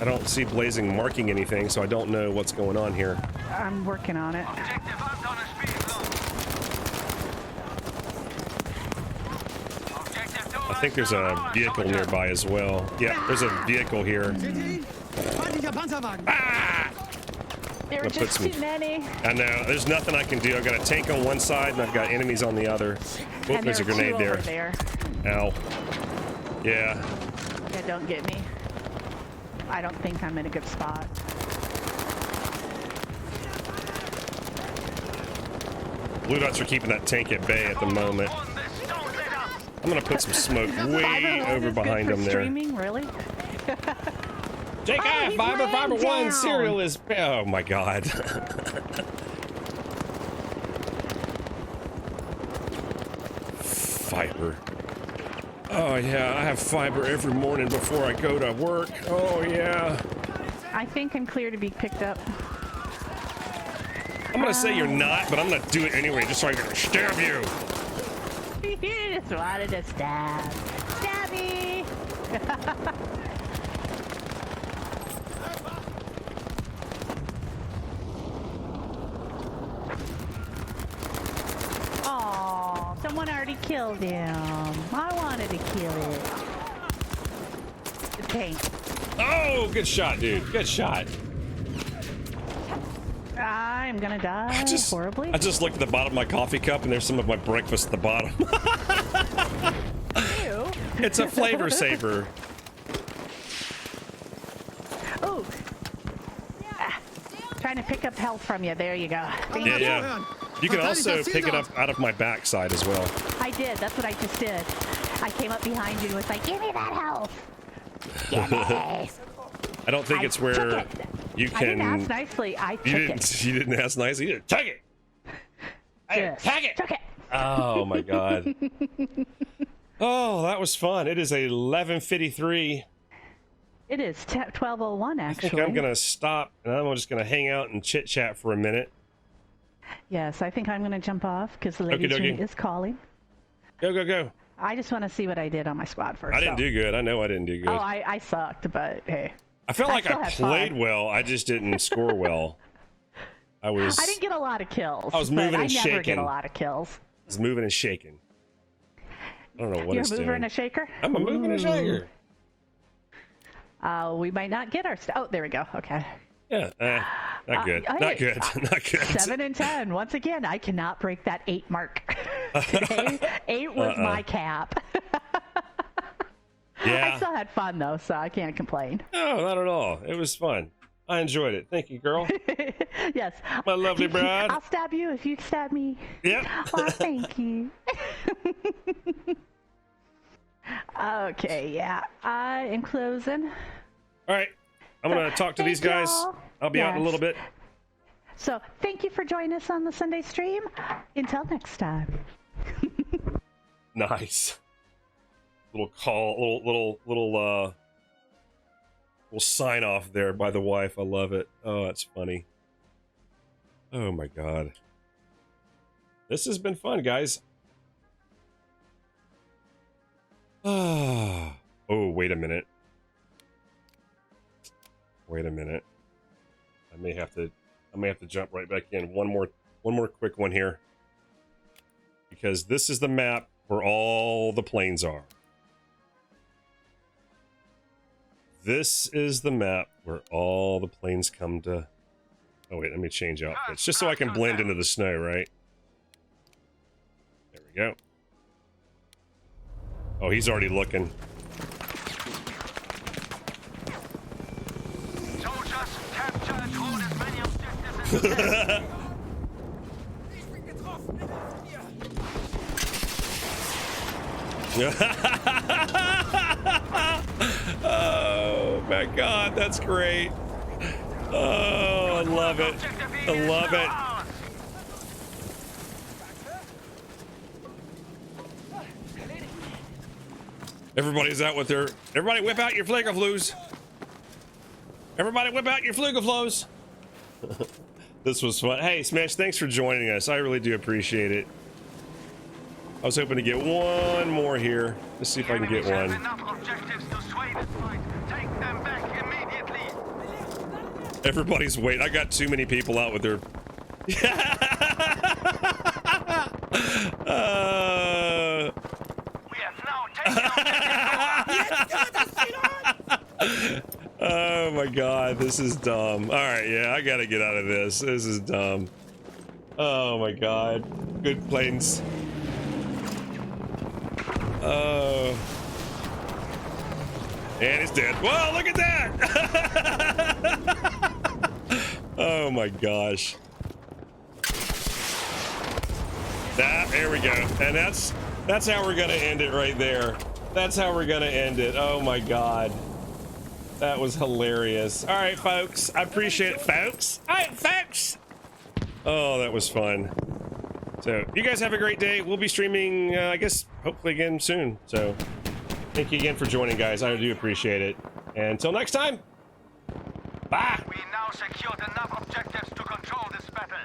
Speaker 1: I don't see Blazing marking anything, so I don't know what's going on here.
Speaker 2: I'm working on it.
Speaker 1: I think there's a vehicle nearby as well. Yeah, there's a vehicle here. Ah!
Speaker 2: There were just too many.
Speaker 1: I know. There's nothing I can do. I've got a tank on one side and I've got enemies on the other. Oh, there's a grenade there. Ow. Yeah.
Speaker 2: Yeah, don't get me. I don't think I'm in a good spot.
Speaker 1: Blue dots are keeping that tank at bay at the moment. I'm gonna put some smoke way over behind them there.
Speaker 2: Streaming, really?
Speaker 1: Jake, Fiber 1 cereal is. Oh my God. fiber. Oh yeah, I have fiber every morning before I go to work. Oh yeah.
Speaker 2: I think I'm clear to be picked up.
Speaker 1: I'm gonna say you're not, but I'm gonna do it anyway, just so I can stab you.
Speaker 2: You just wanted to stab. Stabby! Oh, someone already killed him. I wanted to kill it. The tank.
Speaker 1: Oh, good shot, dude. Good shot.
Speaker 2: I'm gonna die horribly.
Speaker 1: I just looked at the bottom of my coffee cup and there's some of my breakfast at the bottom.
Speaker 2: Ew.
Speaker 1: It's a flavor saver.
Speaker 2: Oh. Trying to pick up health from you. There you go. Thank you.
Speaker 1: Yeah. You can also pick it up out of my backside as well.
Speaker 2: I did. That's what I just did. I came up behind you and was like, give me that health. Give me.
Speaker 1: I don't think it's where you can.
Speaker 2: I didn't ask nicely. I took it.
Speaker 1: You didn't ask nicely. You didn't take it. Hey, take it.
Speaker 2: Took it.
Speaker 1: Oh my god. Oh, that was fun. It is 11:53.
Speaker 2: It is 12:01 actually.
Speaker 1: I think I'm gonna stop and I'm just gonna hang out and chit chat for a minute.
Speaker 2: Yes, I think I'm gonna jump off because the ladies' room is calling.
Speaker 1: Go, go, go.
Speaker 2: I just want to see what I did on my squad first.
Speaker 1: I didn't do good. I know I didn't do good.
Speaker 2: Oh, I sucked, but hey.
Speaker 1: I felt like I played
Speaker 2: fun.
Speaker 1: well. I just didn't score well. I
Speaker 2: didn't get a lot of kills.
Speaker 1: I was moving and
Speaker 2: I never
Speaker 1: shaking.
Speaker 2: get a lot of kills.
Speaker 1: I was moving and shaking. I don't know what it's doing.
Speaker 2: You're a mover and a shaker?
Speaker 1: I'm a mover and a shaker.
Speaker 2: We might not get our... Oh, there we go. Okay.
Speaker 1: Yeah. Not good.
Speaker 2: Hey,
Speaker 1: Not good. Not good.
Speaker 2: 7 and 10. Once again, I cannot break that 8 mark. Today, 8 was my cap.
Speaker 1: Yeah.
Speaker 2: I still had fun, though, so I can't complain.
Speaker 1: No, not at all. It was fun. I enjoyed it. Thank you, girl.
Speaker 2: Yes.
Speaker 1: My lovely bride.
Speaker 2: I'll stab you if you stab me.
Speaker 1: Yep.
Speaker 2: Well, thank you. Okay, yeah. In closing.
Speaker 1: All right. I'm going to talk to these guys. I'll be out in a little bit.
Speaker 2: So, thank you for joining us on the Sunday stream. Until next time.
Speaker 1: Nice. Little call, little sign off there by the wife. I love it. Oh, that's funny. Oh my god. This has been fun, guys. Oh, wait a minute. Wait a minute. I may have to jump right back in. One more quick one here. Because this is the map where all the planes are. This is the map where all the planes come to... Oh wait, let me change outfits. Just so I can blend into the snow, right? There we go. Oh, he's already looking.
Speaker 5: Soldiers, capture and hold as many objectives as you can.
Speaker 1: Oh my god, that's great. Oh, I love it. I love it. Everybody's out with their... Everybody whip out your Flugaflus. Everybody whip out your Flugaflos. This was fun. Hey, Smash, thanks for joining us. I really do appreciate it. I was hoping to get one more here. Let's see if I can get one. Everybody's waiting. I got too many people out with their... Oh my god, this is dumb. Alright, yeah, I gotta get out of this. This is dumb. Oh my god. Good planes. Oh. And it's dead. Whoa, look at that! Oh my gosh. There we go. And that's how we're gonna end it right there. That's how we're gonna end it. Oh my god. That was hilarious. All right, folks. I appreciate it, folks. All right, folks. Oh, that was fun. So you guys have a great day. We'll be streaming, I guess, hopefully again soon. So thank you again for joining, guys. I do appreciate it. And until next time, bye.
Speaker 5: We now secured enough objectives to control this battle.